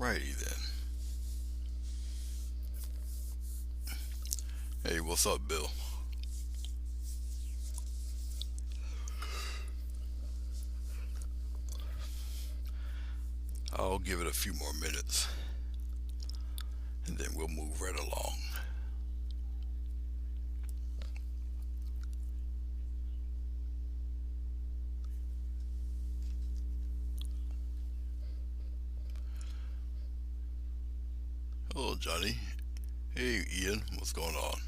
Alrighty then. Hey, what's up, Bill? I'll give it a few more minutes and then we'll move right along. Hello, Johnny. Hey, Ian. What's going on?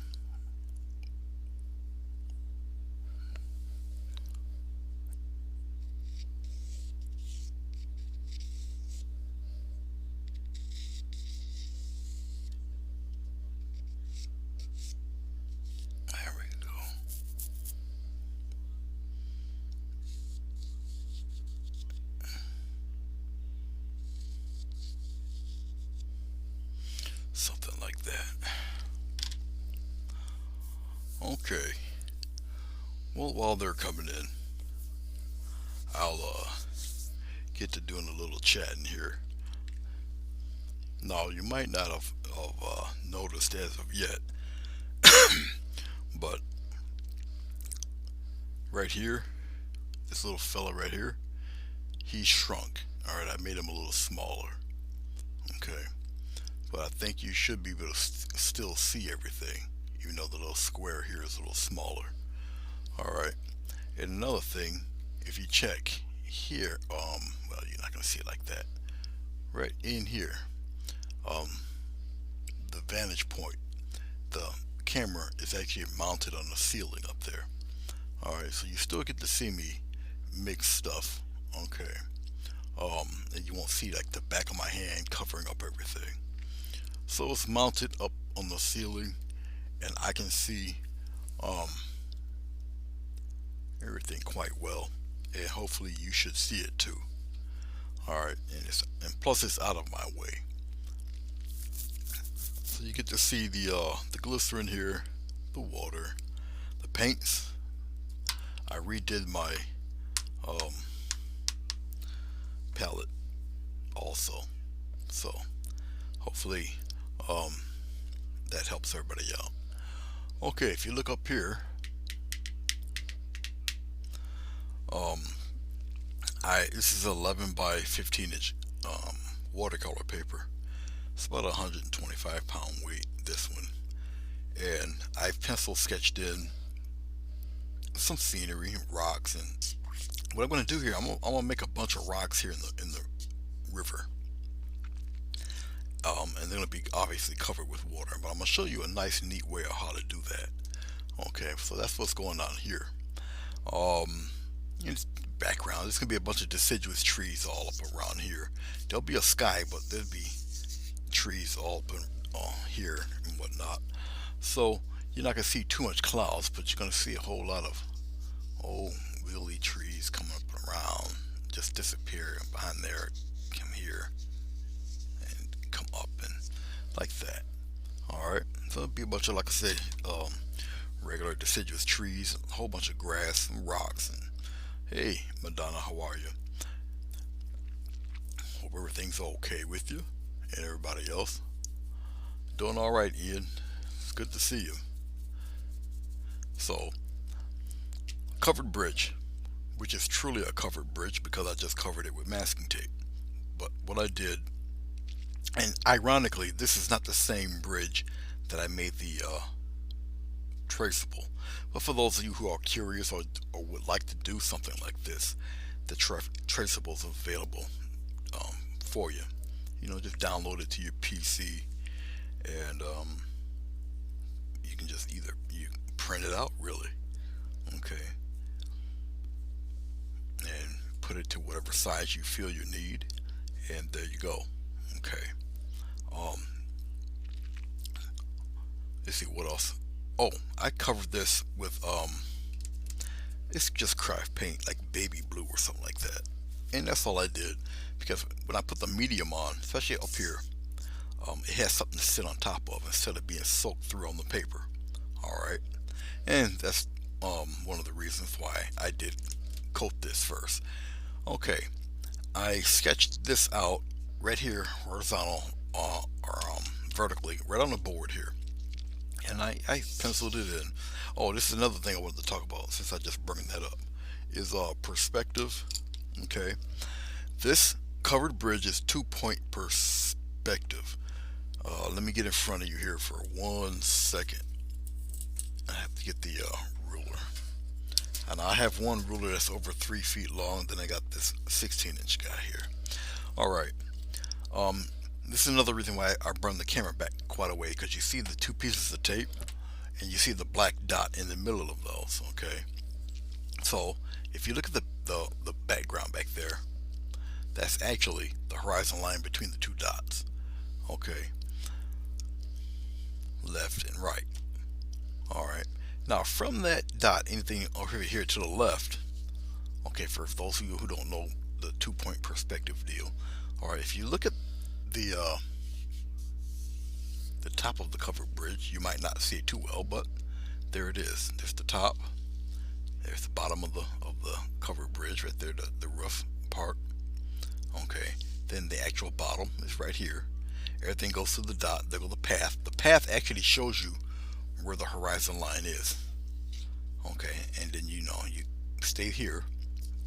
There we go. Something like that. Okay. Well, while they're coming in, I'll get to doing a little chatting here. Now, you might not have noticed as of yet, but right here, this little fella right here, he shrunk. All right, I made him a little smaller. Okay, but I think you should be able to still see everything, even though the little square here is a little smaller. All right, and another thing, if you check here, well, you're not gonna see it like that. Right in here, um, the vantage point, the camera is actually mounted on the ceiling up there. All right, so you still get to see me mix stuff. Okay, and you won't see like the back of my hand covering up everything. So it's mounted up on the ceiling, and I can see um, everything quite well, and hopefully you should see it too. All right, and plus it's out of my way, so you get to see the glycerin here, the water, the paints. I redid my um, palette also, so hopefully um, that helps everybody out. Okay, if you look up here, um, I this is 11 by 15 inch watercolor paper. It's about 125 pound weight, this one, and I've pencil sketched in some scenery, rocks, and what I'm going to do here, I'm gonna make a bunch of rocks here in the river, and they're going to be obviously covered with water. But I'm going to show you a nice, neat way of how to do that. Okay, so that's what's going on here. Um, in background, there's going to be a bunch of deciduous trees all up around here. There'll be a sky, but there'll be trees all up in, here and whatnot. So you're not going to see too much clouds, but you're going to see a whole lot of old willy trees coming up around, just disappear behind there, come here, and come up and like that. All right, so it'll be a bunch of, like I said, regular deciduous trees, a whole bunch of grass and rocks. And hey, Madonna, how are you? Hope everything's okay with you and everybody else. Doing all right, Ian. It's good to see you. So, covered bridge, which is truly a covered bridge because I just covered it with masking tape. But what I did, and ironically, this is not the same bridge that I made the traceable. But for those of you who are curious or would like to do something like this, the traceable is available for you. You know, just download it to your PC, and you can just either you print it out, really, okay, and put it to whatever size you feel you need, and there you go. Okay. Um, let's see what else. Oh, I covered this with it's just craft paint, like baby blue or something like that, and that's all I did because when I put the medium on, especially up here, it has something to sit on top of instead of being soaked through on the paper. All right, and that's one of the reasons why I did coat this first. Okay, I sketched this out right here, horizontal or vertically, right on the board here. And I penciled it in. Oh, this is another thing I wanted to talk about since I just bring that up. Is perspective. Okay, this covered bridge is 2 point perspective. Let me get in front of you here for 1 second. I have to get the ruler. And I have one ruler that's over 3 feet long. Then I got this 16-inch guy here. All right. Um, this is another reason why I bring the camera back quite a way, because you see the two pieces of tape and you see the black dot in the middle of those. Okay. So if you look at the background back there, that's actually the horizon line between the two dots. Okay. Left and right. All right. Now from that dot, anything over here to the left. Okay, for those of you who don't know the 2 point perspective deal. All right, if you look at the uh, the top of the covered bridge, you might not see it too well, but there it is. There's the top. There's the bottom of the covered bridge right there, the roof part. Okay. Then the actual bottom is right here. Everything goes through the dot. There goes the path. The path actually shows you where the horizon line is. Okay, and then you stay here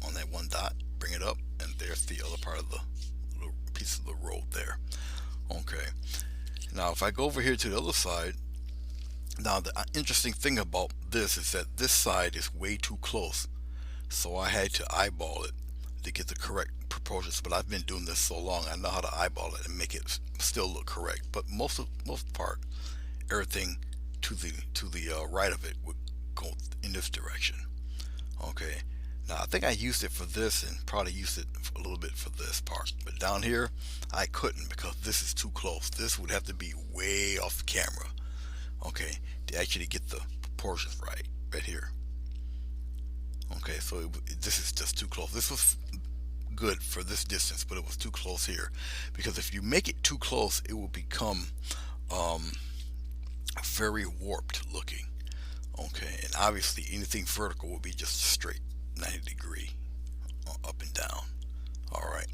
on that one dot, bring it up, and there's the other part of the little piece of the road there. Okay. Now if I go over here to the other side, now the interesting thing about this is that this side is way too close, so I had to eyeball it to get the correct proportions. But I've been doing this so long, I know how to eyeball it and make it still look correct. But most part, everything to the right of it would go in this direction. Okay. Now I think I used it for this and probably used it a little bit for this part, but down here I couldn't because this is too close. This would have to be way off the camera. Okay, to actually get the proportions right here. Okay, so this is just too close. This was good for this distance, but it was too close here, because if you make it too close, it will become um, very warped looking. Okay, and obviously anything vertical will be just straight 90-degree up and down. All right,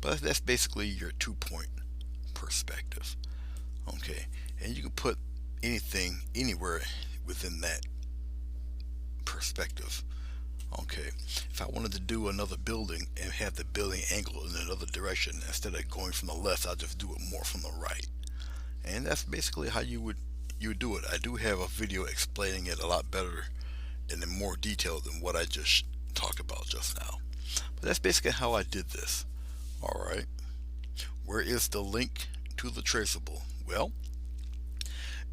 but that's basically your 2 point perspective. Okay, and you can put anything anywhere within that perspective. Okay, if I wanted to do another building and have the building angle in another direction, instead of going from the left, I'll just do it more from the right. And that's basically how you would do it. I do have a video explaining it a lot better and in more detail than what I just talked about just now. But that's basically how I did this. All right. Where is the link to the traceable? Well,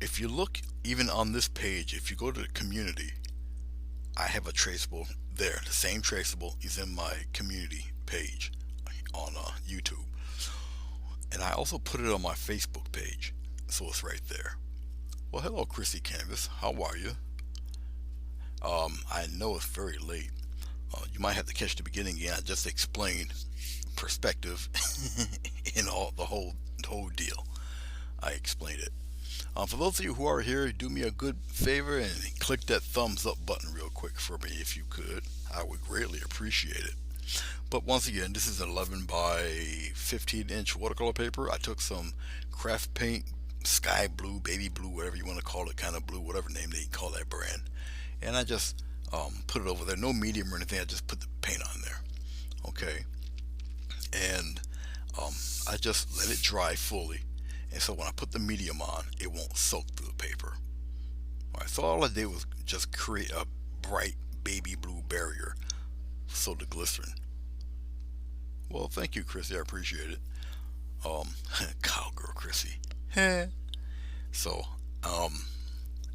if you look even on this page, if you go to the community, I have a traceable there. The same traceable is in my community page on YouTube. And I also put it on my Facebook page. So it's right there. Well, hello, Chrissy Canvas. How are you? I know it's very late. You might have to catch the beginning again. I just explained perspective in the whole deal. I explained it. For those of you who are here, do me a good favor and click that thumbs up button real quick for me if you could. I would greatly appreciate it. But once again, this is an 11 by 15-inch watercolor paper. I took some craft paint, sky blue, baby blue, whatever you want to call it, kind of blue, whatever name they call that brand. And I just put it over there. No medium or anything. I just put the paint on there. Okay. And I just let it dry fully. And so when I put the medium on, it won't soak through the paper. Alright, so all I did was just create a bright baby blue barrier so the glycerin. Well, thank you, Chrissy. I appreciate it. Cowgirl Chrissy. So,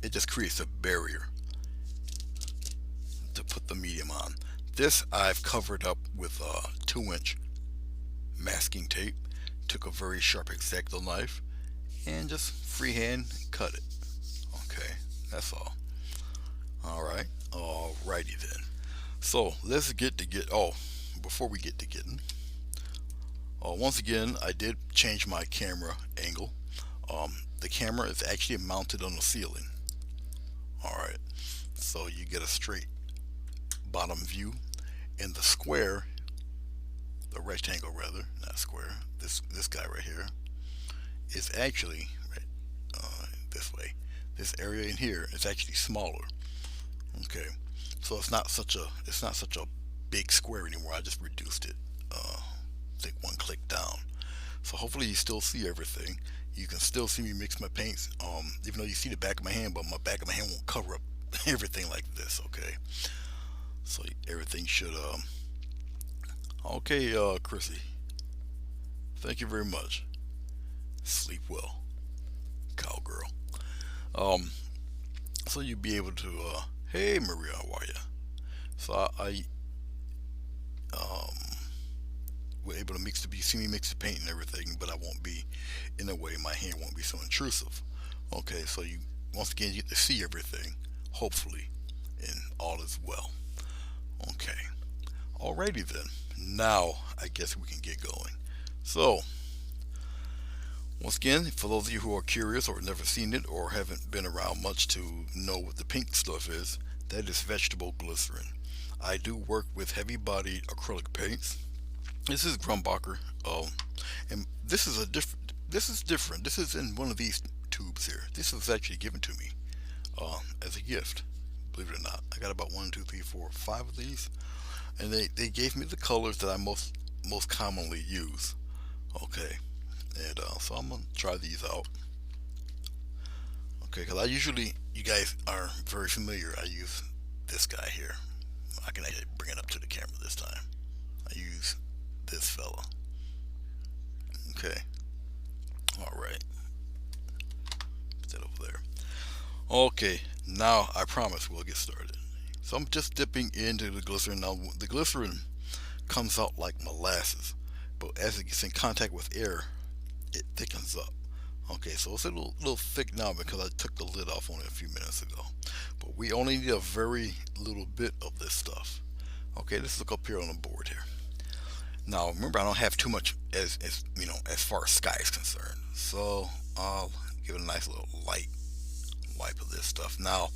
it just creates a barrier to put the medium on. This I've covered up with 2-inch masking tape. Took a very sharp X-Acto knife and just freehand cut it. Okay, that's all. Alright, alrighty then. So let's before we get to getting, once again, I did change my camera angle. The camera is actually mounted on the ceiling. Alright, so you get a straight bottom view, and the rectangle rather, not square, this guy right here is actually right this way. This area in here is actually smaller. Okay, so it's not such a big square anymore. I just reduced it. I think one click down. So hopefully you still see everything. You can still see me mix my paints. Even though you see the back of my hand, but my back of my hand won't cover up everything like this. Okay, so everything should. Okay, Chrissy. Thank you very much. Sleep well, cowgirl. Um, so you'll be able to. Hey, Maria, how are you? So um, we're able to mix the. You see me mix the paint and everything, but I won't be in a way. My hand won't be so intrusive. Okay, so you once again you get to see everything. Hopefully, and all is well. Okay. Alrighty then. Now I guess we can get going. So once again, for those of you who are curious or never seen it or haven't been around much to know what the pink stuff is, that is vegetable glycerin. I do work with heavy bodied acrylic paints. This is Grumbacher, and this is a different. This is different. This is in one of these tubes here. This was actually given to me as a gift. Believe it or not, I got about one, two, three, four, five of these, and they gave me the colors that I most commonly use. Okay, and so I'm gonna try these out. Okay, because I usually, you guys are very familiar. I use this guy here. I can actually bring it up to the camera this time. I use this fella. Okay, all right. Put that over there. Okay, now I promise we'll get started. So I'm just dipping into the glycerin. Now the glycerin comes out like molasses, but as it gets in contact with air, it thickens up. Okay, so it's a little thick now because I took the lid off only a few minutes ago. But we only need a very little bit of this stuff. Okay, let's look up here on the board here. Now remember, I don't have too much as you know as far as sky is concerned. So I'll give it a nice little light wipe of this stuff. Now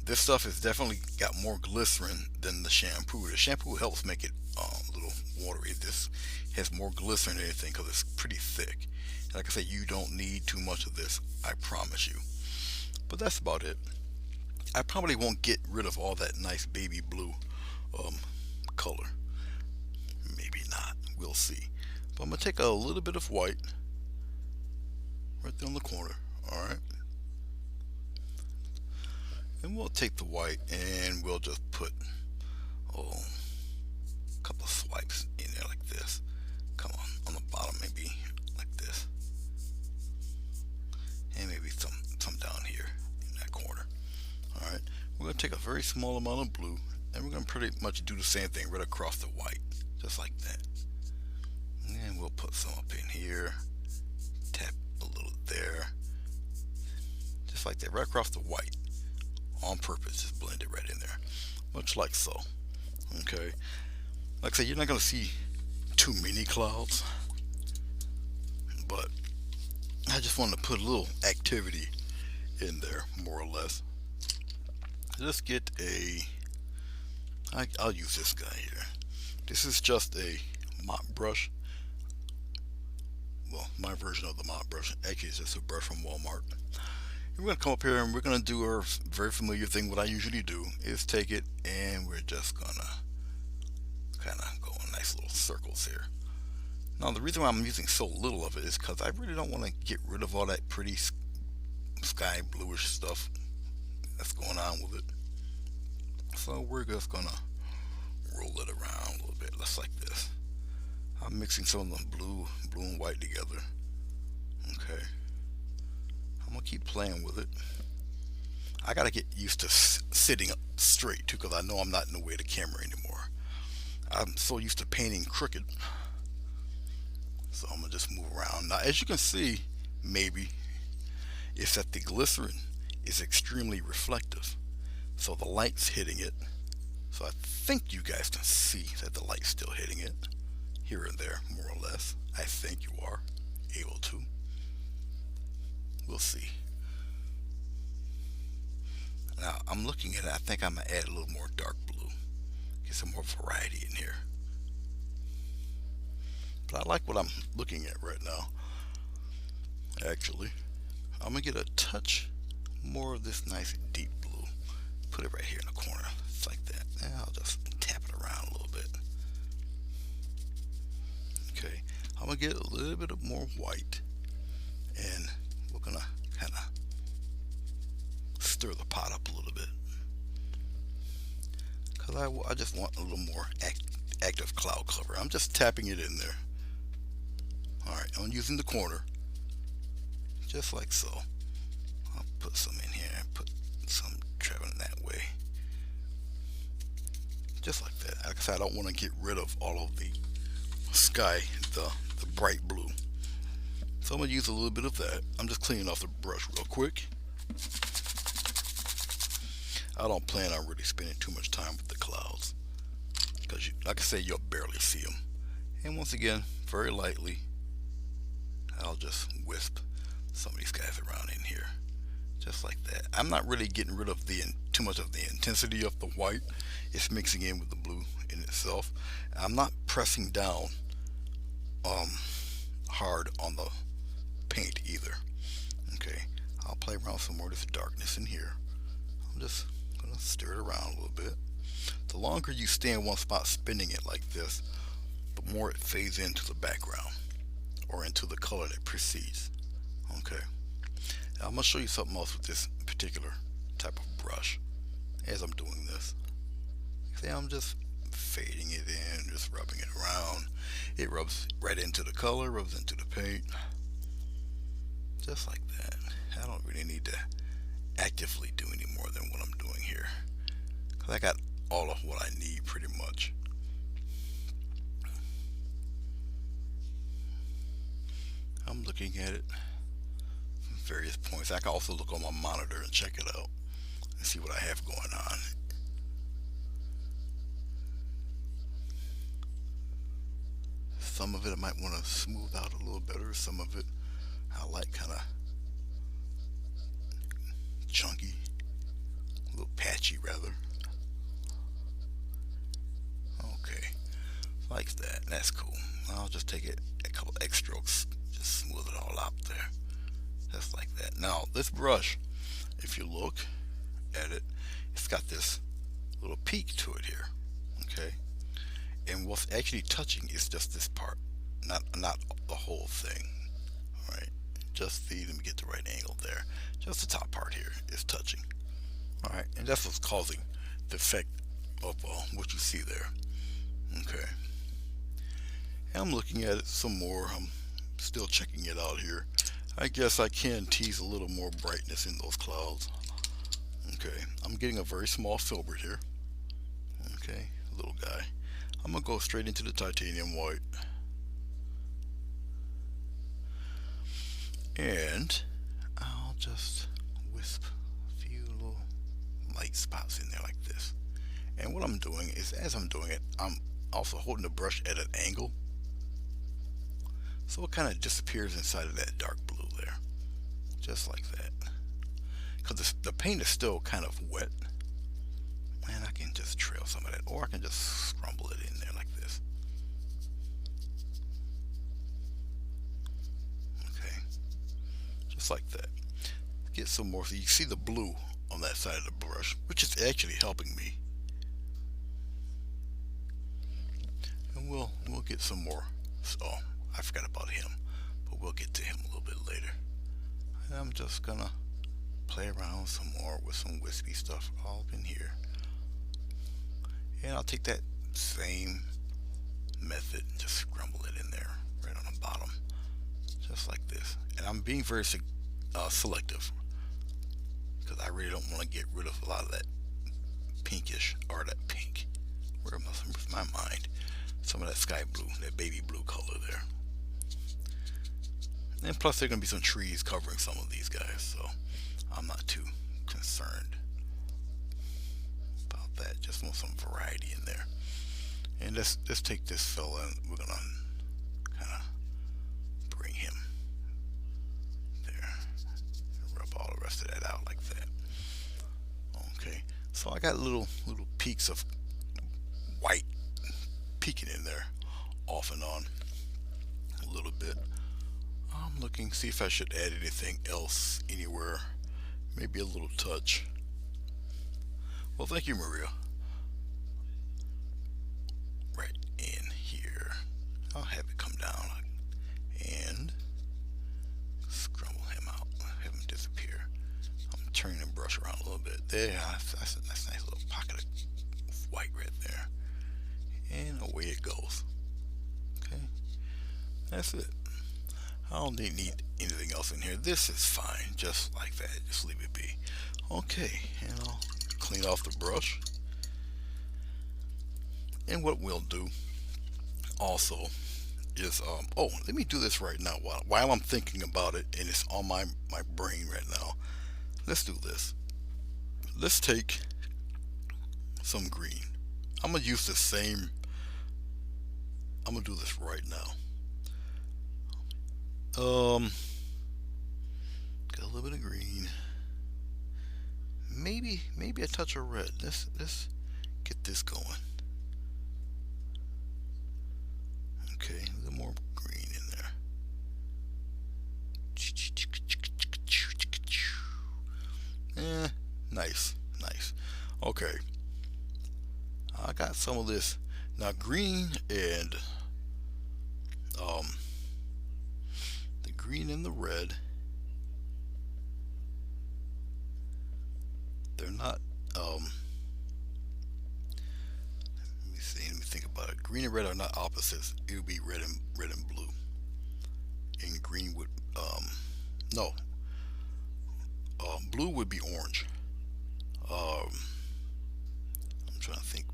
this stuff has definitely got more glycerin than the shampoo. The shampoo helps make it a little watery. This has more glycerin than anything because it's pretty thick. And like I said, you don't need too much of this, I promise you. But that's about it. I probably won't get rid of all that nice baby blue um, color. Maybe not. We'll see. But I'm going to take a little bit of white right there on the corner. Alright. And we'll take the white and we'll just put a couple of swipes in there like this. Come on the bottom maybe like this. And maybe some down here in that corner. Alright, we're going to take a very small amount of blue and we're going to pretty much do the same thing right across the white. Just like that. And we'll put some up in here. Tap a little there. Just like that, right across the white. On purpose, just blend it right in there. Much like so. Okay. Like I said, you're not going to see too many clouds. But I just wanted to put a little activity in there, more or less. Let's get I'll use this guy here. This is just a mop brush. Well, my version of the mop brush. Actually, it's just a brush from Walmart. We're going to come up here and we're going to do our very familiar thing. What I usually do is take it and we're just going to kind of go in nice little circles here. Now the reason why I'm using so little of it is because I really don't want to get rid of all that pretty sky bluish stuff that's going on with it. So we're just going to roll it around a little bit, just like this. I'm mixing some of the blue and white together. Okay. I'm going to keep playing with it. I got to get used to sitting up straight too because I know I'm not in the way of the camera anymore. I'm so used to painting crooked. So I'm going to just move around. Now as you can see, maybe, is that the glycerin is extremely reflective. So the light's hitting it. So I think you guys can see that the light's still hitting it. Here and there, more or less. I think you are able to. We'll see. Now I'm looking at it. I think I'm going to add a little more dark blue. Get some more variety in here. But I like what I'm looking at right now. Actually, I'm gonna get a touch more of this nice deep blue. Put it right here in the corner. It's like that. And I'll just tap it around a little bit. Okay, I'm gonna get a little bit of more white, and we're gonna kind of stir the pot up a little bit, because I just want a little more active cloud cover. I'm just tapping it in there. Alright, I'm using the corner, just like so. I'll put some in here and put some traveling that way. Just like that. Like I said, I don't want to get rid of all of the sky, the bright blue. So I'm going to use a little bit of that. I'm just cleaning off the brush real quick. I don't plan on really spending too much time with the clouds, because like I say, you'll barely see them. And once again, very lightly, I'll just wisp some of these guys around in here, just like that. I'm not really getting rid of too much of the intensity of the white. It's mixing in with the blue in itself. I'm not pressing down hard on the paint either. Okay, I'll play around with some more of this darkness in here. I'm just gonna stir it around a little bit. The longer you stay in one spot spinning it like this, the more it fades into the background or into the color that precedes. Okay, now I'm gonna show you something else with this particular type of brush as I'm doing this. See, I'm just fading it in, just rubbing it around. It rubs right into the color, rubs into the paint, just like that. I don't really need to actively do any more than what I'm doing here, because I got all of what I need pretty much. I'm looking at it from various points. I can also look on my monitor and check it out and see what I have going on. Some of it I might want to smooth out a little better. Some of it I like kind of chunky, a little patchy rather. Okay, like that. That's cool. I'll just take it a couple X strokes, just smooth it all out there, just like that. Now this brush, if you look at it, it's got this little peak to it here. Okay, and what's actually touching is just this part, not the whole thing. All right, just let me get the right angle there. Just the top part here is touching. All right, and that's what's causing the effect of what you see there. Okay, and I'm looking at it some more. I'm still checking it out here. I guess I can tease a little more brightness in those clouds. Okay, I'm getting a very small filbert here. Okay, little guy. I'm gonna go straight into the titanium white, and I'll just wisp a few little light spots in there like this. And what I'm doing is, as I'm doing it, I'm also holding the brush at an angle, so it kind of disappears inside of that dark blue there, just like that. Because the paint is still kind of wet, and I can just trail some of that, or I can just scrumble it in there like this. Okay, just like that. Get some more, so you see the blue on that side of the brush, which is actually helping me. And we'll get some more. So I forgot about him, but we'll get to him a little bit later. And I'm just gonna play around some more with some wispy stuff all up in here. And I'll take that same method and just scrumble it in there right on the bottom, just like this. And I'm being very selective, because I really don't want to get rid of a lot of that pinkish, or that pink, where's my mind, some of that sky blue, that baby blue color there. And plus there are going to be some trees covering some of these guys, so I'm not too concerned about that. Just want some variety in there. And let's take this fella, and we're gonna kind of bring him there, rub all the rest of that out like that. Okay, so I got little peaks of white peeking in there off and on. a little bit. I'm looking, see if I should add anything else anywhere. Maybe a little touch. Well, thank you, Maria. Right in here. I'll have it come down and scrumble him out. Have him disappear. I'm turning the brush around a little bit. There, that's a nice little pocket of white right there. And away it goes. Okay, that's it. I don't need anything else in here. This is fine, just like that. Just leave it be. Okay, and I'll clean off the brush. And what we'll do also is, oh, let me do this right now while I'm thinking about it and it's on my brain right now. Let's do this. Let's take some green. I'm gonna use the same. I'm gonna do this right now. Got a little bit of green. Maybe a touch of red. Let's get this going. Okay, a little more green in there. Nice, nice. Okay, I got some of this now. Green and the green and the red. They're not. Let me see. Let me think about it. Green and red are not opposites. It would be red and blue. And green would no. Blue would be orange. I'm trying to think.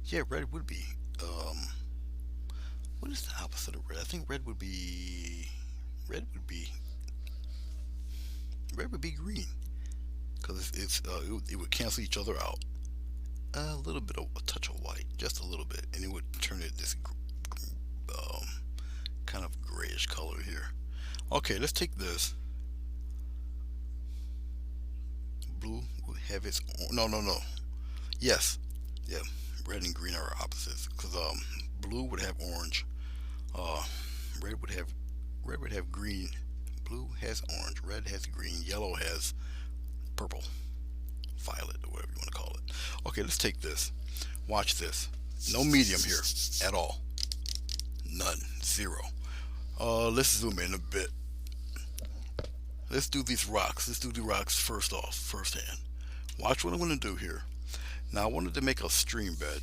Yeah, red would be. What is the opposite of red? I think red would be green because it would cancel each other out. A little bit of a touch of white, just a little bit, and it would turn it this kind of grayish color here. Okay, let's take this. Blue will have its no. Yes, yeah. Red and green are opposites because blue would have orange. Red would have green. Blue has orange. Red has green. Yellow has purple, violet, or whatever you want to call it. Okay, let's take this. Watch this. No medium here at all. None. Zero. Let's zoom in a bit. Let's do these rocks. Let's do the rocks first off, first hand. Watch what I'm going to do here. Now I wanted to make a stream bed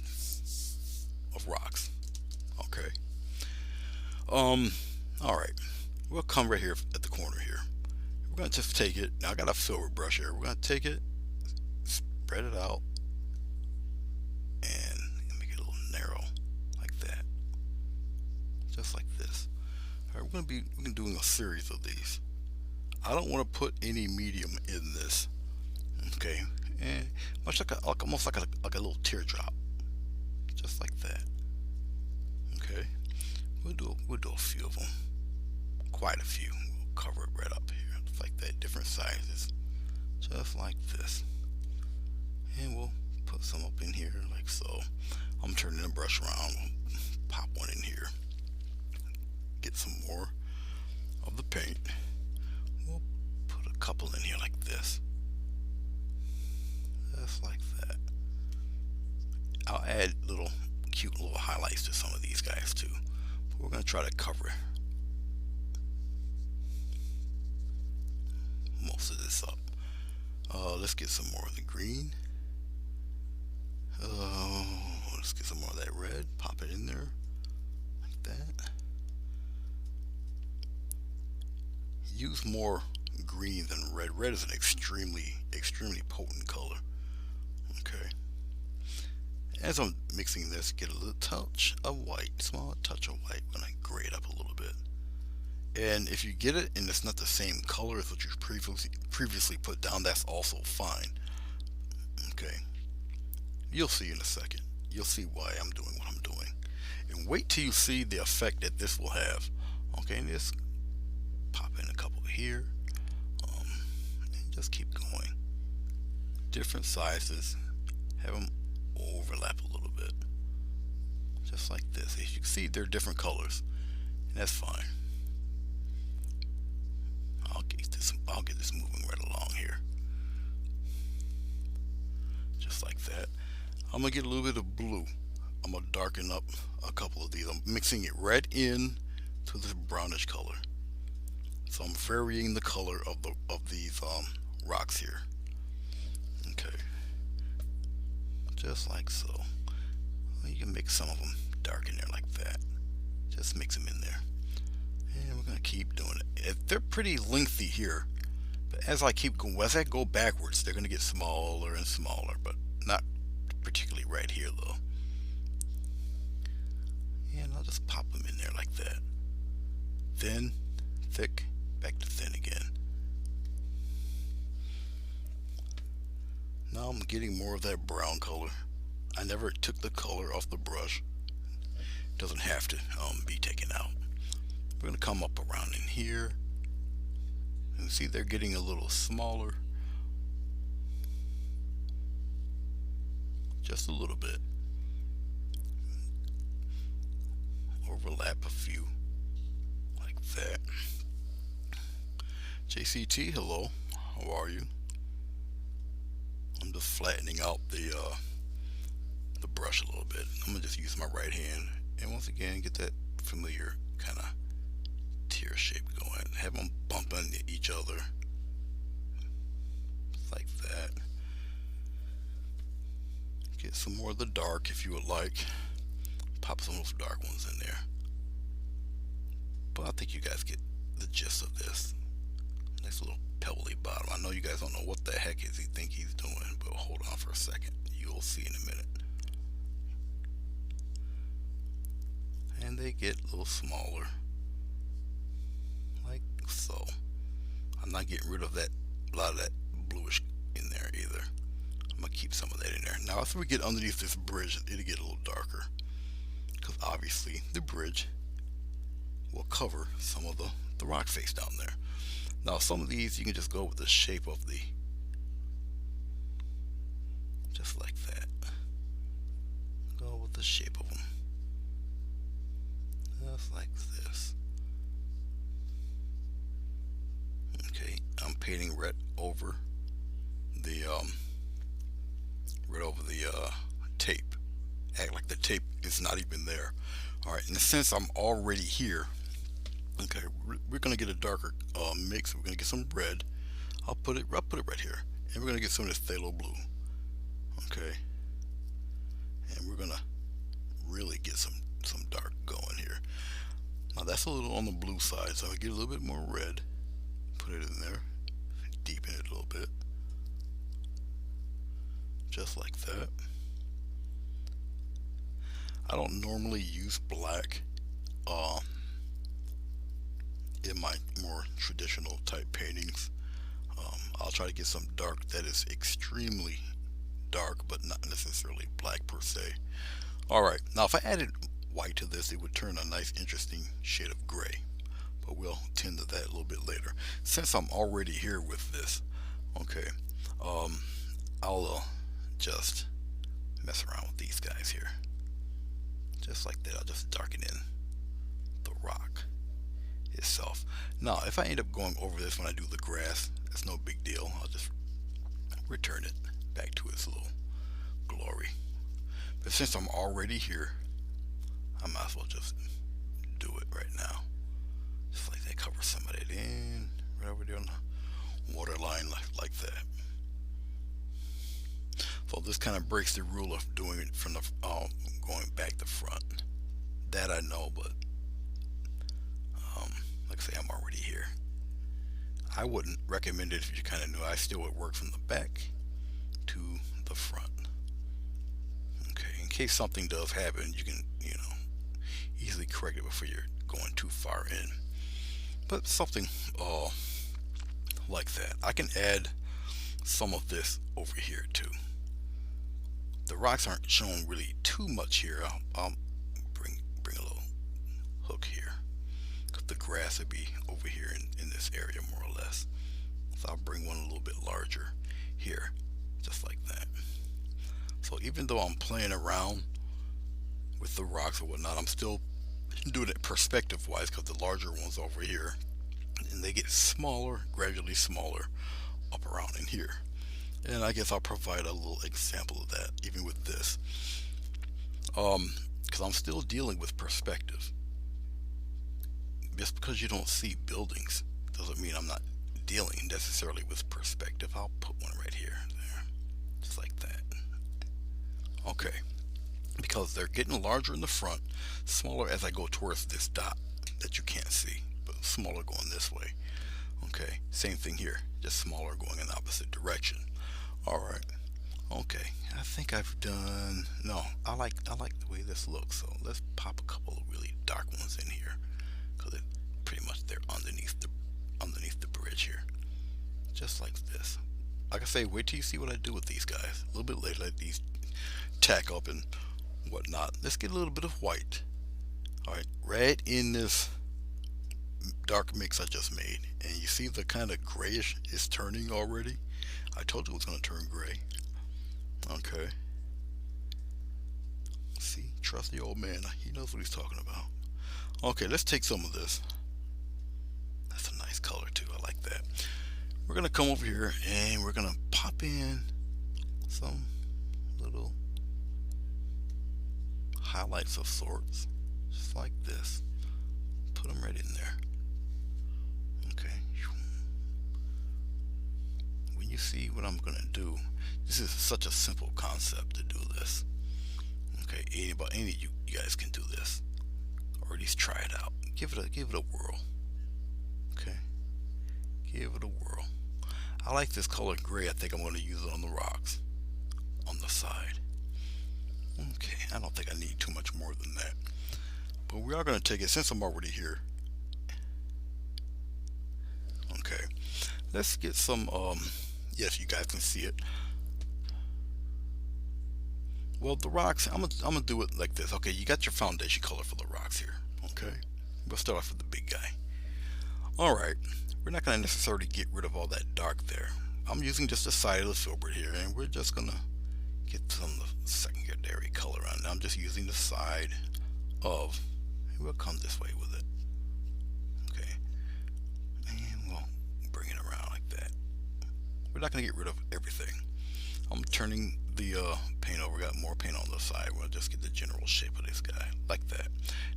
of rocks. Okay. All right. We'll come right here at the corner here. We're gonna just take it. Now I got a filbert brush here. We're gonna take it, spread it out, and make it a little narrow, like that, just like this. All right. We're gonna be doing a series of these. I don't want to put any medium in this. Okay. And much like almost like a little teardrop, just like that. Okay. We'll do a few of them, quite a few. We'll cover it right up here, just like that, different sizes, just like this. And we'll put some up in here, like so. I'm turning the brush around. We'll pop one in here. Get some more of the paint. We'll put a couple in here like this. Just like that. I'll add cute little highlights to some of these guys too. But we're going to try to cover most of this up. Let's get some more of the green. Let's get some more of that red. Pop it in there like that. Use more green than red. Red is an extremely potent color. Okay. As I'm mixing this, get a little touch of white, small touch of white when I grade up a little bit. And if you get it and it's not the same color as what you previously put down, that's also fine. Okay. You'll see in a second. You'll see why I'm doing what I'm doing. And wait till you see the effect that this will have. Okay, and just pop in a couple here. And just keep going. Different sizes. Have them overlap a little bit. Just like this. As you can see, they're different colors. and that's fine. I'll get this moving right along here, just like that. I'm gonna get a little bit of blue. I'm gonna darken up a couple of these. I'm mixing it right in to this brownish color. So I'm varying the color of these rocks here. Okay, just like so. You can mix some of them dark in there like that. Just mix them in there. And we're gonna keep doing it. They're pretty lengthy here, but as I keep going, as I go backwards, they're gonna get smaller and smaller, but not particularly right here though. And I'll just pop them in there like that. Thin, thick, back to thin again. Now I'm getting more of that brown color. I never took the color off the brush. It doesn't have to be taken out. We're going to come up around in here. And see, they're getting a little smaller. Just a little bit. Overlap a few. Like that. JCT, hello. How are you? I'm just flattening out the brush a little bit. I'm gonna just use my right hand and once again get that familiar kind of tear shape going. Have them bump into each other like that. Get some more of the dark if you would like. Pop some of those dark ones in there. But I think you guys get the gist of this. Nice little pebbly bottom. I know you guys don't know what the heck is he think he's doing, but hold on for a second. You'll see in a minute. And they get a little smaller, like so. I'm not getting rid of that, a lot of that bluish in there either. I'm gonna keep some of that in there. Now after we get underneath this bridge, it'll get a little darker, because obviously the bridge will cover some of the rock face down there. Now some of these you can just go with the shape of the, just like that. Go with the shape of them. Just like this. Okay, I'm painting red over the tape. Act like the tape is not even there. Alright, and since I'm already here, okay, we're gonna get a darker mix. We're gonna get some red. I'll put it right here. And we're gonna get some of this phthalo blue. Okay. And we're gonna really get some dark going here. Now that's a little on the blue side, so I'm gonna get a little bit more red. Put it in there. Deepen it a little bit. Just like that. I don't normally use black in my more traditional type paintings. I'll try to get some dark that is extremely dark, but not necessarily black per se. Alright, now if I added white to this, it would turn a nice interesting shade of gray, but we'll tend to that a little bit later. Since I'm already here with this, okay, I'll just mess around with these guys here. Just like that, I'll just darken in the rock itself. Now if I end up going over this when I do the grass, that's no big deal. I'll just return it back to its little glory. But since I'm already here, I might as well just do it right now. Just like that, cover some of that in, right over there on the water line like that. So this kind of breaks the rule of doing it from the going back to front. That I know, but like I say, I'm already here. I wouldn't recommend it if you kind of knew. I still would work from the back to the front. Okay, in case something does happen, you can, easily correct it before you're going too far in. But something like that. I can add some of this over here too. The rocks aren't showing really too much here. I'll bring a little hook here, because the grass would be over here in this area more or less. So I'll bring one a little bit larger here, just like that. So even though I'm playing around with the rocks or whatnot, I'm still doing it perspective wise because the larger ones over here, and they get smaller, gradually smaller up around in here. And I guess I'll provide a little example of that even with this. Because I'm still dealing with perspective. Just because you don't see buildings doesn't mean I'm not dealing necessarily with perspective. I'll put one right here, there, just like that. Okay, because they're getting larger in the front, smaller as I go towards this dot that you can't see, but smaller going this way. Okay, same thing here, just smaller going in the opposite direction. All right. Okay, I think I've done. No, I like the way this looks. So let's pop a couple of really dark ones in here, because it pretty much they're underneath the bridge here, just like this. Like I say, wait till you see what I do with these guys. A little bit later, let these tack up and whatnot. Let's get a little bit of white. All right, right in this dark mix I just made, and you see the kind of grayish is turning already. I told you it was going to turn gray. Okay. See, trust the old man. He knows what he's talking about. Okay, let's take some of this. That's a nice color too. I like that. We're going to come over here and we're going to pop in some little highlights of sorts. Just like this. Put them right in there. Okay. When you see what I'm going to do, this is such a simple concept to do this. Okay, any of you guys can do this, or at least try it out. Give it a whirl. Okay, give it a whirl. I like this color gray. I think I'm going to use it on the rocks on the side. Okay, I don't think I need too much more than that, but we are going to take it since I'm already here. Okay, let's get some. Yes, you guys can see it. Well, the rocks, I'm gonna do it like this. Okay, you got your foundation color for the rocks here. Okay, we'll start off with the big guy. All right, we're not gonna necessarily get rid of all that dark there. I'm using just the side of the filbert here, and we're just gonna get some of the secondary color on. Now I'm just using the side of, and we'll come this way with it. Okay, and we'll bring it around like that. We're not gonna get rid of everything. I'm turning the paint over. Got more paint on the side. We'll just get the general shape of this guy like that.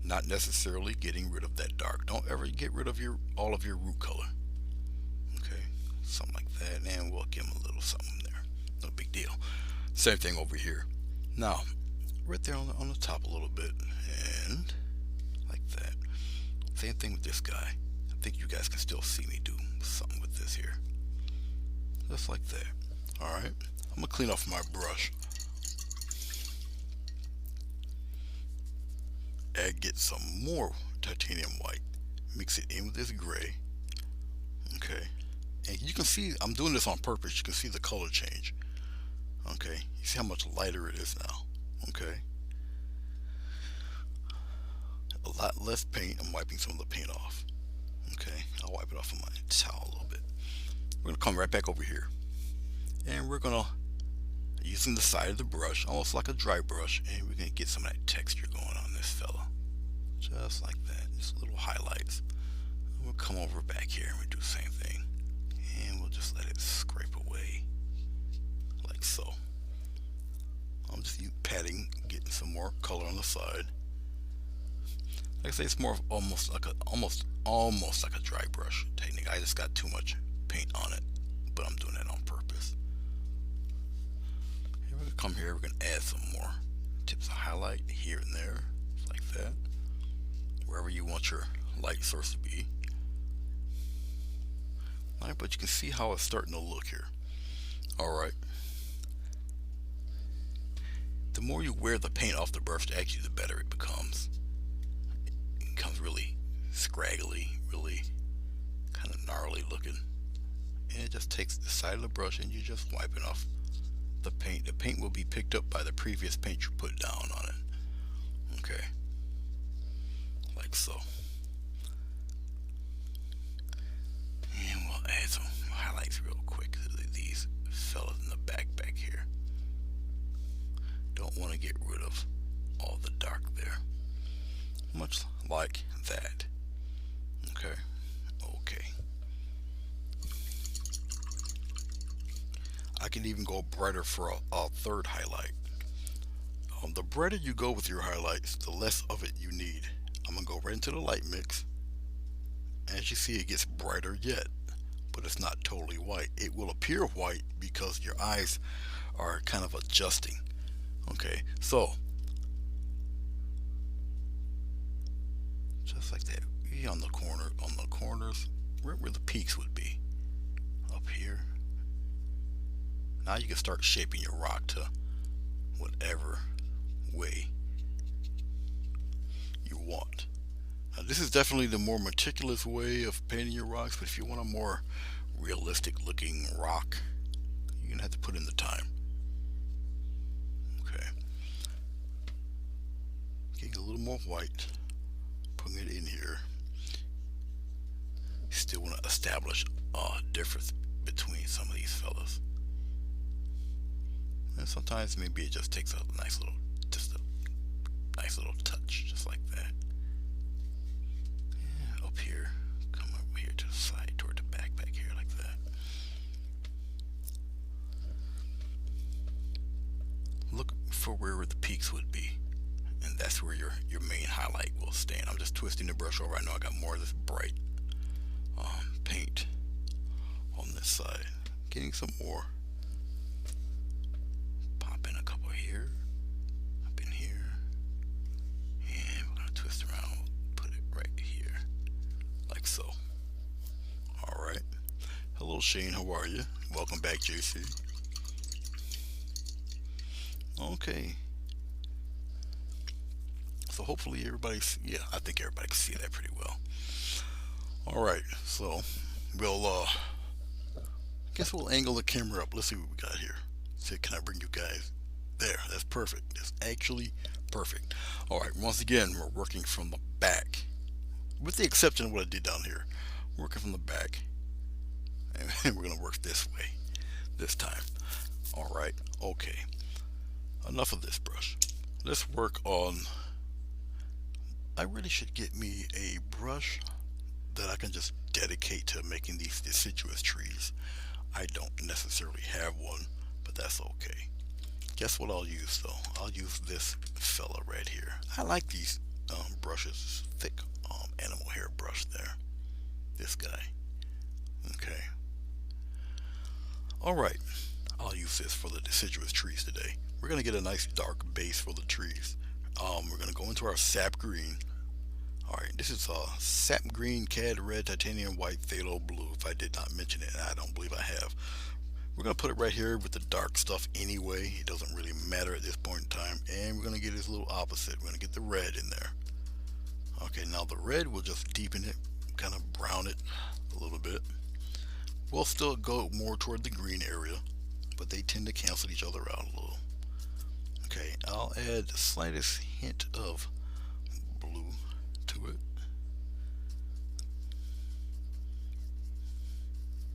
Not necessarily getting rid of that dark. Don't ever get rid of all of your root color. Okay, something like that, and we'll give him a little something there. No big deal. Same thing over here. Now, right there on the top a little bit, and like that. Same thing with this guy. I think you guys can still see me do something with this here, just like that. All right. I'm gonna clean off my brush and get some more titanium white. Mix it in with this gray. Okay, and you can see I'm doing this on purpose. You can see the color change. Okay, you see how much lighter it is now. Okay, a lot less paint. I'm wiping some of the paint off. Okay, I'll wipe it off with my towel a little bit. We're gonna come right back over here, and we're gonna, using the side of the brush, almost like a dry brush, and we're going to get some of that texture going on this fella. Just like that, just little highlights. And we'll come over back here and we'll do the same thing. And we'll just let it scrape away, like so. I'm just patting, getting some more color on the side. Like I say, it's more of almost like a dry brush technique. I just got too much paint on it, but I'm doing that on purpose. We're going to come here, we're going to add some more tips of highlight here and there, like that, wherever you want your light source to be. Alright, but you can see how it's starting to look here. Alright. The more you wear the paint off the brush, actually the better it becomes. It becomes really scraggly, really kind of gnarly looking. And it just takes the side of the brush and you just wipe it off the paint. The paint will be picked up by the previous paint you put down on it. Okay, like so. And we'll add some highlights real quick to these fellas in the back here. Don't want to get rid of all the dark there. Much like that. Okay. Okay. I can even go brighter for a third highlight. The brighter you go with your highlights, the less of it you need. I'm gonna go right into the light mix. As you see, it gets brighter yet, but it's not totally white. It will appear white because your eyes are kind of adjusting. Okay, so just like that, on the corners, where the peaks would be, up here. Now you can start shaping your rock to whatever way you want. Now, this is definitely the more meticulous way of painting your rocks, but if you want a more realistic looking rock, you're gonna have to put in the time. Okay, getting a little more white, putting it in here. You still want to establish a difference between some of these fellas. And sometimes maybe it just takes a nice little touch, just like that. Yeah, up here, come over here to the side, toward the back here, like that. Look for where the peaks would be, and that's where your main highlight will stand. I'm just twisting the brush over. I know I got more of this bright paint on this side. Getting some more. Pop in a couple here, up in here, and we're gonna twist around, put it right here, like so. All right. Hello, Shane. How are you? Welcome back, JC. Okay. So hopefully everybody's, yeah, I think everybody can see that pretty well. All right. So we'll guess we'll angle the camera up. Let's see what we got here. See, can I bring you guys there? That's perfect. That's actually perfect. All right. Once again, we're working from the back, with the exception of what I did down here. Working from the back, and we're gonna work this way this time. All right. Okay. Enough of this brush. Let's work on. I really should get me a brush that I can just dedicate to making these deciduous trees. I don't necessarily have one, but that's okay. Guess what I'll use though? I'll use this fella right here. I like these brushes, thick animal hair brush there. This guy. Okay. All right. I'll use this for the deciduous trees today. We're gonna get a nice dark base for the trees. We're gonna go into our sap green. All right, this is sap green, cad red, titanium white, phthalo blue. If I did not mention it, and I don't believe I have. We're gonna put it right here with the dark stuff anyway. It doesn't really matter at this point in time. And we're gonna get this little opposite. We're gonna get the red in there. Okay, now the red will just deepen it, kind of brown it a little bit. We'll still go more toward the green area, but they tend to cancel each other out a little. Okay, I'll add the slightest hint of blue to it.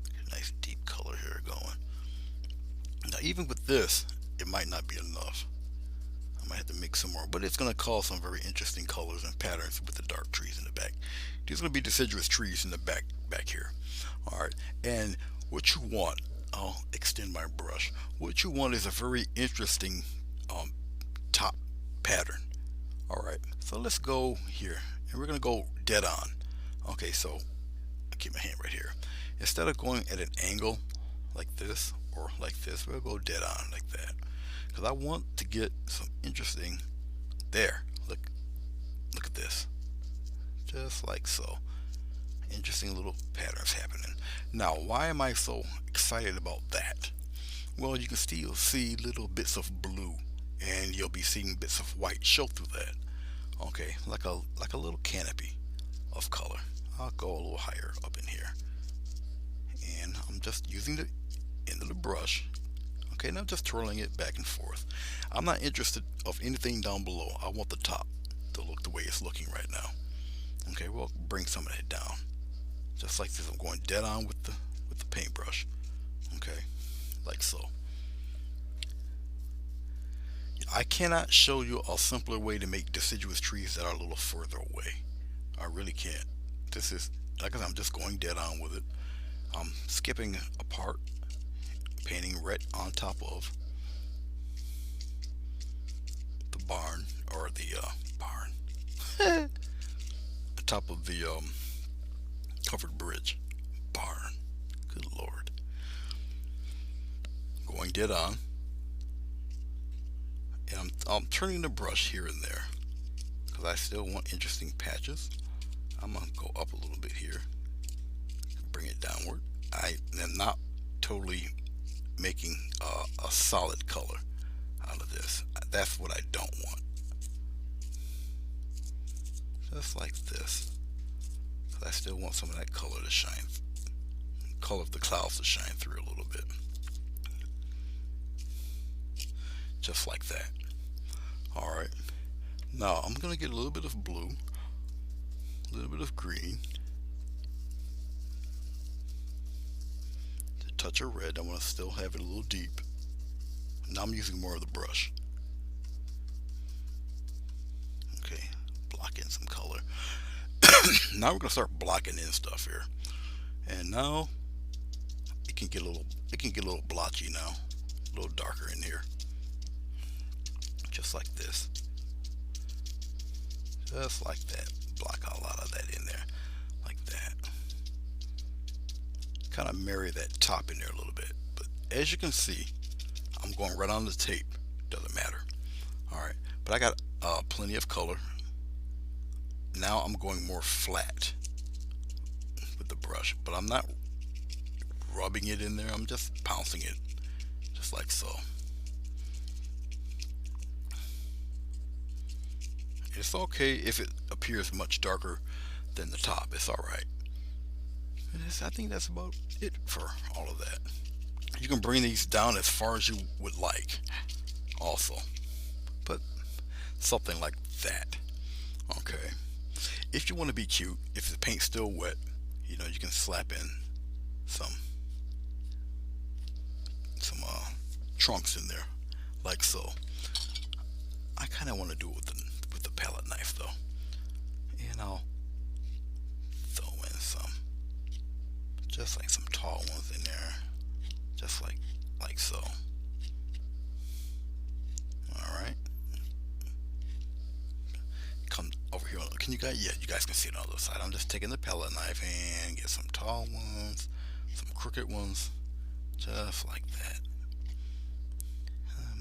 Get a nice deep color here going. Now even with this, it might not be enough. I might have to mix some more, but it's going to cause some very interesting colors and patterns with the dark trees in the back. These are going to be deciduous trees in the back here. All right, and what you want, I'll extend my brush. What you want is a very interesting top pattern. All right, so let's go here, and we're going to go dead on. Okay, so I'll keep my hand right here. Instead of going at an angle like this or like this, we'll go dead on like that, because I want to get some interesting. There, look at this, just like so. Interesting little patterns happening. Now, why am I so excited about that? Well, you can still see little bits of blue, and you'll be seeing bits of white show through that. Okay, like a little canopy of color. I'll go a little higher up in here, and I'm just using the end of the brush. Okay, and I'm just twirling it back and forth. I'm not interested of anything down below. I want the top to look the way it's looking right now. Okay, we'll bring some of that down, just like this. I'm going dead on with the paintbrush. Okay, like so. I cannot show you a simpler way to make deciduous trees that are a little further away. I really can't. This is, like I said, I'm just going dead on with it. I'm skipping a part, painting red on top of the barn, or the barn, the top of the covered bridge. Barn. Good lord. Going dead on, and I'm turning the brush here and there because I still want interesting patches. I'm gonna go up a little bit here, bring it downward. I am not totally making a solid color out of this. That's what I don't want. Just like this, because I still want some of that color to shine, color of the clouds to shine through a little bit. Just like that. All right. Now I'm gonna get a little bit of blue, a little bit of green, a touch of red. I want to still have it a little deep. Now I'm using more of the brush. Okay, block in some color. Now we're gonna start blocking in stuff here, and now it can get a little blotchy now, a little darker in here, just like this, just like that. Block a lot of that in there, like that. Kind of marry that top in there a little bit. But as you can see, I'm going right on the tape. Doesn't matter. All right, but I got plenty of color. Now I'm going more flat with the brush, but I'm not rubbing it in there. I'm just pouncing it, just like so. It's okay if it appears much darker than the top. It's all right. I think that's about it for all of that. You can bring these down as far as you would like also, but something like that. Okay. If you want to be cute, if the paint's still wet, you can slap in some trunks in there, like so. I kind of want to do it with the palette knife though, and I'll throw in some, just like some tall ones in there, just like so. All right. Come over here. Can you guys? Yeah, you guys can see it on the other side. I'm just taking the palette knife and get some tall ones, some crooked ones, just like that.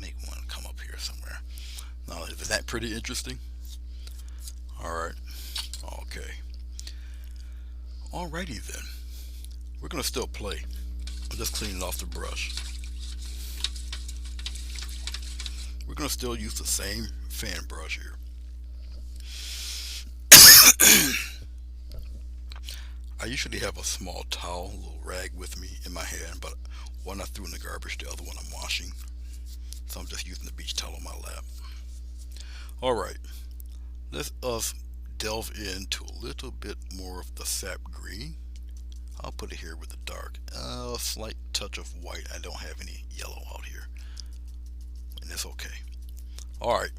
Make one come up here somewhere. Now, is that pretty interesting? All right. Okay. Alrighty then. We're gonna still play. I'm just cleaning off the brush. We're gonna still use the same fan brush here. I usually have a small towel, a little rag with me in my hand, but one I threw in the garbage, the other one I'm washing. So I'm just using the beach towel on my lap. Alright, let us delve into a little bit more of the sap green. I'll put it here with the dark. A slight touch of white. I don't have any yellow out here, and that's okay. Alright,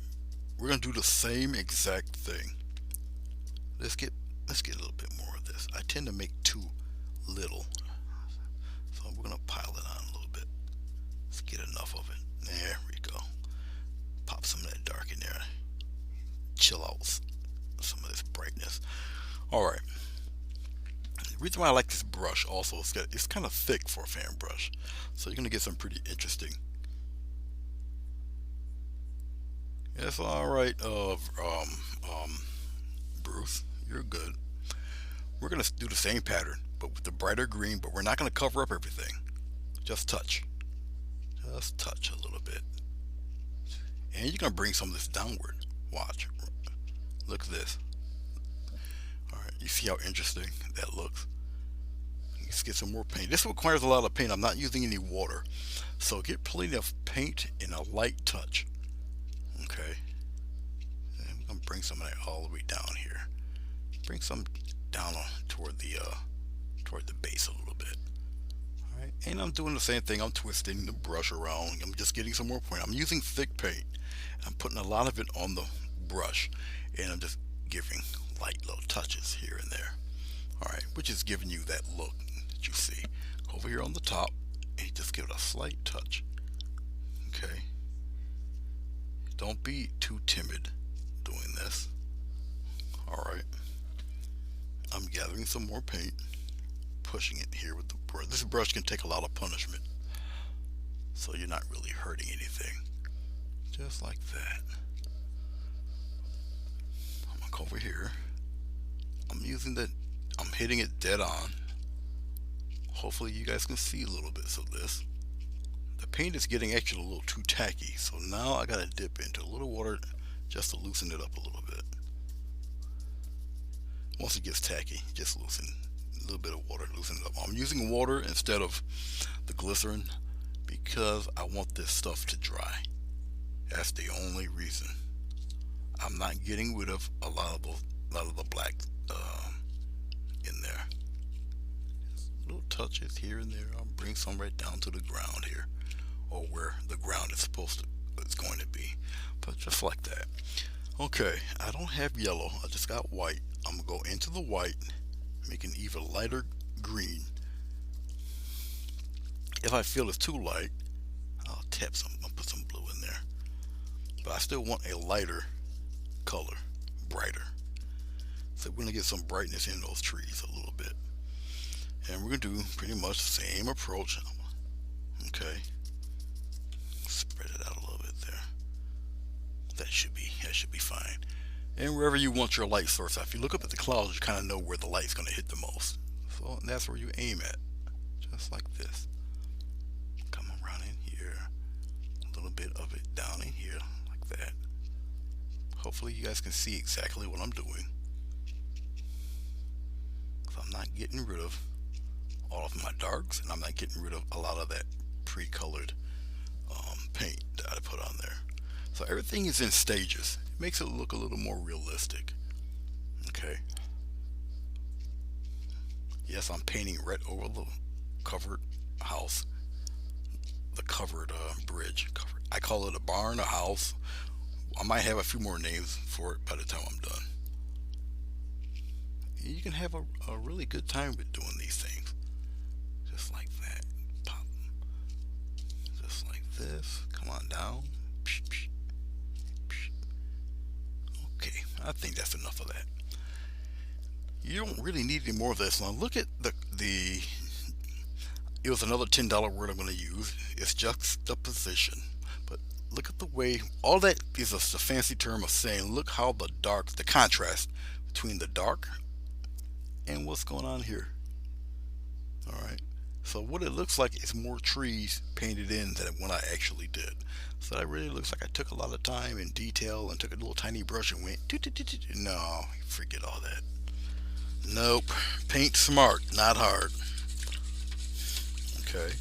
we're going to do the same exact thing. Let's get a little bit more of this. I tend to make too little, so we're going to pile it on a little bit. Let's get enough of it. There we go. Pop some of that dark in there. Chill out some of this brightness. Alright. The reason why I like this brush also is that it's kind of thick for a fan brush. So you're going to get some pretty interesting. It's alright, Bruce. You're good. We're going to do the same pattern, but with the brighter green, but we're not going to cover up everything. Just touch. Just touch a little bit. And you're going to bring some of this downward. Watch. Look at this. Alright, you see how interesting that looks? Let's get some more paint. This requires a lot of paint. I'm not using any water. So get plenty of paint and a light touch. Okay. And I'm going to bring some of that all the way down here. Bring some down toward the base a little bit. Alright, and I'm doing the same thing. I'm twisting the brush around. I'm just getting some more paint. I'm using thick paint. I'm putting a lot of it on the brush, and I'm just giving light little touches here and there. All right, which is giving you that look that you see. Over here on the top, and you just give it a slight touch. Okay. Don't be too timid doing this. All right. I'm gathering some more paint, pushing it here with the brush. This brush can take a lot of punishment, so you're not really hurting anything. Just like that. I'm gonna go over here. I'm using that. I'm hitting it dead on. Hopefully you guys can see a little bit of this. The paint is getting actually a little too tacky, so now I gotta dip into a little water just to loosen it up a little bit. Once it gets tacky, just loosen a little bit of water, loosen it up. I'm using water instead of the glycerin because I want this stuff to dry. That's the only reason. I'm not getting rid of a lot of the black in there. Just little touches here and there. I'll bring some right down to the ground here, or where the ground is it's going to be. But just like that. Okay, I don't have yellow. I just got white. I'm gonna go into the white, make an even lighter green. If I feel it's too light, I'll put some blue in there. But I still want a lighter color, brighter. So we're gonna get some brightness in those trees a little bit. And we're gonna do pretty much the same approach. Okay. Spread it out a little bit there. That should be fine. And wherever you want your light source, if you look up at the clouds, you kind of know where the light's going to hit the most. So that's where you aim at, just like this. Come around in here, a little bit of it down in here, like that. Hopefully you guys can see exactly what I'm doing. So I'm not getting rid of all of my darks, and I'm not getting rid of a lot of that pre-colored paint that I put on there. So everything is in stages. It makes it look a little more realistic. Okay. Yes, I'm painting right over the covered house, the covered bridge. I call it a barn, a house. I might have a few more names for it by the time I'm done. You can have a really good time with doing these things. Just like that. Pop. Just like this. Come on down. Okay, I think that's enough of that. You don't really need any more of this. Now look at the it was another $10 word I'm going to use. It's juxtaposition. But look at the way, all that is a fancy term of saying, look how the contrast between the dark and what's going on here. Alright, so what it looks like is more trees painted in than what I actually did. So that really looks like I took a lot of time and detail and took a little tiny brush and went, no, forget all that. Nope, paint smart, not hard. Okay.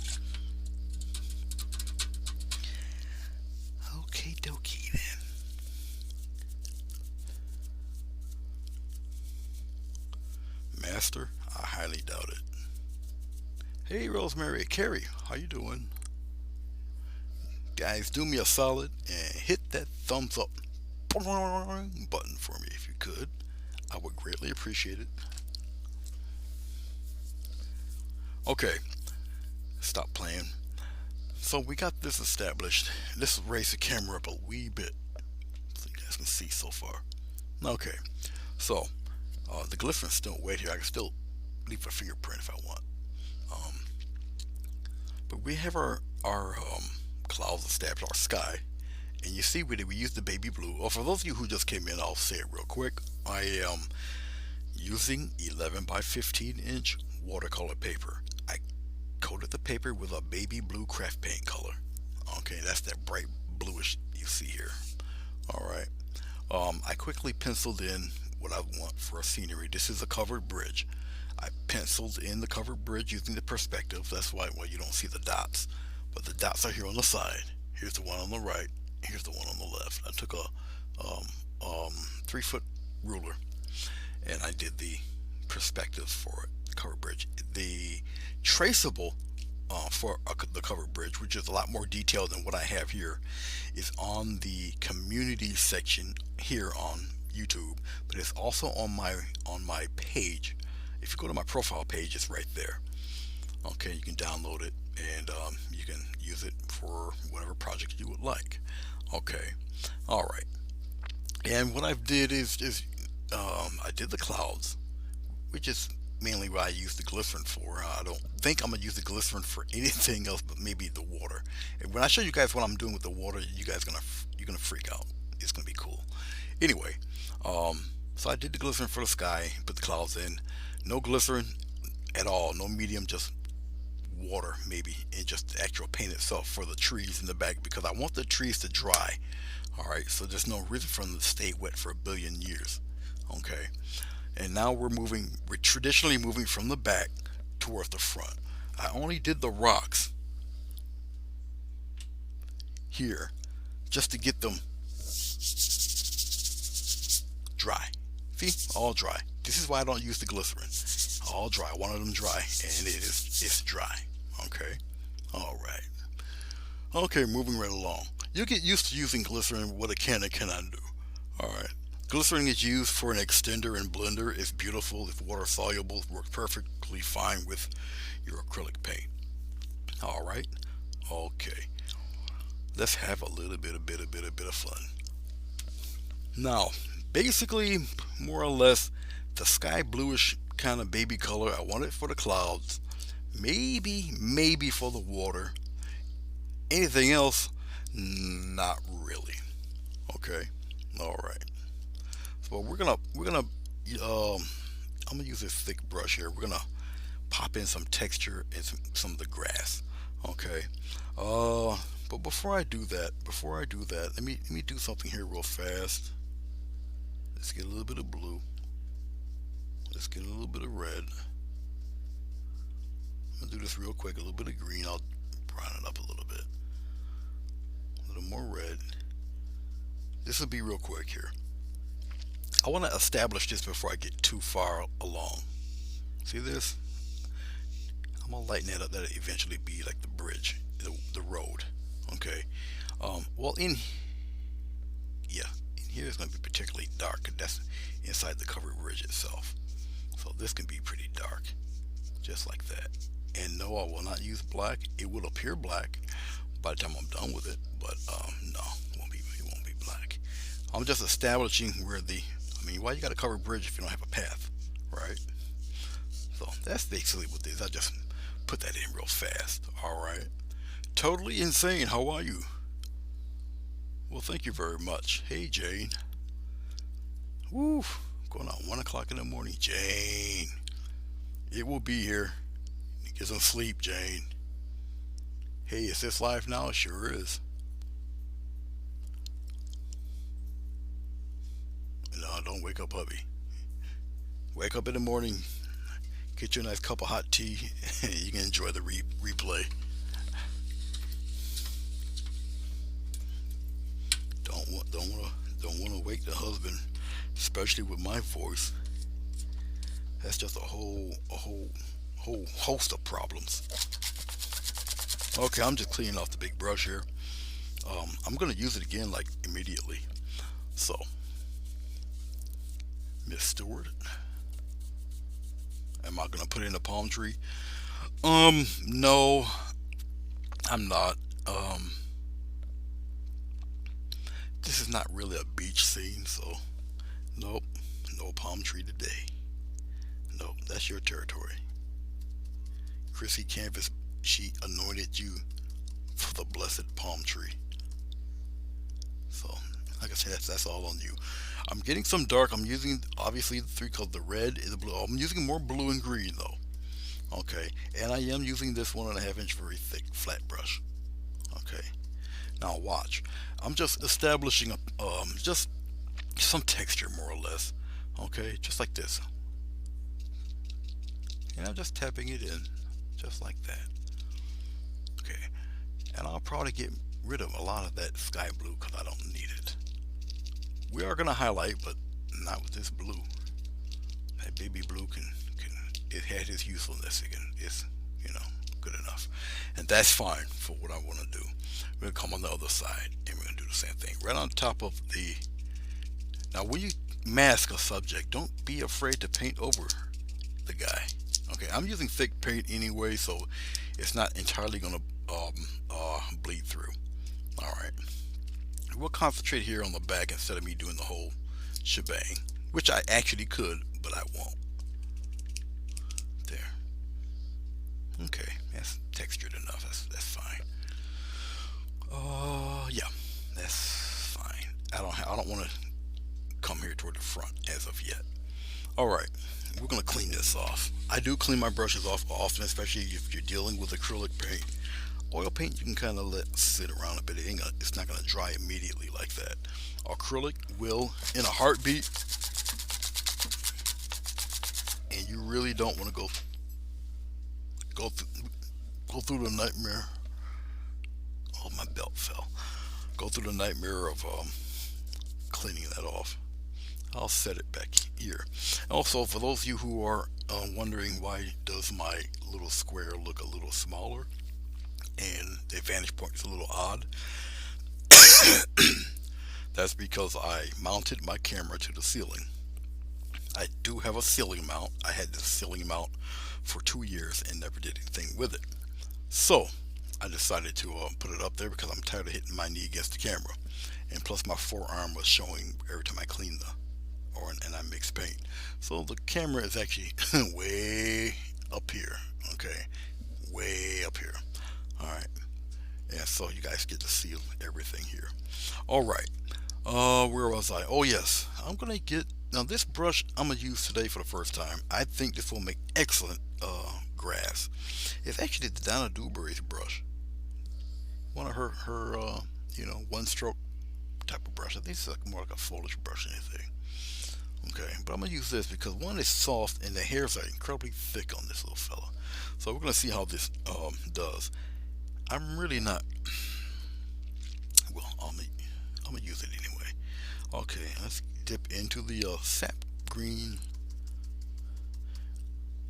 Okay, dokie then. Master, I highly doubt it. Hey, Rosemary, Carrie, how you doing? Guys, do me a solid and hit that thumbs up button for me if you could. I would greatly appreciate it. Okay, stop playing. So we got this established. Let's raise the camera up a wee bit so you guys can see so far. Okay, so the glycerin's still wet here. I can still leave a fingerprint if I want. But we have our clouds established, our sky, and you see we use the baby blue. Or for those of you who just came in, I'll say it real quick. I am using 11 by 15 inch watercolor paper. I coated the paper with a baby blue craft paint color. Okay, that's that bright bluish you see here. Alright. I quickly penciled in what I want for a scenery. This is a covered bridge. I penciled in the covered bridge using the perspective. That's why you don't see the dots. But the dots are here on the side. Here's the one on the right. Here's the one on the left. I took a 3-foot ruler and I did the perspective for it, covered bridge. The traceable for the covered bridge, which is a lot more detailed than what I have here, is on the community section here on YouTube, but it's also on my page. If you go to my profile page, it's right there. Okay, you can download it and you can use it for whatever project you would like. Okay, all right. And what I did is I did the clouds, which is mainly what I use the glycerin for. I don't think I'm gonna use the glycerin for anything else, but maybe the water. And when I show you guys what I'm doing with the water, you guys you're gonna freak out. It's gonna be cool. Anyway, so I did the glycerin for the sky, put the clouds in. No glycerin at all, no medium, just water maybe, and just the actual paint itself for the trees in the back because I want the trees to dry. All right, so there's no reason for them to stay wet for a billion years. Okay, and now we're traditionally moving from the back towards the front. I only did the rocks here just to get them dry. See, all dry. This is why I don't use the glycerin. All dry. One of them dry, and it's dry. Okay, all right. Okay, moving right along. You get used to using glycerin. What it can and cannot do. All right. Glycerin is used for an extender and blender. It's beautiful. It's water soluble. Works perfectly fine with your acrylic paint. All right. Okay. Let's have a little bit of fun. Now, basically, more or less, the sky bluish kind of baby color. I want it for the clouds. Maybe for the water. Anything else? Not really. Okay. All right. So I'm gonna use this thick brush here. We're gonna pop in some texture and some of the grass. Okay. But before I do that, let me do something here real fast. Let's get a little bit of blue. Let's get a little bit of red. I'm gonna do this real quick. A little bit of green. I'll brown it up a little bit. A little more red. This will be real quick here. I want to establish this before I get too far along. See this? I'm gonna lighten that up. That'll eventually be like the bridge, the road. Okay. Well, yeah, in here it's gonna be particularly dark. That's inside the covered bridge itself. So this can be pretty dark, just like that. And no, I will not use black. It will appear black by the time I'm done with it, but no, it won't be black. I'm just establishing where why you got a covered bridge if you don't have a path, right? So that's basically what this. I just put that in real fast. All right. Totally insane. How are you? Well, thank you very much. Hey, Jane. Woo. Going on 1 o'clock in the morning, Jane. It will be here. Get some sleep, Jane. Hey, is this live now? It sure is. No, don't wake up, hubby. Wake up in the morning, get you a nice cup of hot tea, and you can enjoy the replay. Don't want to wake the husband, especially with my voice. That's just a whole host of problems. Okay, I'm just cleaning off the big brush here. I'm gonna use it again like immediately. So, Miss Stewart, am I gonna put in a palm tree? No, I'm not. This is not really a beach scene, so nope, no palm tree today. Nope, that's your territory. Chrissy Canvas, she anointed you for the blessed palm tree. So, like I said, that's all on you. I'm getting some dark. I'm using obviously the three colors. The red is the blue. I'm using more blue and green though. Okay, and I am using this 1.5 inch very thick flat brush. Okay, now watch. I'm just establishing just some texture more or less. Okay, just like this. And I'm just tapping it in, just like that. Okay, and I'll probably get rid of a lot of that sky blue because I don't need it. We are gonna highlight, but not with this blue. That baby blue can it had its usefulness again. It's good enough, and that's fine for what I want to do. We're gonna come on the other side, and we're gonna do the same thing right on top of the. Now, when you mask a subject. Don't be afraid to paint over the guy. Okay, I'm using thick paint anyway, so it's not entirely going to bleed through. All right, we'll concentrate here on the back instead of me doing the whole shebang, which I actually could, but I won't. There. Okay, that's textured enough. That's fine. Yeah, that's fine. I don't want to come here toward the front as of yet. All right, we're gonna clean this off. I do clean my brushes off often, especially if you're dealing with acrylic paint. Oil paint you can kind of let sit around a bit. It's not gonna dry immediately like that. Acrylic will in a heartbeat, and you really don't want to go through, go through the nightmare. Oh, my belt fell. Go through the nightmare of cleaning that off. I'll set it back here. Also, for those of you who are wondering why does my little square look a little smaller and the vantage point is a little odd, that's because I mounted my camera to the ceiling. I do have a ceiling mount. I had this ceiling mount for 2 years and never did anything with it. So I decided to put it up there because I'm tired of hitting my knee against the camera, and plus my forearm was showing every time I cleaned and I mix paint. So the camera is actually way up here. Okay, way up here. All right, and so you guys get to see everything here. All right, where was I? Oh yes, I'm gonna get now this brush I'm gonna use today for the first time. I think this will make excellent grass. It's actually the Donna Dewberry's brush. One of her one stroke type of brush. I think it's more like a foliage brush than anything. Okay, but I'm gonna use this because one is soft and the hairs are incredibly thick on this little fella. So we're gonna see how this does. I'm really not. Well, I'm gonna use it anyway. Okay, let's dip into the sap green.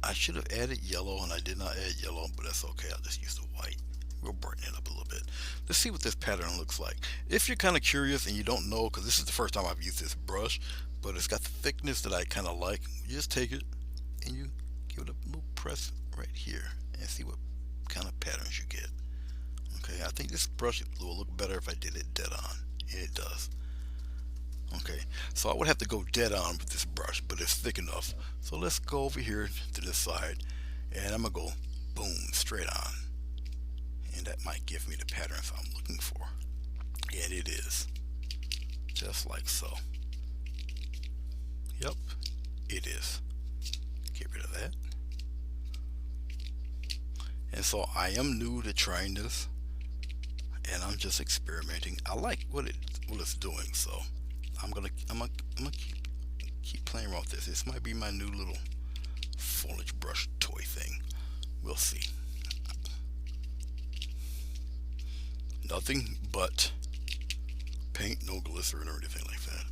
I should have added yellow and I did not add yellow, but that's okay. I'll just use the white. We'll brighten it up a little bit. Let's see what this pattern looks like. If you're kind of curious and you don't know, because this is the first time I've used this brush, but it's got the thickness that I kind of like, you just take it and you give it a little press right here and see what kind of patterns you get. Okay, I think this brush will look better if I did it dead on, and it does. Okay, so I would have to go dead on with this brush, but it's thick enough. So let's go over here to this side, and I'm gonna go boom, straight on. And that might give me the patterns I'm looking for. And it is. Just like so. Yep, it is. Get rid of that. And so I am new to trying this, and I'm just experimenting. I like what it's doing, so I'm gonna keep playing around with this. This might be my new little foliage brush toy thing. We'll see. Nothing but paint, no glycerin or anything like that.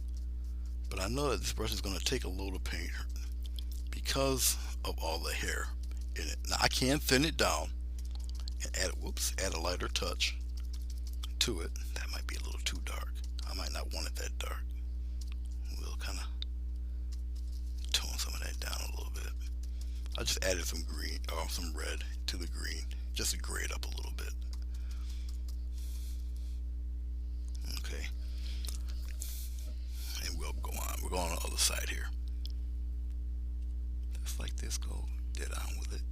But I know that this brush is going to take a load of paint because of all the hair in it. Now I can thin it down and add a lighter touch to it. That might be a little too dark. I might not want it that dark. We'll kind of tone some of that down a little bit. I just added some green or some red to the green just to gray it up a little bit. Okay, and we'll go on. We're going on the other side here. Just like this, go dead on with it.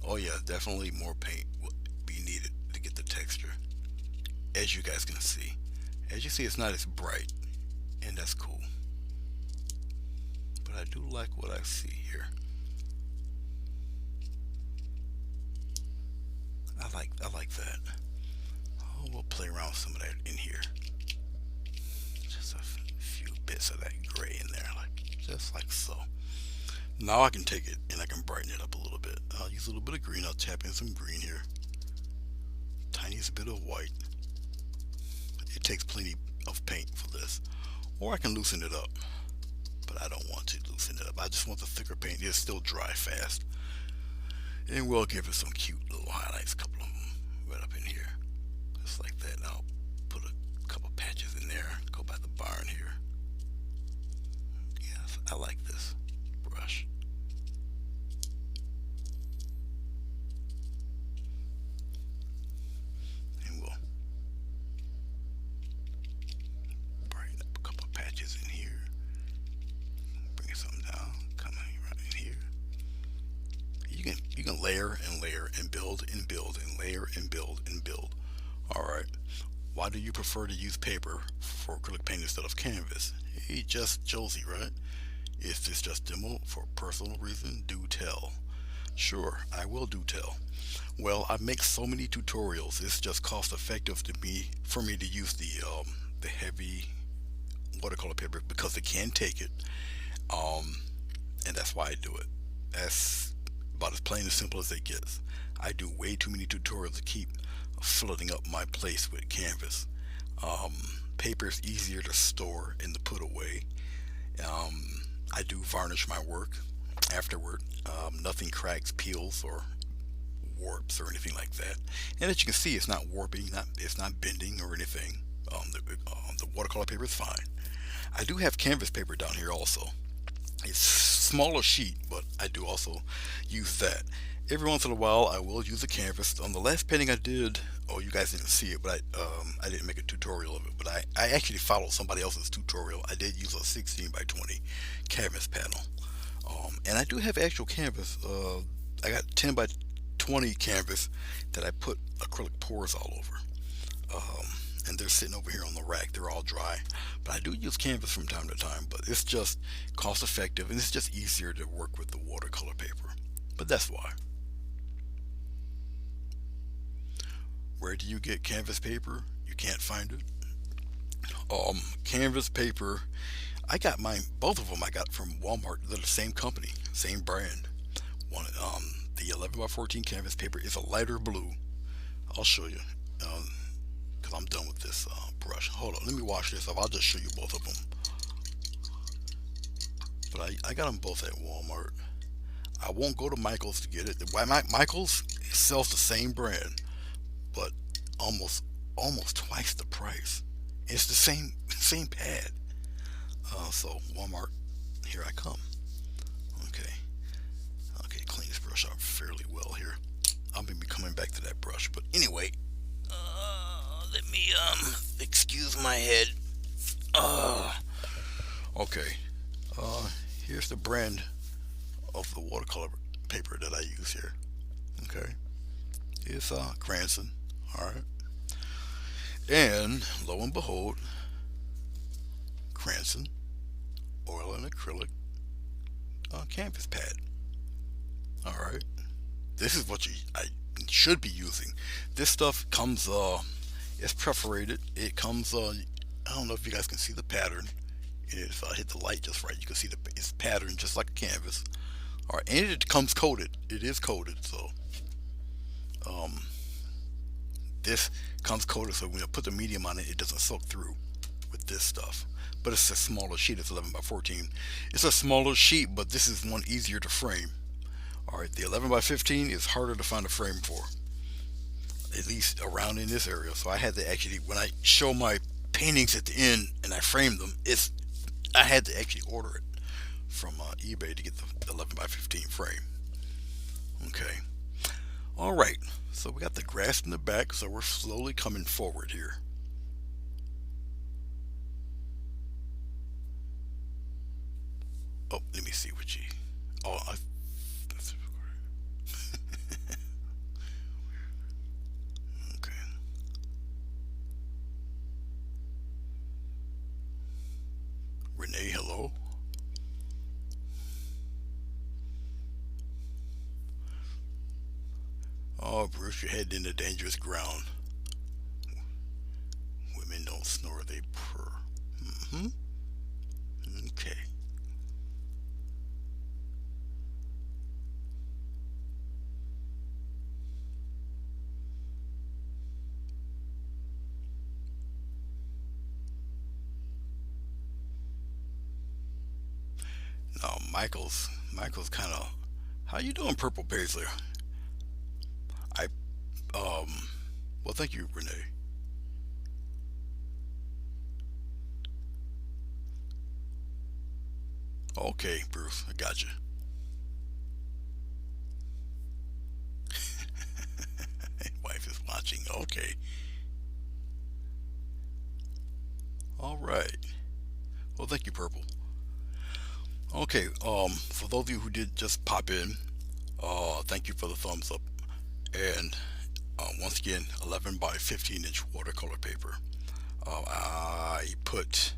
Oh yeah, definitely more paint will be needed to get the texture. As you guys can see. As you see, it's not as bright, and that's cool. But I do like what I see here. I like that. Oh, we'll play around with some of that in here. Just a few bits of that gray in there, just like so. Now I can take it and I can brighten it up a little bit. I'll use a little bit of green. I'll tap in some green here. Tiniest bit of white. It takes plenty of paint for this. Or I can loosen it up. But I don't want to loosen it up. I just want the thicker paint. It'll still dry fast. And we'll give it some cute little highlights, a couple of them right up in here. Just like that. And I'll put a couple patches in there. Go by the barn here. layer and layer and build and build and layer and build and build. All right. Why do you prefer to use paper for acrylic paint instead of canvas? He just Josie, right? Is this just demo for personal reason? Do tell. Sure, I will do tell. Well, I make so many tutorials. It's just cost effective to me for me to use the heavy watercolor paper because it can take it. Um, and that's why I do it. That's about as plain and simple as it gets. I do way too many tutorials to keep flooding up my place with canvas. Um, Paper is easier to store and to put away. I do varnish my work afterward. Nothing cracks, peels, or warps or anything like that. And as you can see, it's not warping, it's not bending or anything. The watercolor paper is fine. I do have canvas paper down here also. It's smaller sheet, but I do also use that. Every once in a while, I will use a canvas. On the last painting I did, oh, you guys didn't see it, but I didn't make a tutorial of it. But I actually followed somebody else's tutorial. I did use a 16 by 20 canvas panel, and I do have actual canvas. I got 10 by 20 canvas that I put acrylic pours all over. Um, and they're sitting over here on the rack. They're all dry. But I do use canvas from time to time, but it's just cost effective and it's just easier to work with the watercolor paper. But that's why. Where do you get canvas paper? You can't find it. Canvas paper. I got mine. Both of them I got from Walmart. They're the same company, same brand. One, the 11 by 14 canvas paper is a lighter blue. I'll show you. Because I'm done with this brush. Hold on, let me wash this off. I'll just show you both of them. But I got them both at Walmart. I won't go to Michael's to get it. Michael's sells the same brand, but almost twice the price. It's the same pad. So Walmart, here I come. Okay, okay, clean this brush up fairly well here. I'm gonna be coming back to that brush, but anyway, let me excuse my head. Okay. Here's the brand of the watercolor paper that I use here. Okay, it's Cranston. All right, and lo and behold, Cranston oil and acrylic canvas pad. All right, this is what I should be using. This stuff comes it's perforated. It comes I don't know if you guys can see the pattern. If I hit the light just right, you can see it's patterned just like a canvas. All right, and it comes coated. It is coated, so um, this comes coated, so when I put the medium on it, it doesn't soak through with this stuff. But it's a smaller sheet. It's 11 by 14. It's a smaller sheet, but this is one easier to frame. All right, the 11 by 15 is harder to find a frame for, at least around in this area. So I had to actually, when I show my paintings at the end and I frame them, I had to actually order it from eBay to get the 11 by 15 frame. Okay. All right. So we got the grass in the back, so we're slowly coming forward here. Oh, let me see what you. Oh, that's okay. Renee, hello. Oh, Bruce, you're heading into dangerous ground. Women don't snore, they purr. Mm-hmm. Okay. Now, Michael's kind of. How you doing, Purple Paisley? I, well, thank you, Renee. Okay, Bruce, I got you. Wife is watching. Okay. All right. Well, thank you, Purple. Okay. For those of you who did just pop in, Thank you for the thumbs up. And once again, 11 by 15-inch watercolor paper. I put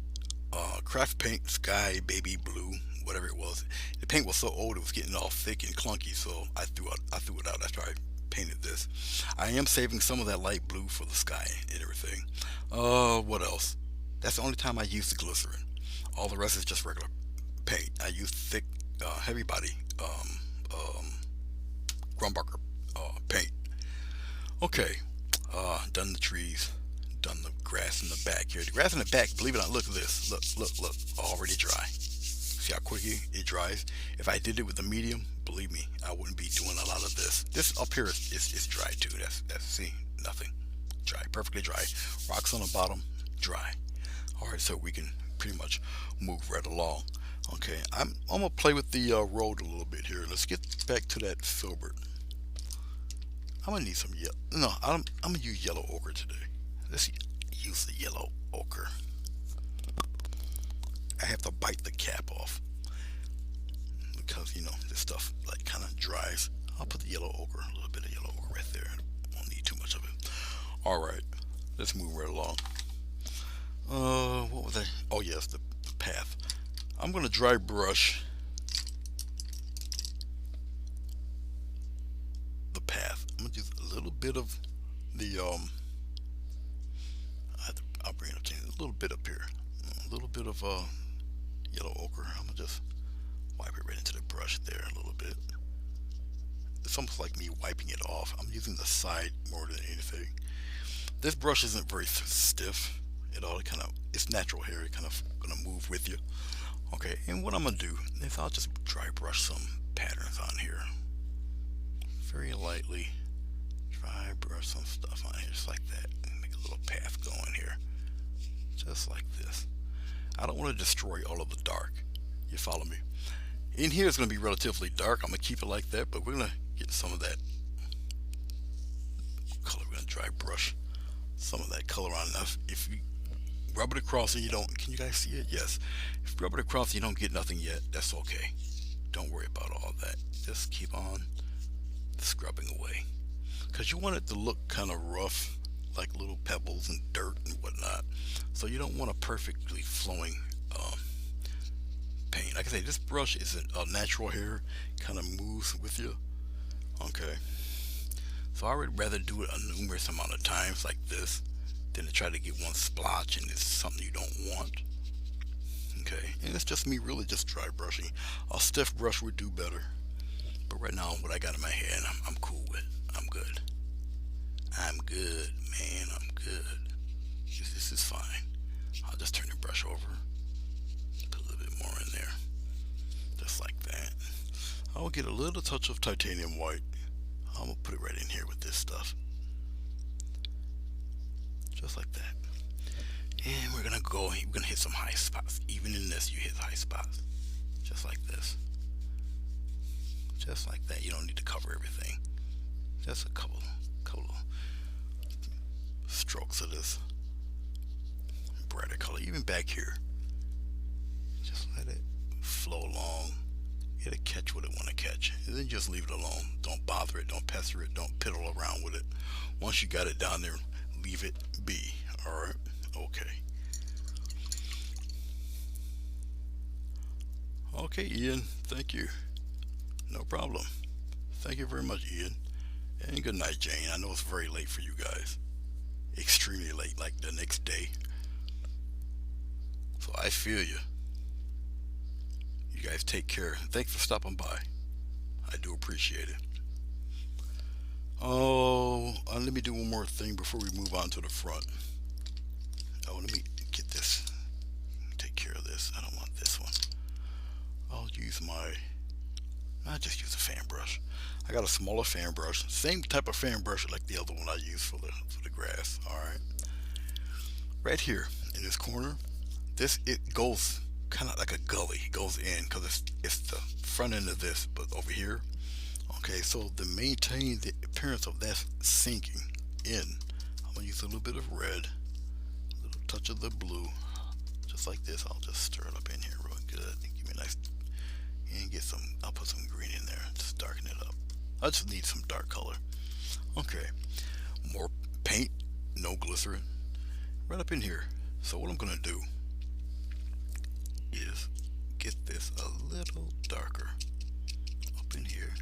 craft paint, sky, baby blue, whatever it was. The paint was so old it was getting all thick and clunky, so I threw it out after I painted this. I am saving some of that light blue for the sky and everything. What else? That's the only time I use the glycerin. All the rest is just regular paint. I use thick, heavy body um, Grumbacher paint. Okay, done the trees, done the grass in the back here. The grass in the back, believe it or not, look at this. Look, look, look, already dry. See how quickly it dries? If I did it with a medium, believe me, I wouldn't be doing a lot of this. This up here is dry too. That's see, nothing. Dry, perfectly dry. Rocks on the bottom, dry. All right, so we can pretty much move right along. Okay, I'm gonna play with the road a little bit here. Let's get back to that filbert. I'm gonna need some yellow. No, I'm gonna use yellow ochre today. Let's use the yellow ochre. I have to bite the cap off because this stuff like kind of dries. I'll put the yellow ochre, a little bit of yellow ochre right there. Won't need too much of it. All right, let's move right along. What was that? Oh yes, the path. I'm gonna dry brush the path. I'm gonna use a little bit of the I'll bring it up to you, a little bit up here, a little bit of yellow ochre. I'm gonna just wipe it right into the brush there a little bit. It's almost like me wiping it off. I'm using the side more than anything. This brush isn't very stiff at all. It's natural hair. It kind of gonna move with you. Okay, and what I'm gonna do is I'll just dry brush some patterns on here, very lightly. Dry brush some stuff on here, just like that. Make a little path going here, just like this. I don't want to destroy all of the dark. You follow me? In here it's gonna be relatively dark. I'm gonna keep it like that, but we're gonna get some of that color. We're gonna dry brush some of that color on enough. If you rub it across and you don't, can you guys see it? Yes. If you rub it across and you don't get nothing yet, that's okay. Don't worry about all that. Just keep on scrubbing away, because you want it to look kind of rough, like little pebbles and dirt and whatnot. So you don't want a perfectly flowing paint. Like I say, this brush is a natural hair, kind of moves with you. Okay. So I would rather do it a numerous amount of times like this than to try to get one splotch and it's something you don't want. Okay, and it's just me really just dry brushing. A stiff brush would do better, but right now what I got in my hand, I'm cool with. I'm good. I'm good, man. I'm good. This is fine. I'll just turn the brush over, put a little bit more in there, just like that. I'll get a little touch of titanium white. I'm gonna put it right in here with this stuff, just like that. And we're gonna hit some high spots. Even in this, you hit high spots, just like this, just like that. You don't need to cover everything. Just a couple strokes of this brighter color. Even back here, just let it flow along. It'll catch what it want to catch, and then just leave it alone. Don't bother it. Don't pester it. Don't piddle around with it. Once you got it down there, leave it be. All right. Okay. Okay, Ian. Thank you. No problem. Thank you very much, Ian. And good night, Jane. I know it's very late for you guys. Extremely late, like the next day. So I feel you. You guys take care. Thanks for stopping by. I do appreciate it. Oh, let me do one more thing before we move on to the front. Oh, let me get this. Take care of this. I don't want this one. I'll just use a fan brush. I got a smaller fan brush, same type of fan brush like the other one I used for the grass. All right. Right here in this corner, it goes kind of like a gully. It goes in because it's the front end of this, but over here. Okay, so to maintain the appearance of that sinking in, I'm gonna use a little bit of red, a little touch of the blue, just like this. I'll just stir it up in here real good. Give me a nice, and I'll put some green in there, just darken it up. I just need some dark color. Okay, more paint, no glycerin, right up in here. So what I'm gonna do is get this a little darker up in here.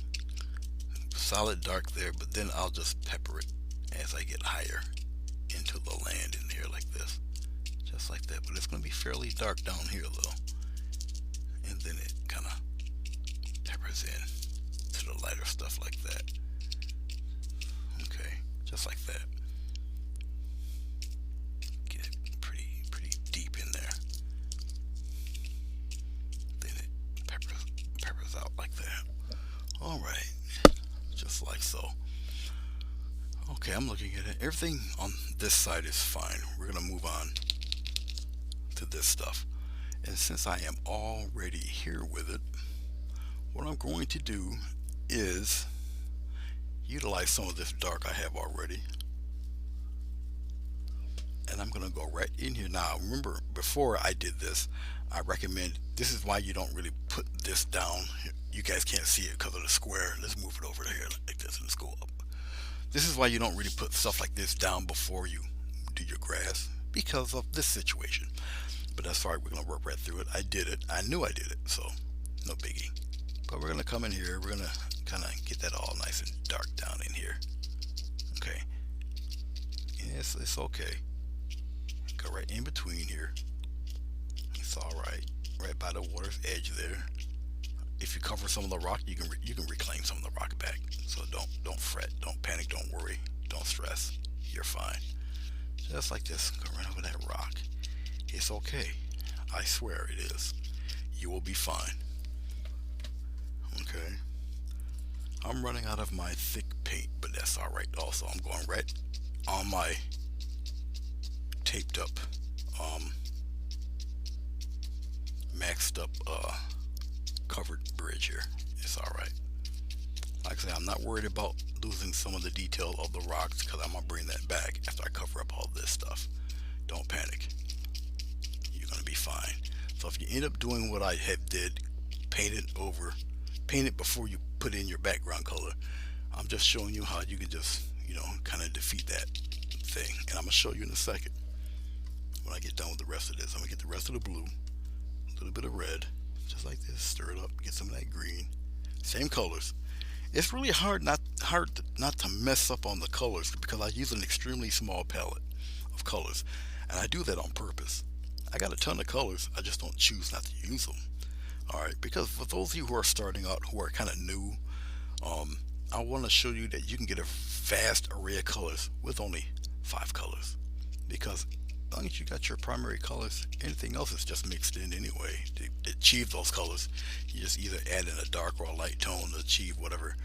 Solid dark there, but then I'll just pepper it as I get higher into the land in here like this. Just like that, but it's gonna be fairly dark down here though. And then it kind of peppers in to the lighter stuff like that. Okay, just like that. Get it pretty deep in there. Then it peppers out like that. All right, just like so. Okay, I'm looking at it. Everything on this side is fine. We're gonna move on to this stuff. And since I am already here with it, what I'm going to do is utilize some of this dark I have already. And I'm going to go right in here. Now, remember, before I did this, I recommend, this is why you don't really put this down. You guys can't see it because of the square. Let's move it over to here like this and let's go up. This is why you don't really put stuff like this down before you do your grass, because of this situation. But that's all right, we're going to work right through it. I did it. I knew I did it, so no biggie. But we're going to come in here. We're going to kind of get that all nice and dark down in here. Okay. Yes, it's okay. Go right in between here. It's all right. Right by the water's edge there. If you cover some of the rock, you can reclaim some of the rock back. So don't fret, don't panic, don't worry, don't stress. You're fine. Just like this. Go right over that rock. It's okay. I swear it is. You will be fine. Okay. I'm running out of my thick paint, but that's alright also. I'm going right on my taped up, maxed up, covered bridge here. It's alright. Like I say, I'm not worried about losing some of the detail of the rocks because I'm going to bring that back after I cover up all this stuff. Don't panic. You're going to be fine. So if you end up doing what I have did, paint it before you put in your background color. I'm just showing you how you can just, kind of defeat that thing. And I'm going to show you in a second when I get done with the rest of this. I'm going to get the rest of the blue, a little bit of red, just like this, stir it up, get some of that green. Same colors. It's really hard not to mess up on the colors because I use an extremely small palette of colors. And I do that on purpose. I got a ton of colors, I just don't choose not to use them. Alright, because for those of you who are starting out, who are kind of new, I want to show you that you can get a vast array of colors with only 5 colors. Because as long as you got your primary colors, anything else is just mixed in anyway. To achieve those colors, you just either add in a dark or a light tone to achieve whatever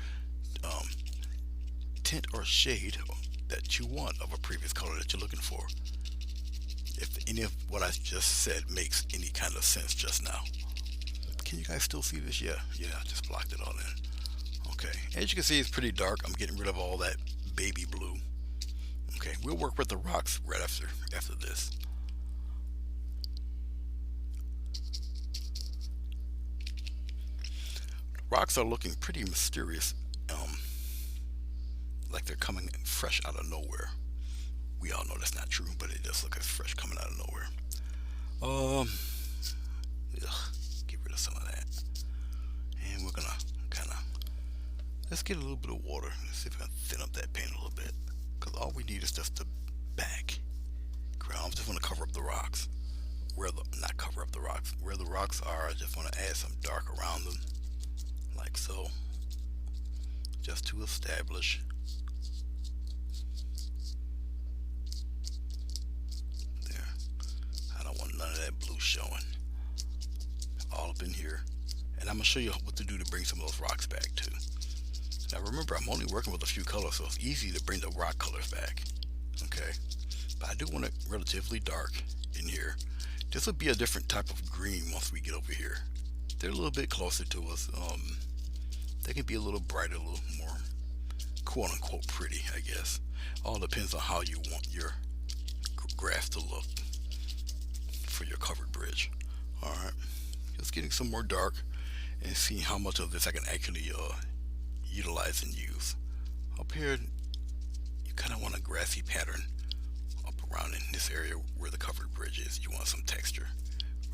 tint or shade that you want of a previous color that you're looking for. If any of what I just said makes any kind of sense just now. Can you guys still see this? Yeah, I just blocked it all in. Okay, as you can see, it's pretty dark. I'm getting rid of all that baby blue. Okay, we'll work with the rocks right after this. The rocks are looking pretty mysterious, like they're coming fresh out of nowhere. We all know that's not true, but it does look as fresh coming out of nowhere. Get rid of some of that. And we're gonna let's get a little bit of water. Let's see if I can thin up that paint a little bit. Because all we need is just the background. I'm just gonna cover up the rocks. Not cover up the rocks. Where the rocks are, I just want to add some dark around them. Like so. Just to establish. None of that blue showing. All up in here. And I'm going to show you what to do to bring some of those rocks back too. Now remember, I'm only working with a few colors, so it's easy to bring the rock colors back. Okay. But I do want it relatively dark in here. This will be a different type of green once we get over here. They're a little bit closer to us. They can be a little brighter, a little more quote unquote pretty, I guess. All depends on how you want your grass to look for your covered bridge. Alright, just getting some more dark and seeing how much of this I can actually utilize and use. Up here, you kind of want a grassy pattern up around in this area where the covered bridge is. You want some texture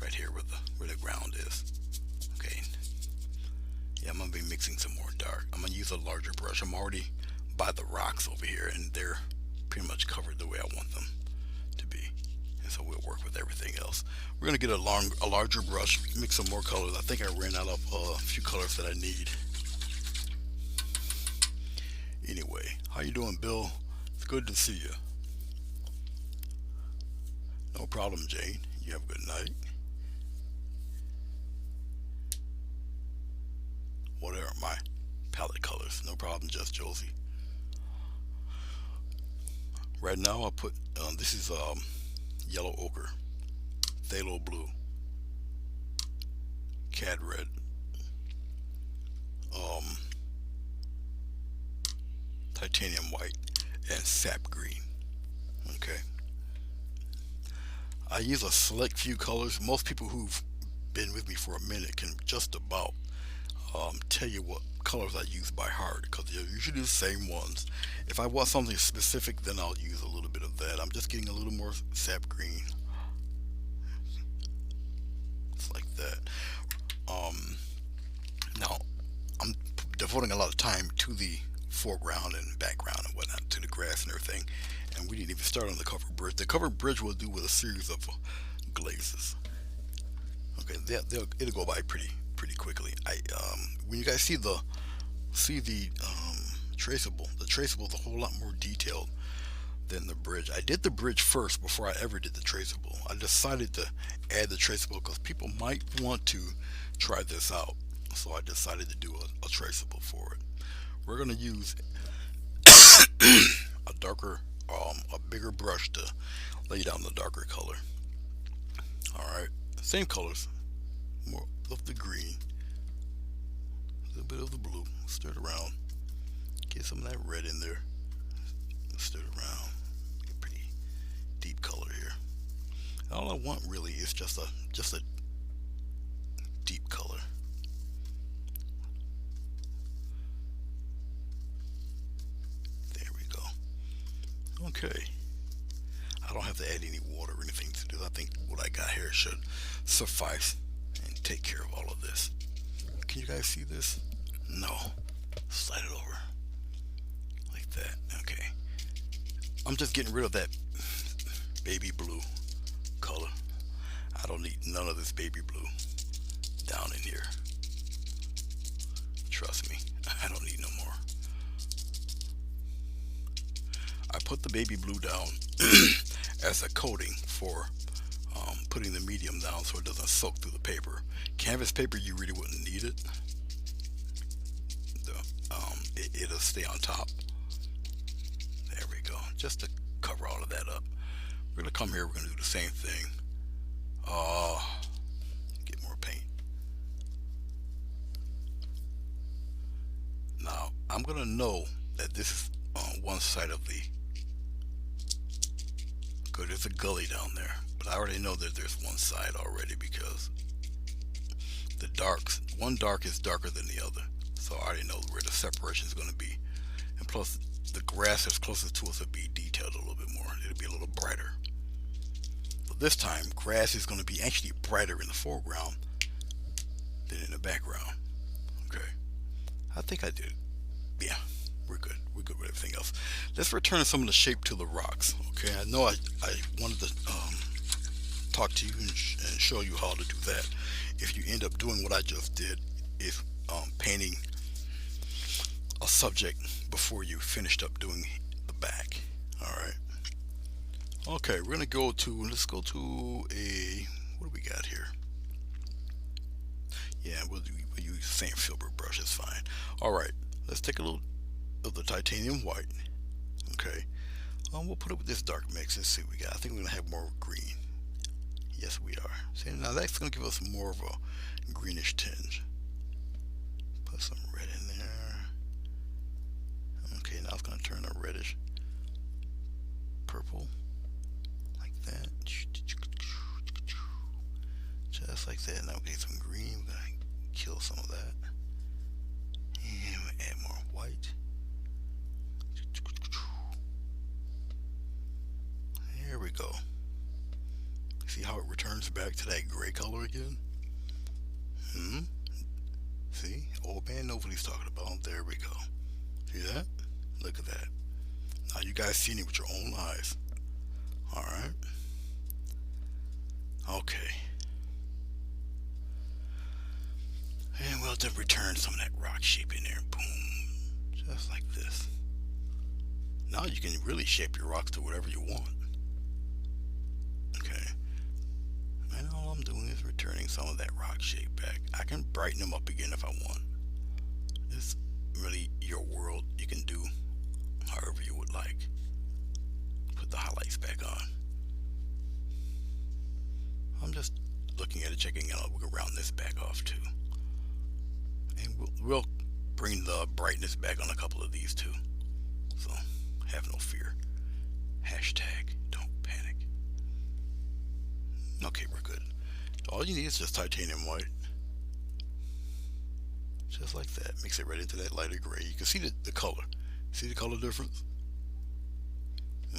right here where the ground is. Okay. Yeah, I'm gonna be mixing some more dark. I'm gonna use a larger brush. I'm already by the rocks over here, and they're pretty much covered the way I want them to be. And so we'll work with everything else. We're gonna get a larger brush, mix some more colors. I think I ran out of a few colors that I need. Anyway, how you doing, Bill? It's good to see you. No problem, Jane. You have a good night. What are my palette colors? No problem, just Josie. Right now I put, this is yellow ochre, phthalo blue, cad red, um, titanium white, and sap green. Okay. I use a select few colors. Most people who've been with me for a minute can just about tell you what colors I use by heart, because they're usually the same ones. If I want something specific, then I'll use a little bit of that. I'm just getting a little more sap green. It's like that. Now, I'm devoting a lot of time to the foreground and background and whatnot, to the grass and everything. And we didn't even start on the covered bridge. The covered bridge will do with a series of glazes. Okay, it'll go by pretty quickly. When you guys see the traceable, the traceable is a whole lot more detailed than the bridge. I did the bridge first before I ever did the traceable. I decided to add the traceable because people might want to try this out, so I decided to do a traceable for it. We're gonna use a darker, a bigger brush to lay down the darker color. All right, same colors, more of the green, a little bit of the blue, stir it around, get some of that red in there, stir it around, get a pretty deep color here. All I want really is just a deep color. There we go. Okay. I don't have to add any water or anything to this. I think what I got here should suffice and take care of all of this. Can you guys see this? No. Slide it over. Like that. Okay. I'm just getting rid of that baby blue color. I don't need none of this baby blue down in here. Trust me, I don't need no more. I put the baby blue down as a coating for putting the medium down so it doesn't soak through the paper. Canvas paper, you really wouldn't need it. It'll stay on top. There we go. Just to cover all of that up. We're gonna come here. We're gonna do the same thing. Get more paint. Now I'm gonna know that this is on one side of the. Because there's a gully down there, but I already know that there's one side already because the darks. One dark is darker than the other. So I already know where the separation is going to be, and plus the grass that's closest to us will be detailed a little bit more. It'll be a little brighter. So this time, grass is going to be actually brighter in the foreground than in the background. Okay, I think I did it. Yeah, we're good. We're good with everything else. Let's return some of the shape to the rocks. Okay, I know I wanted to talk to you and show you how to do that. If you end up doing what I just did, is painting a subject before you finished up doing the back. All right. Okay, we're gonna go to. Let's go to a. What do we got here? Yeah, we'll use the same filbert brush. It's fine. All right. Let's take a little of the titanium white. Okay. We'll put it with this dark mix. Let's see what we got. I think we're gonna have more green. Yes, we are. See, now that's gonna give us more of a greenish tinge. Put some red in there. Okay, now it's going to turn a reddish purple, like that. Just like that. Now we get some green. We're going to kill some of that. And we'll add more white. Here we go. See how it returns back to that gray color again? Hmm? See? Old man knows what he's talking about. There we go. See that? Look at that. Now you guys seen it with your own eyes. Alright. Okay. And we'll just return some of that rock shape in there. Boom. Just like this. Now you can really shape your rocks to whatever you want. Okay. And all I'm doing is returning some of that rock shape back. I can brighten them up again if I want. It's really your world. You can do however you would like. Put the highlights back on. I'm just looking at it, checking it out. We can round this back off too. And we'll bring the brightness back on a couple of these too. So have no fear. Hashtag don't panic. Okay, we're good. All you need is just titanium white. Just like that. Mix it right into that lighter gray. You can see the color. See the color difference?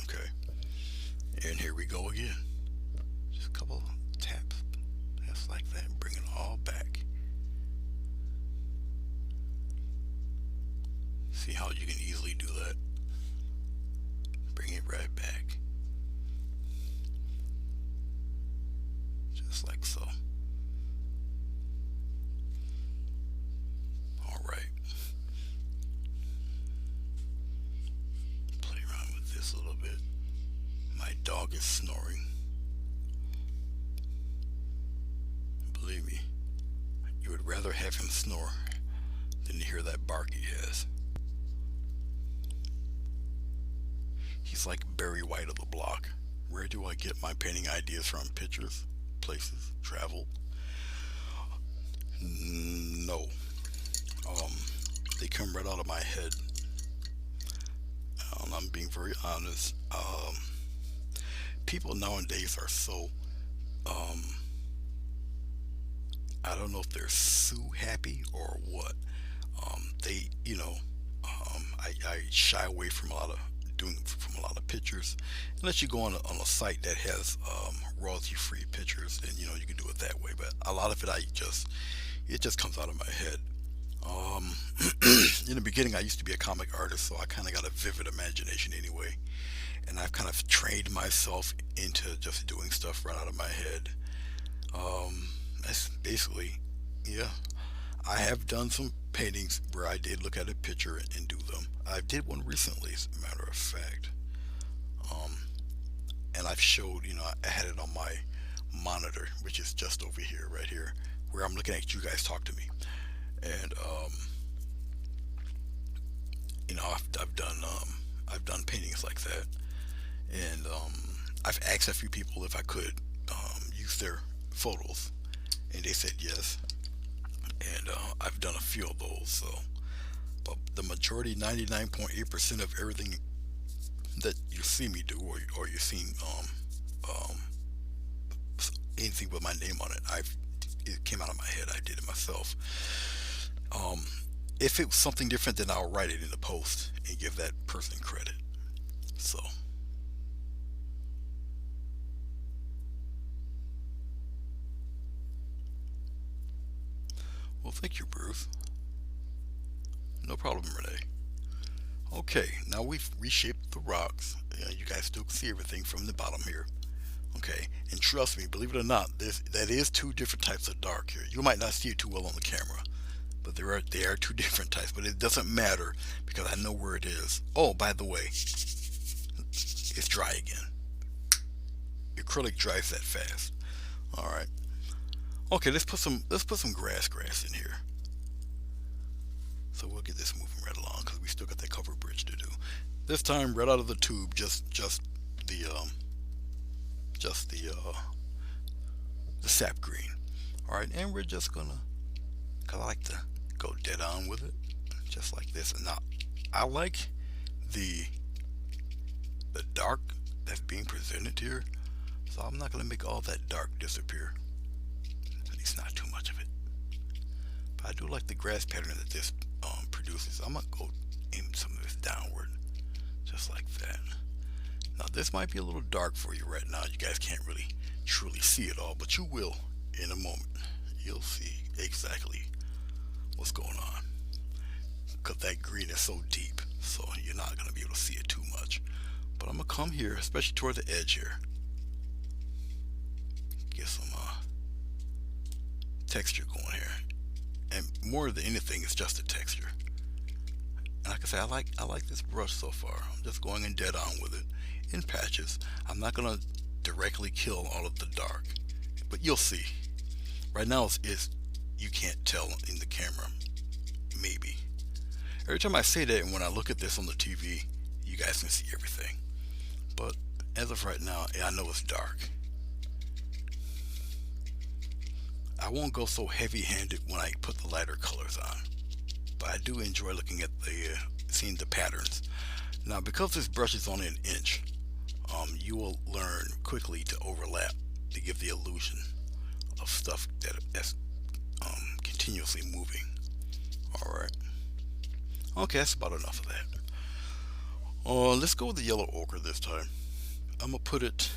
Okay. And here we go again. Just a couple taps. Just like that. Bring it all back. See how you can easily do that? Bring it right back. Just like so. Alright. Play around with this a little bit. My dog is snoring. Believe me, you would rather have him snore than to hear that bark he has. He's like Barry White of the block. Where do I get my painting ideas from? Pictures, places, travel? No. They come right out of my head. I'm being very honest. People nowadays are so, I don't know if they're so happy or what. I shy away from a lot of pictures unless you go on a site that has royalty free pictures, and you can do it that way. But a lot of it it just comes out of my head. In the beginning I used to be a comic artist, so I kind of got a vivid imagination anyway, and I've kind of trained myself into just doing stuff right out of my head. That's basically, yeah. I have done some paintings where I did look at a picture and do them. I did one recently, as a matter of fact. And I've showed, I had it on my monitor, which is just over here, right here, where I'm looking at you guys talk to me. And I've done paintings like that, and I've asked a few people if I could use their photos, and they said yes. And I've done a few of those. So, but the majority, 99.8% of everything that you see me do, or you've seen anything with my name on it, it came out of my head. I did it myself. If it was something different, then I'll write it in the post and give that person credit. So. Well, thank you, Bruce. No problem, Renee. Okay, now we've reshaped the rocks. You guys still see everything from the bottom here. Okay, and trust me, believe it or not, that is two different types of dark here. You might not see it too well on the camera, but they are two different types. But it doesn't matter because I know where it is. Oh, by the way, it's dry again. Acrylic dries that fast. All right. Okay, let's put some grass in here. So we'll get this moving right along because we still got that cover bridge to do. This time, right out of the tube, just the sap green. All right, and we're just gonna, cause I like to go dead on with it, just like this. And now, I like the dark that's being presented here, so I'm not gonna make all that dark disappear. At least not too much of it. But I do like the grass pattern that this produces. I'm gonna go aim some of this downward, just like that. Now this might be a little dark for you right now. You guys can't really truly see it all, but you will in a moment. You'll see exactly what's going on, because that green is so deep, so you're not going to be able to see it too much. But I'm going to come here, especially toward the edge here, get some texture going here. And more than anything, it's just the texture. And like I say, I like this brush so far. I'm just going in dead on with it in patches. I'm not going to directly kill all of the dark, but you'll see. Right now it's you can't tell in the camera, maybe. Every time I say that, and when I look at this on the TV, you guys can see everything. But as of right now, I know it's dark. I won't go so heavy-handed when I put the lighter colors on, but I do enjoy looking at seeing the patterns. Now, because this brush is only an inch, you will learn quickly to overlap to give the illusion of stuff that's continuously moving. All right. Okay, that's about enough of that. Let's go with the yellow ochre this time. I'm gonna put it,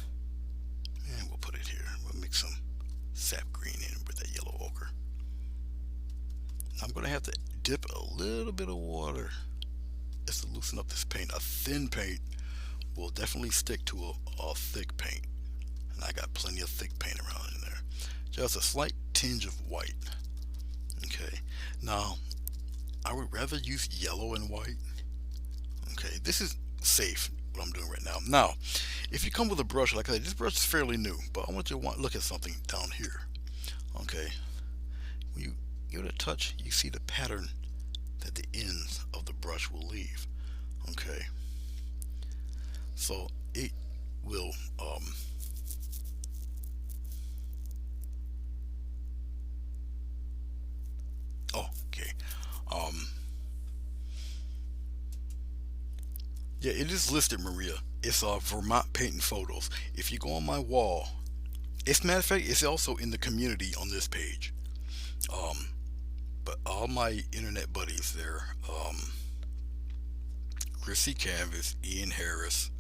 and we'll put it here. We'll mix some sap green in with that yellow ochre. I'm gonna have to dip a little bit of water just to loosen up this paint. A thin paint will definitely stick to a thick paint, and I got plenty of thick paint around in there. Just a slight tinge of white. Okay, now I would rather use yellow and white. Okay, this is safe what I'm doing right now. Now, if you come with a brush, like I said, this brush is fairly new, but I want you to look at something down here. Okay, when you give it a touch, you see the pattern that the ends of the brush will leave. Okay, so it will okay. Yeah, it is listed, Maria. It's Vermont Painting Photos. If you go on my wall, it's matter of fact, it's also in the community on this page. Um, but all my internet buddies there, Chrissy Canvas, Ian Harris,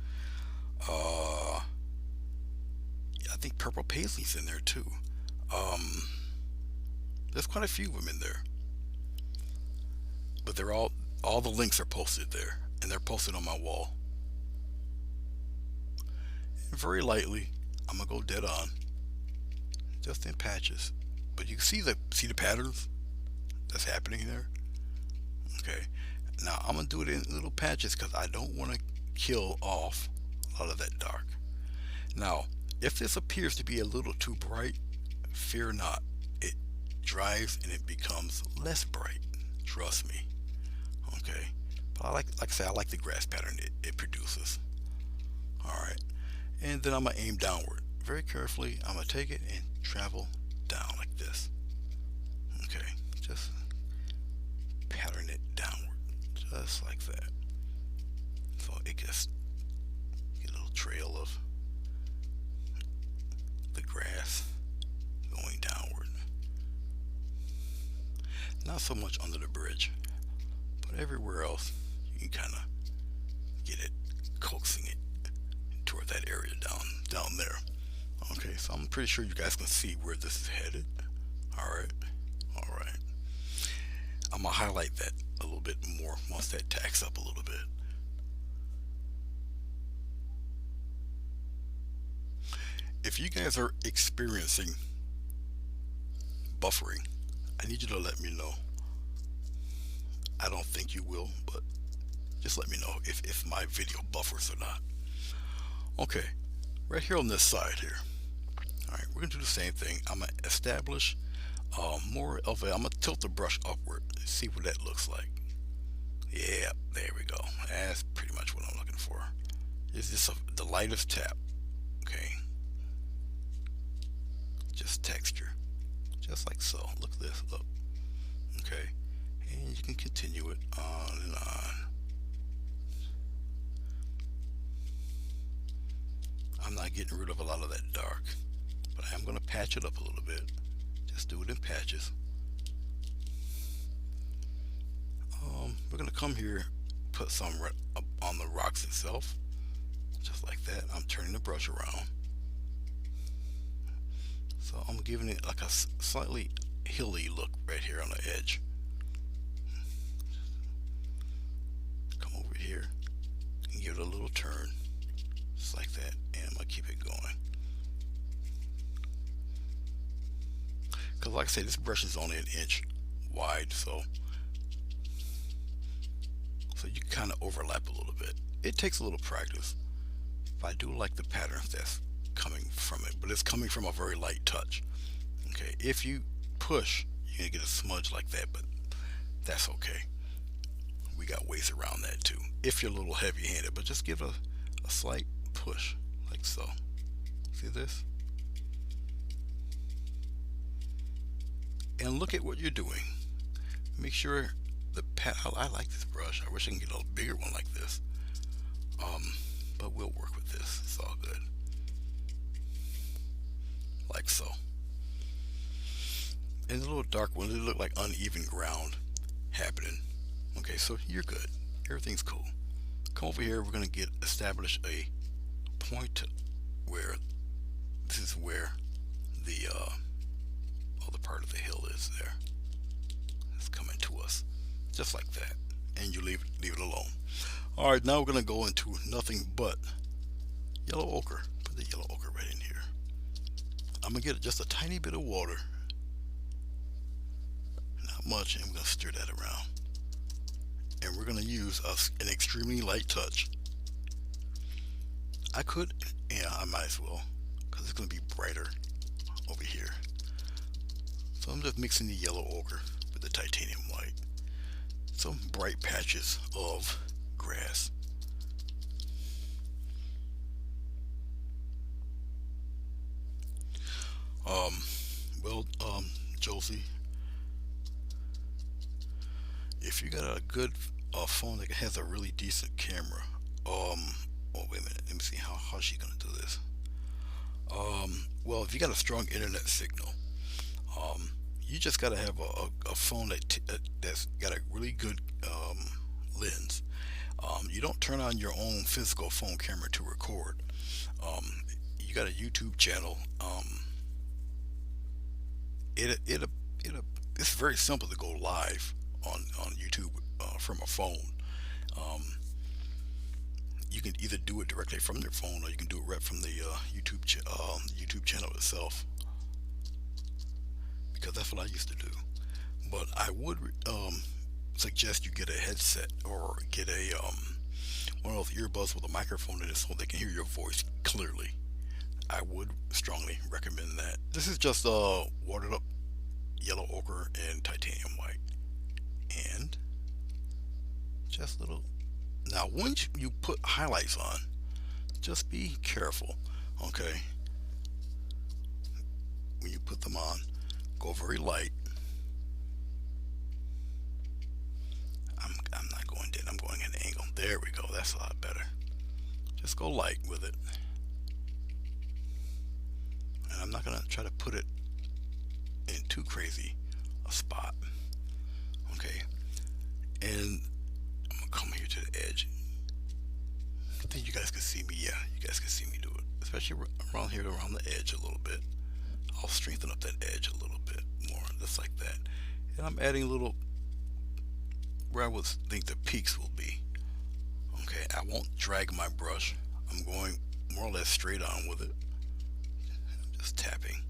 I think Purple Paisley's in there too. Um, there's quite a few of them in there, but they're all the links are posted there, and they're posted on my wall. And very lightly, I'm gonna go dead on, just in patches. But you can see the patterns that's happening there. Okay, now I'm gonna do it in little patches because I don't want to kill off a lot of that dark. Now, if this appears to be a little too bright, fear not. It dries and it becomes less bright. Trust me. Okay, but like I say, I like the grass pattern it produces. All right, and then I'm gonna aim downward very carefully. I'm gonna take it and travel down like this. Okay, just pattern it downward, just like that. So it just get a little trail of the grass going downward. Not so much under the bridge, but everywhere else you can kind of get it, coaxing it toward that area down there. Okay, so I'm pretty sure you guys can see where this is headed. Alright, alright. I'm gonna highlight that a little bit more once that tacks up a little bit. If you guys are experiencing buffering, I need you to let me know. I don't think you will, but just let me know if my video buffers or not. Okay, right here on this side here. Alright, we're gonna do the same thing. I'm gonna establish more of a, I'm gonna tilt the brush upward and see what that looks like. Yeah, there we go. That's pretty much what I'm looking for. It's just the lightest tap. Okay, just texture, just like so. Look at this, look. Okay, and you can continue it on and on. I'm not getting rid of a lot of that dark, but I am going to patch it up a little bit. Just do it in patches. We're going to come here put some right up on the rocks itself, just like that. I'm turning the brush around, so I'm giving it like a slightly hilly look right here on the edge. Come over here and give it a little turn, just like that, and I'm gonna keep it going. Because like I said, this brush is only an inch wide, so you kind of overlap a little bit. It takes a little practice. But I do like the patterns that's coming from it, but it's coming from a very light touch. Okay, if you push, you're gonna get a smudge like that, but that's okay. We got ways around that too. If you're a little heavy-handed, but just give a slight push, like so. See this? And look at what you're doing. Make sure the I like this brush. I wish I can get a bigger one like this. But we'll work with this. It's all good. Like so. And the little dark ones, they look like uneven ground happening. Okay, so you're good. Everything's cool. Come over here. We're gonna establish a point where this is where the other part of the hill is there. It's coming to us, just like that. And you leave it alone. All right, now we're gonna go into nothing but yellow ochre. Put the yellow ochre right in here. I'm gonna get just a tiny bit of water, not much, and we're gonna stir that around. And we're gonna use an extremely light touch. I might as well, because it's gonna be brighter over here. So I'm just mixing the yellow ochre with the titanium white. Some bright patches of grass. Um, Josie, if you got a good phone that has a really decent camera, oh wait a minute, let me see how's she gonna do this. Well, if you got a strong internet signal, you just gotta have a phone that's got a really good lens. You don't turn on your own physical phone camera to record. You got a YouTube channel. It's very simple to go live on YouTube from a phone. You can either do it directly from your phone, or you can do it right from the YouTube channel itself. Because that's what I used to do. But I would suggest you get a headset, or get a one of those earbuds with a microphone in it, so they can hear your voice clearly. I would strongly recommend that. This is just watered up yellow ochre and titanium white, and just little. Now, once you put highlights on, just be careful. Okay, when you put them on, go very light. I'm not going dead. I'm going at an angle. There we go. That's a lot better. Just go light with it. And I'm not gonna try to put it in too crazy a spot. Okay. And I'm gonna come here to the edge. I think you guys can see me. Yeah, you guys can see me do it. Especially around here, around the edge a little bit. I'll strengthen up that edge a little bit more, just like that. And I'm adding a little where I would think the peaks will be. Okay, I won't drag my brush. I'm going more or less straight on with it. Just tapping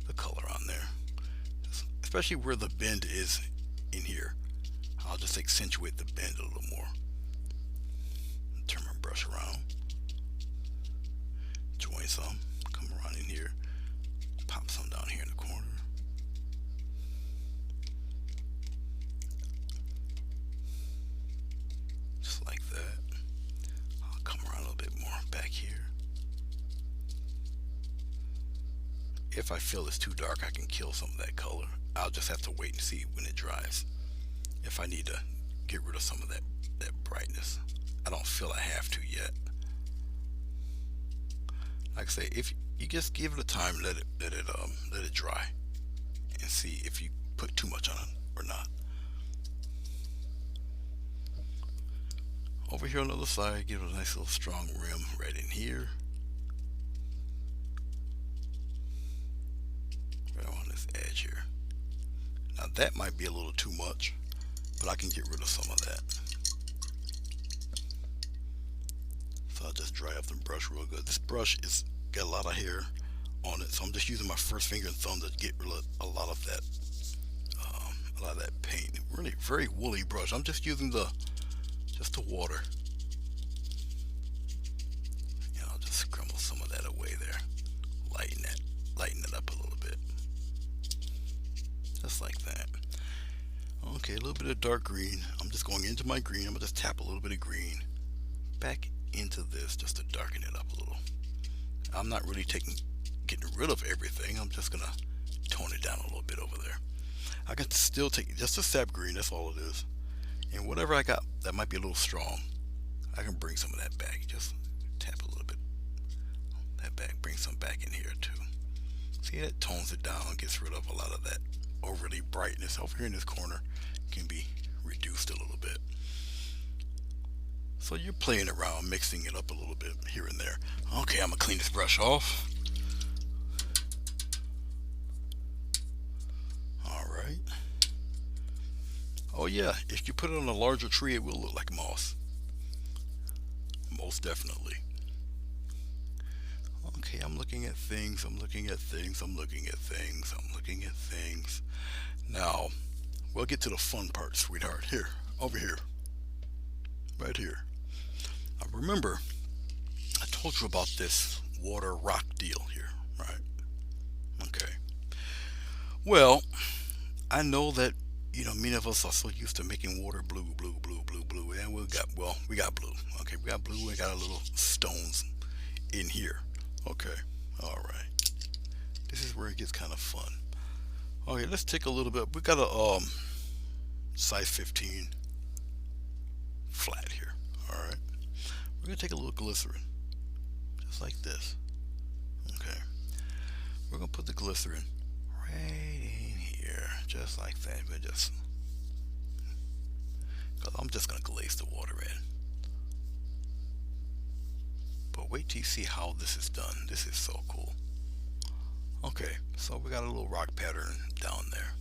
the color on there. Especially where the bend is in here. I'll just accentuate the bend a little more. Turn my brush around. Join some. Come around in here. Pop some down here in the corner. Just like that. I'll come around a little bit more back here. If I feel it's too dark, I can kill some of that color. I'll just have to wait and see when it dries. If I need to get rid of some of that brightness. I don't feel I have to yet. Like I say, if you just give it a time, let it dry, and see if you put too much on it or not. over here on the other side, give it a nice little strong rim right in here. Right on this edge here. Now that might be a little too much, but I can get rid of some of that. So I'll just dry up the brush real good. This brush is got a lot of hair on it, so I'm just using my first finger and thumb to get rid of a lot of that paint. Really very woolly brush. I'm just using the water. And I'll just crumble some of that away there. Lighten it up a little bit. Just like that. Okay, a little bit of dark green. I'm just going into my green. I'm gonna just tap a little bit of green back into this just to darken it up a little. I'm not really getting rid of everything. I'm just gonna tone it down a little bit over there. I can still take just a sap green, that's all it is. And whatever I got that might be a little strong, I can bring some of that back. Just tap a little bit that back, bring some back in here too. See, that tones it down and gets rid of a lot of that overly brightness. Over here in this corner can be reduced a little bit. So you're playing around, mixing it up a little bit here and there. Okay, I'm gonna clean this brush off. Alright. Oh yeah, if you put it on a larger tree, it will look like moss. Most definitely. Okay, I'm looking at things, I'm looking at things, I'm looking at things, I'm looking at things. Now, we'll get to the fun part, sweetheart. Here, over here. Right here. I remember I told you about this water rock deal here, right? Okay. Well, I know that, many of us are so used to making water blue, blue, blue, blue, blue, and we got blue. Okay, we got blue, we got our little stones in here. Okay, all right. This is where it gets kind of fun. Okay, let's take a little bit. We got a size 15 flat here. All right, we're gonna take a little glycerin, just like this. Okay, we're gonna put the glycerin right in here, just like that. Because I'm just gonna glaze the water in. But wait till you see how this is done. This is so cool. Okay, so we got a little rock pattern down there.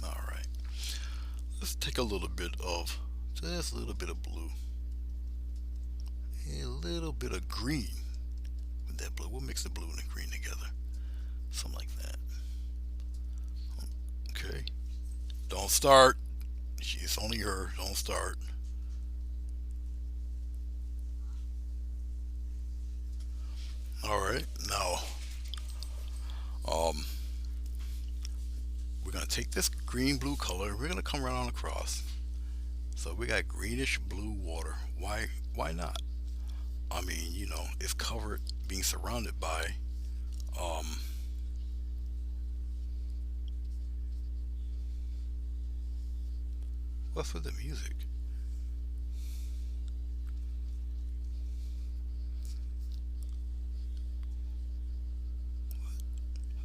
All right. Let's take a little bit of, just a little bit of blue, a little bit of green with that blue. We'll mix the blue and the green together, something like that. Okay, don't start. It's only her. Don't start. All right, now we're gonna take this green blue color. We're gonna come right on across. So we got greenish blue water. Why not? I mean, it's covered, being surrounded by what's with the music?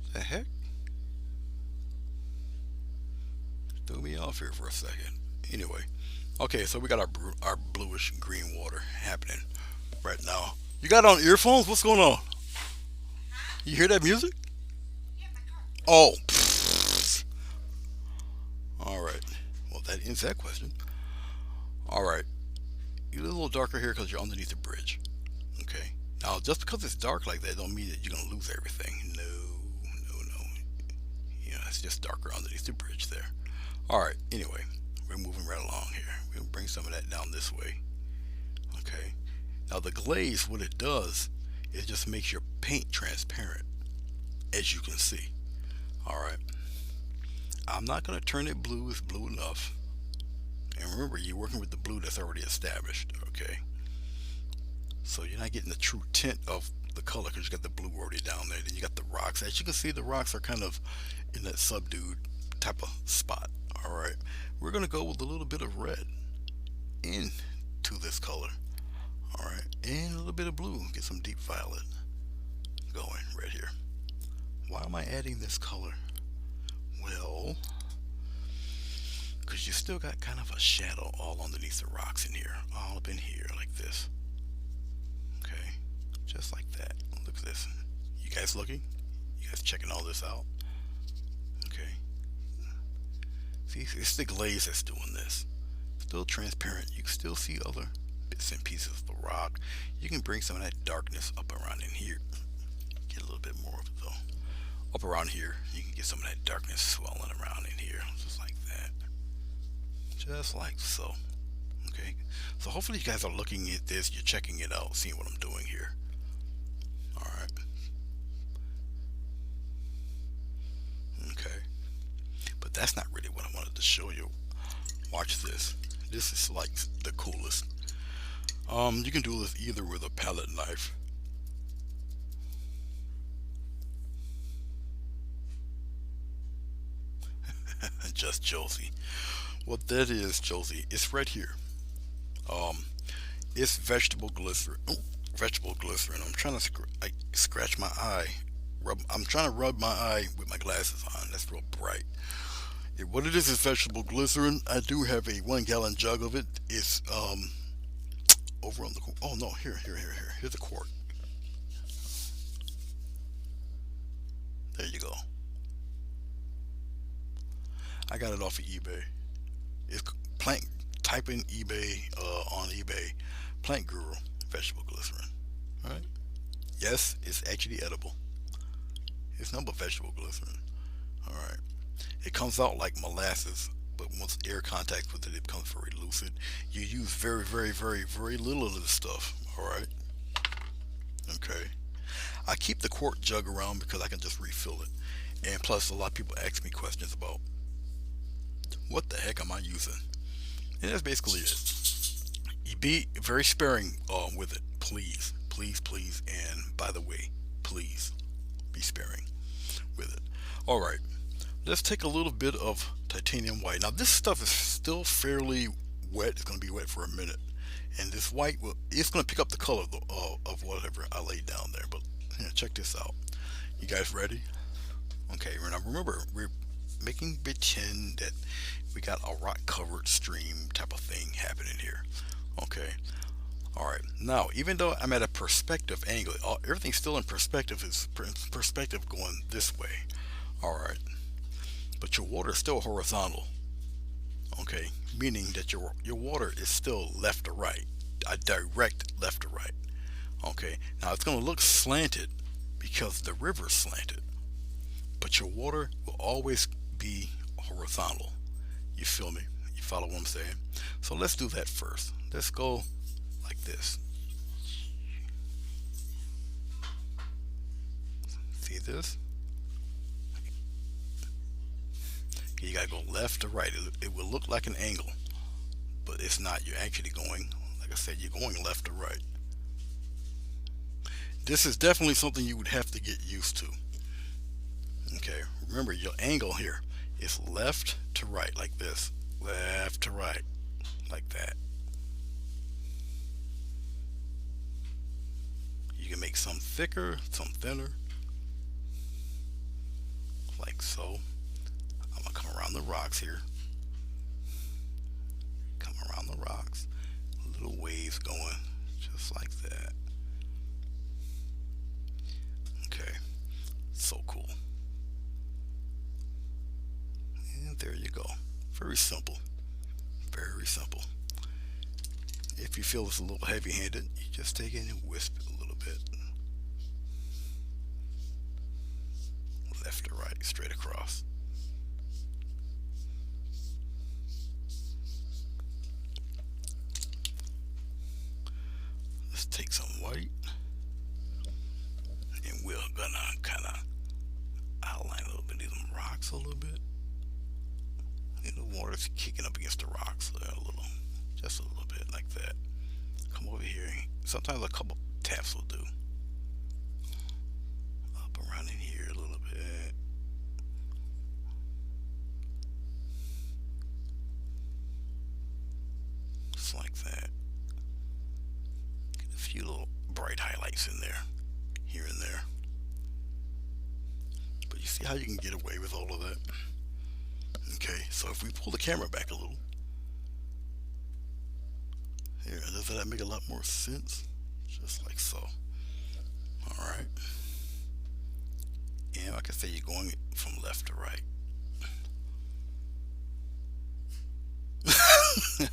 What the heck? Threw me off here for a second. Anyway, okay, so we got our bluish green water happening right now. You got on earphones? What's going on? You hear that music? Oh, all right. Well, that ends that question. All right, you're a little darker here because you're underneath the bridge. Okay. Now, just because it's dark like that, don't mean that you're gonna lose everything. No, no, no. It's just darker underneath the bridge there. All right. Anyway, we're moving right along here. We'll bring some of that down this way. Okay. Now the glaze, what it does, it just makes your paint transparent, as you can see. All right. I'm not going to turn it blue. It's blue enough. And remember, you're working with the blue that's already established. Okay. So you're not getting the true tint of the color because you got the blue already down there. Then you got the rocks. As you can see, the rocks are kind of in that subdued type of spot. All right. We're going to go with a little bit of red into this color. All right. And a little bit of blue. Get some deep violet going right here. Why am I adding this color? Well, because notice you still got kind of a shadow all underneath the rocks in here, all up in here like this. Okay, just like that. Look at this. You guys looking? You guys checking all this out? Okay. See, it's the glaze that's doing this. Still transparent. You can still see other bits and pieces of the rock. You can bring some of that darkness up around in here. Get a little bit more of it though. Up around here, you can get some of that darkness swelling around in here, just like that. Just like so. Okay. So hopefully you guys are looking at this, you're checking it out, seeing what I'm doing here. Alright. Okay. But that's not really what I wanted to show you. Watch this. This is like the coolest. You can do this either with a palette knife. Just Josie. What that is, Josie, it's right here. Um, it's vegetable glycerin. Ooh, vegetable glycerin. I'm trying to scratch my eye. I'm trying to rub my eye with my glasses on. That's real bright. What it is vegetable glycerin. I do have a 1 gallon jug of it. It's over on the. Oh no, here. Here's a quart. There you go. I got it off of eBay. It's plant. Type in eBay on eBay, plant guru vegetable glycerin. All right. Yes, it's actually edible. It's not but vegetable glycerin. All right. It comes out like molasses, but once air contacts with it, it becomes very lucid. You use very little of this stuff. All right. Okay. I keep the quart jug around because I can just refill it, and plus a lot of people ask me questions about what the heck am I using, and that's basically it. You be very sparing with it, please, please, and by the way, please be sparing with it. All right. Let's take a little bit of titanium white. Now this stuff is still fairly wet. It's going to be wet for a minute, and this white it's going to pick up the color of whatever I laid down there. But here, check this out. You guys ready? Okay. Now remember, we're making pretend that we got a rock covered stream type of thing happening here. Okay. All right. Now, even though I'm at a perspective angle, everything's still in perspective. Is perspective going this way? All right. But your water is still horizontal. Okay, meaning that your water is still left to right, a direct left to right. Okay, now it's going to look slanted because the river's slanted, but your water will always be horizontal. You feel me? You follow what I'm saying? So let's do that first. Let's go like this. See this? You gotta go left to right. It will look like an angle, but it's not. You're actually going, like I said, you're going left to right. This is definitely something you would have to get used to. Okay, remember your angle here is left to right, like this. Left to right, like that. You can make some thicker, some thinner, like so. I'm gonna come around the rocks here. Come around the rocks. Little waves going, just like that. Okay, so cool. And there you go. Very simple. Very simple. If you feel it's a little heavy-handed, you just take it and wisp it a little bit. Left to right, straight across. Let's take some white, and we're gonna kind of outline a little bit of them rocks a little bit. And the water's kicking up against the rocks there a little, just a little bit like that. Come over here. Sometimes a couple taps will do. Up around in here a little bit. Just like that. Get a few little bright highlights in there, here and there. But you see how you can get away with all of that? Okay, so if we pull the camera back a little, here, does that make a lot more sense? Just like so. All right. And like I say, you're going from left to right.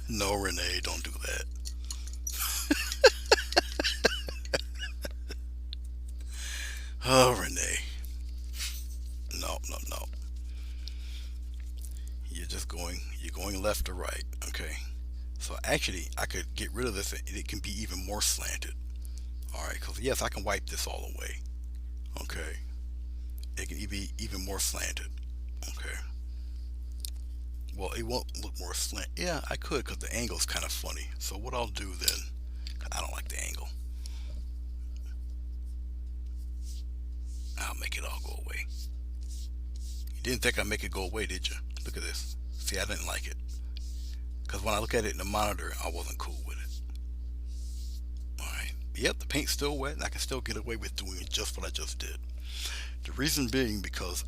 No, Renee, don't do that. Oh, Renee. No, no, no. You're going left to right. Okay. So actually, I could get rid of this and it can be even more slanted. All right, because yes, I can wipe this all away. Okay. It can be even more slanted. Okay. Well, it won't look more slant. Yeah, I could because the angle's kind of funny. So what I'll do then, 'cause I don't like the angle, I'll make it all go away. You didn't think I'd make it go away, did you? Look at this. See, I didn't like it. Because when I look at it in the monitor, I wasn't cool with it. Alright. Yep, the paint's still wet and I can still get away with doing just what I just did. The reason being because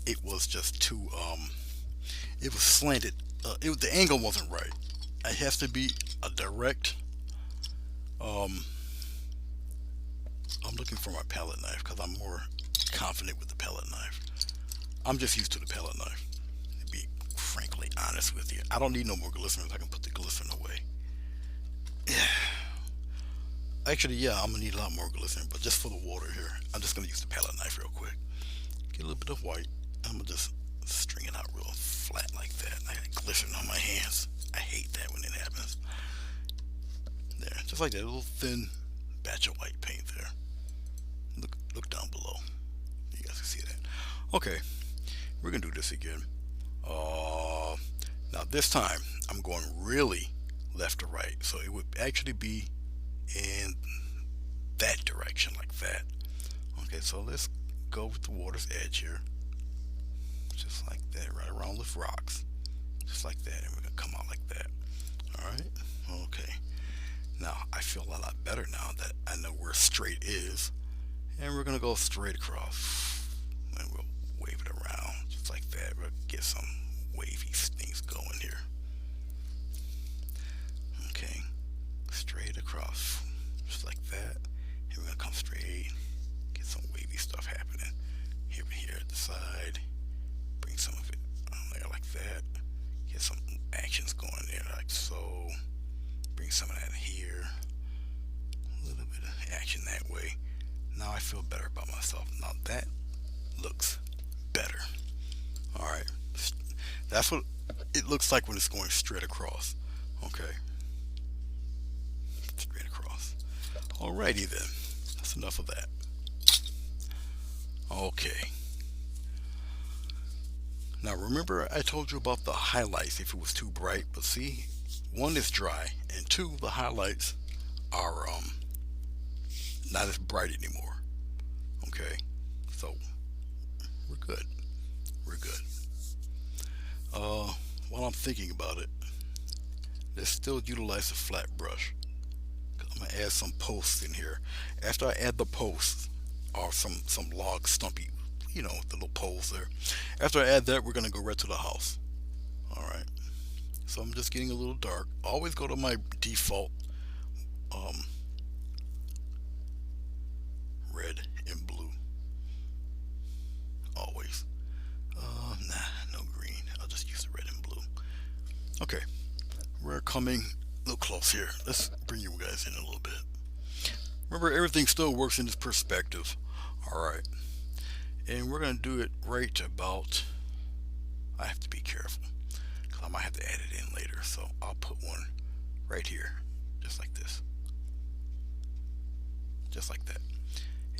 it was just too, it was slanted. The angle wasn't right. It has to be a direct, um, I'm looking for my palette knife because I'm more confident with the palette knife. I'm just used to the palette knife, to be frankly honest with you. I don't need no more glycerin. I can put the glycerin away. Actually, yeah, I'm gonna need a lot more glycerin, but just for the water here, I'm just gonna use the palette knife real quick. Get a little bit of white. I'm gonna just string it out real flat like that. I got glycerin on my hands. I hate that when it happens. There, just like that, a little thin batch of white paint there. Look down below. You guys can see that. Okay, we're gonna do this again. Now this time I'm going really left to right, so it would actually be in that direction like that. Okay, so let's go with the water's edge here, just like that, right around with rocks, just like that, and we're gonna come out like that. All right. Okay. Now I feel a lot better now that I know where straight is, and we're gonna go straight across, and we'll wave it around just like that. We'll get some wavy things going here. Okay, straight across, just like that. And we're gonna come straight, get some wavy stuff happening here at the side. Bring some of it on there like that. Get some actions going there like so. Bring some of that here. A little bit of action that way. Now I feel better about myself. Now that looks better. All right, that's what it looks like when it's going straight across. Okay, straight across. Alrighty then, that's enough of that. Okay, now remember I told you about the highlights if it was too bright, but see, one is dry and two, the highlights are not as bright anymore. Okay, so we're good. We're good. While I'm thinking about it, let's still utilize a flat brush. I'm gonna add some posts in here. After I add the posts, or some log stumpy, the little poles there. After I add that, we're gonna go right to the house. All right. So I'm just getting a little dark. Always go to my default um, red and blue. Always. Nah, no green. I'll just use the red and blue. Okay, we're coming a little close here. Let's bring you guys in a little bit. Remember, everything still works in this perspective. All right, and we're gonna do it right about. I have to be careful because I might have to add it in later. So I'll put one right here, just like this, just like that,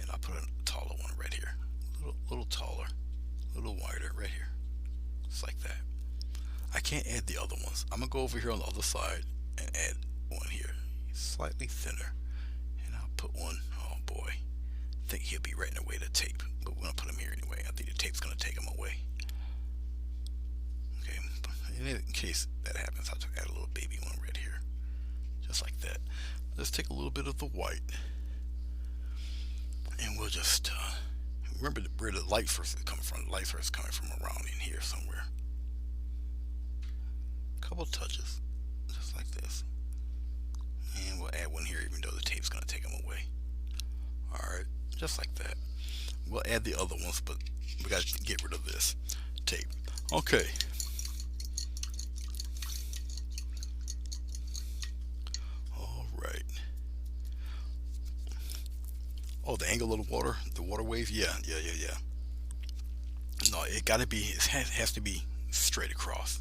and I'll put a taller one right here, little taller, a little wider right here, just like that. I can't add the other ones. I'm gonna go over here on the other side and add one here, slightly thinner, and I'll put one. Oh boy, I think he'll be right in the way of the tape, but we're gonna put him here anyway. I think the tape's gonna take him away. Okay, in case that happens, I'll just add a little baby one right here, just like that. Let's take a little bit of the white, and we'll just remember where the light source is coming from. The light source is coming from around in here somewhere. couple touches, just like this. And we'll add one here, even though the tape's gonna take them away. All right, just like that. We'll add the other ones, but we gotta get rid of this tape. Okay. All right. Oh, the angle of the water wave. Yeah, yeah, yeah, yeah. No, it gotta be. Has to be straight across.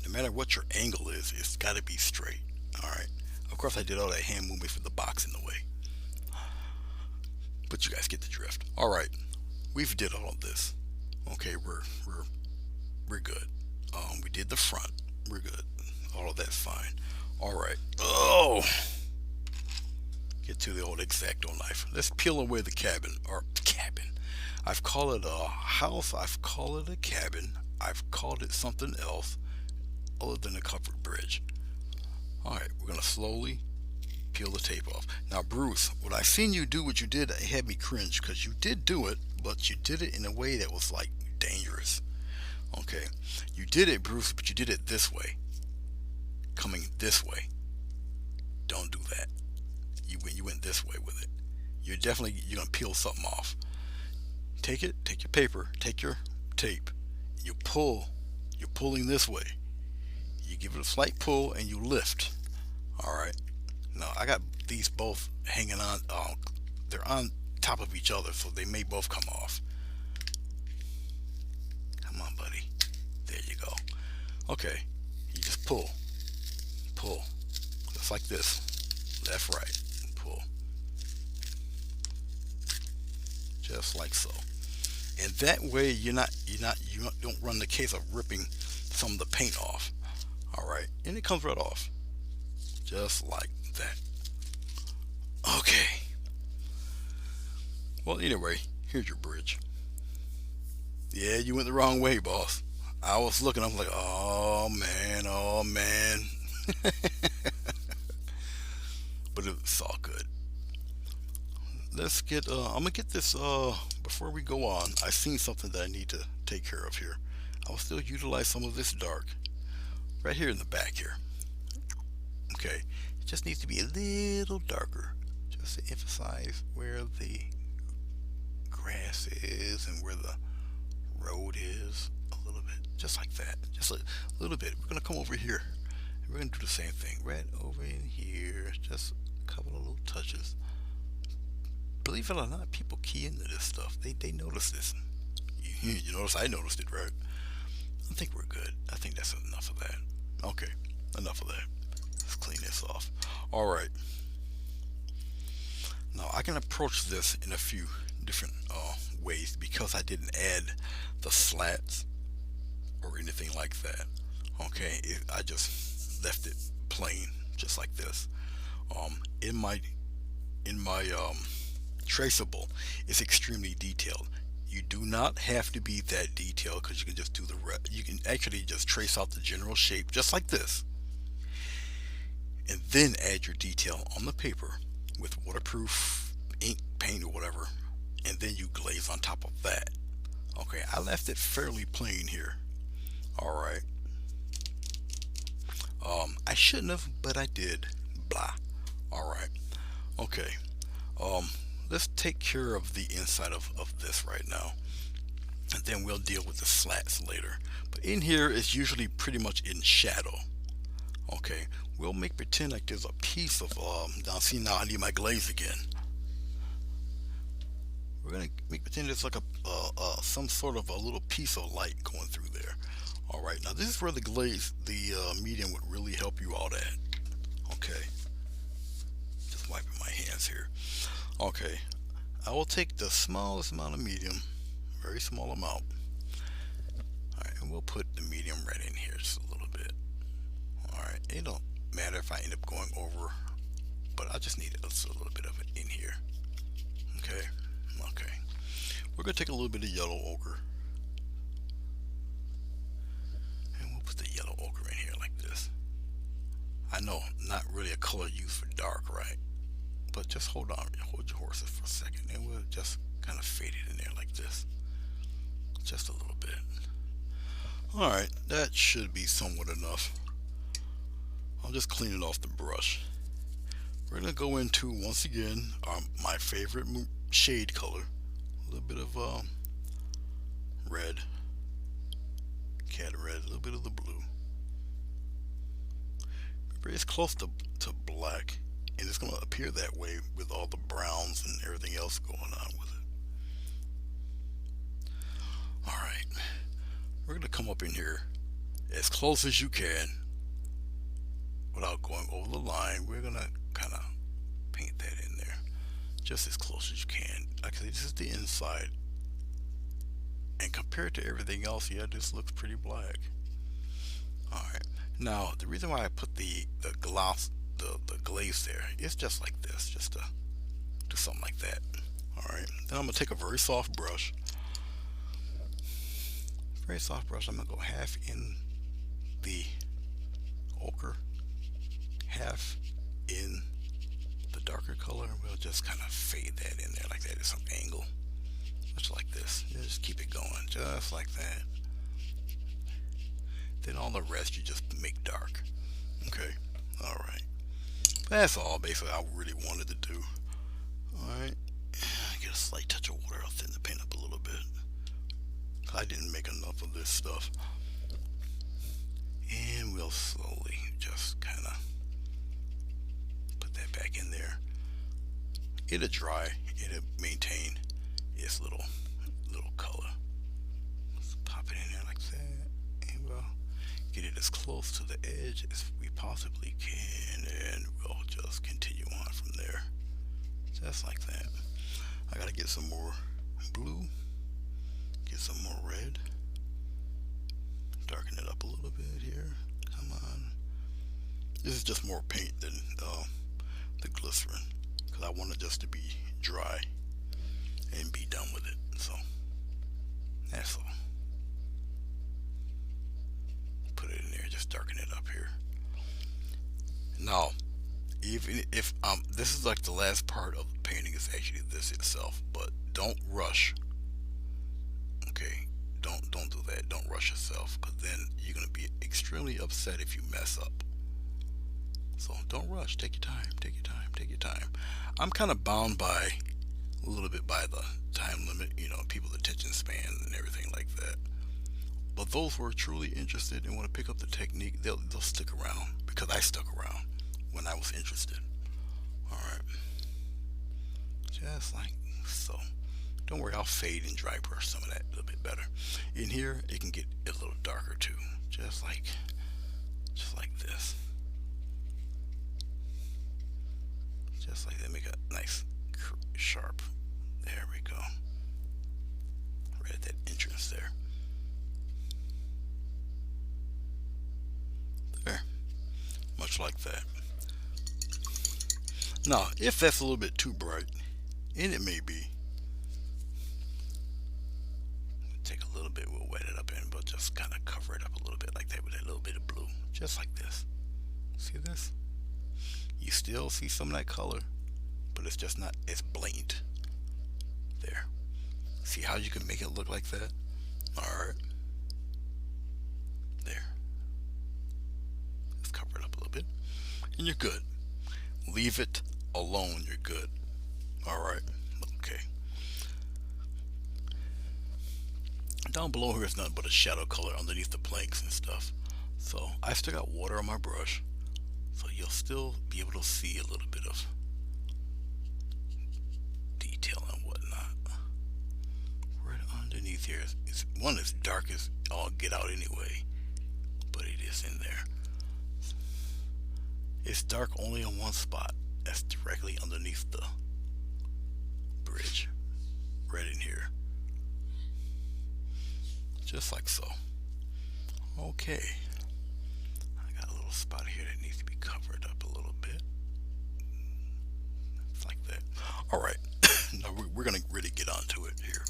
No matter what your angle is, it's gotta be straight. All right. Of course, I did all that hand movement for the box in the way, but you guys get the drift. All right. We've did all of this. Okay, we're good. We did the front. We're good. All of that's fine. All right. Oh, get to the old X-Acto knife. Let's peel away the cabin or cabin. I've called it a house. I've called it a cabin. I've called it something else other than a covered bridge. All right, we're gonna slowly peel the tape off. Now, Bruce, when I seen you do what you did, it had me cringe because you did do it, but you did it in a way that was like dangerous. Okay, you did it, Bruce, but you did it this way, coming this way. Don't do that. You went this way with it. You're gonna peel something off. Take it, take your paper, take your tape. You pull. You're pulling this way. You give it a slight pull and you lift. All right. Now I got these both hanging on. They're on top of each other, so they may both come off. Come on, buddy. There you go. Okay. You just pull, just like this. Left, right, pull, just like so. And that way, you don't run the case of ripping some of the paint off. All right, and it comes right off, just like that. Okay. Well, anyway, here's your bridge. Yeah, you went the wrong way, boss. I was looking. I was like, oh man, oh man. But it's all good. Let's get. I'm gonna get this. Before we go on, I seen something that I need to take care of here. I'll still utilize some of this dark right here in the back here. Okay, it just needs to be a little darker, just to emphasize where the grass is and where the road is a little bit, just like that, just a little bit. We're gonna come over here and we're gonna do the same thing right over in here, just a couple of little touches. Believe it or not, people key into this stuff. They notice this. You notice I noticed it, right? I think we're good. I think that's enough of that. Okay, enough of that. Let's clean this off. All right. Now I can approach this in a few different ways because I didn't add the slats or anything like that. Okay, I just left it plain, just like this. In my traceable, it's extremely detailed. You do not have to be that detailed because you can just do the rest. You can actually just trace out the general shape just like this, and then add your detail on the paper with waterproof ink, paint, or whatever, and then you glaze on top of that. Okay, I left it fairly plain here. All right. I shouldn't have, but I did. Blah. All right. Okay. Let's take care of the inside of this right now, and then we'll deal with the slats later. But in here is usually pretty much in shadow. Okay, we'll make pretend like there's a piece of now see, now I need my glaze again. We're gonna make pretend there's like a some sort of a little piece of light going through there. All right, now this is where the glaze, the medium would really help you out at. Okay, just wiping my hands here. Okay, I will take the smallest amount of medium, very small amount. Alright, and we'll put the medium right in here just a little bit. Alright, it don't matter if I end up going over, but I just need a little bit of it in here. Okay, okay. We're going to take a little bit of yellow ochre, and we'll put the yellow ochre in here like this. I know, not really a color used for dark, right? But just hold on, hold your horses for a second, and we'll just kind of fade it in there like this, just a little bit. All right, that should be somewhat enough. I'm just cleaning off the brush. We're gonna go into, once again, my favorite shade color, a little bit of red, cat red, a little bit of the blue. It's close to black, and it's gonna appear that way with all the browns and everything else going on with it. All right, we're gonna come up in here as close as you can without going over the line. We're gonna kind of paint that in there just as close as you can. Like I say, this is the inside, and compared to everything else, yeah, this looks pretty black. All right, now the reason why I put the gloss, the glaze there, is just like this, just to do something like that. All right, then I'm gonna take a very soft brush, I'm gonna go half in the ochre, half in the darker color. We'll just kind of fade that in there like that at some angle, just like this. You just keep it going, just like that. Then all the rest you just make dark. Okay, all right. That's all basically I really wanted to do. All right, get a slight touch of water. I'll thin the paint up a little bit. I didn't make enough of this stuff. And we'll slowly just kind of put that back in there. It'll dry, it'll maintain its little color. Let's pop it in there like that, and we'll get it as close to the edge as we possibly can, and we'll just continue on from there, just like that. I gotta get some more blue, get some more red, darken it up a little bit here. Come on. This is just more paint than the glycerin, because I want it just to be dry and be done with it. So that's all. Put it in there, just darken it up here. Now, even if this is like the last part of the painting is actually this itself, but don't rush. Okay, don't do that. Don't rush yourself, because then you're gonna be extremely upset if you mess up. So don't rush. Take your time. Take your time. Take your time. I'm kind of bound by a little bit by the time limit, people's attention span and everything like that. But those who are truly interested and want to pick up the technique, they'll stick around, because I stuck around when I was interested. All right, just like so. Don't worry, I'll fade and dry brush some of that a little bit better. In here, it can get a little darker too, just like this. Just like that, make a nice sharp. There we go. Right at that entrance there. There. Much like that. Now, if that's a little bit too bright, and it may be, take a little bit, we'll wet it up in, but just kind of cover it up a little bit like that with a little bit of blue. Just like this. See this? You still see some of that color, but it's just not as blatant. There. See how you can make it look like that? Alright. There. Let's cover it up a little bit. And you're good. Leave it alone, you're good. Alright. Okay. Down below here is nothing but a shadow color underneath the planks and stuff. So I still got water on my brush, so you'll still be able to see a little bit of detail and whatnot. Right underneath here is one as dark as all get out anyway, but it is in there. It's dark only on one spot. That's directly underneath the bridge, right in here, just like so. Okay, I got a little spot here that needs to be covered up a little bit. It's like that. All right, now we're gonna really get onto it here.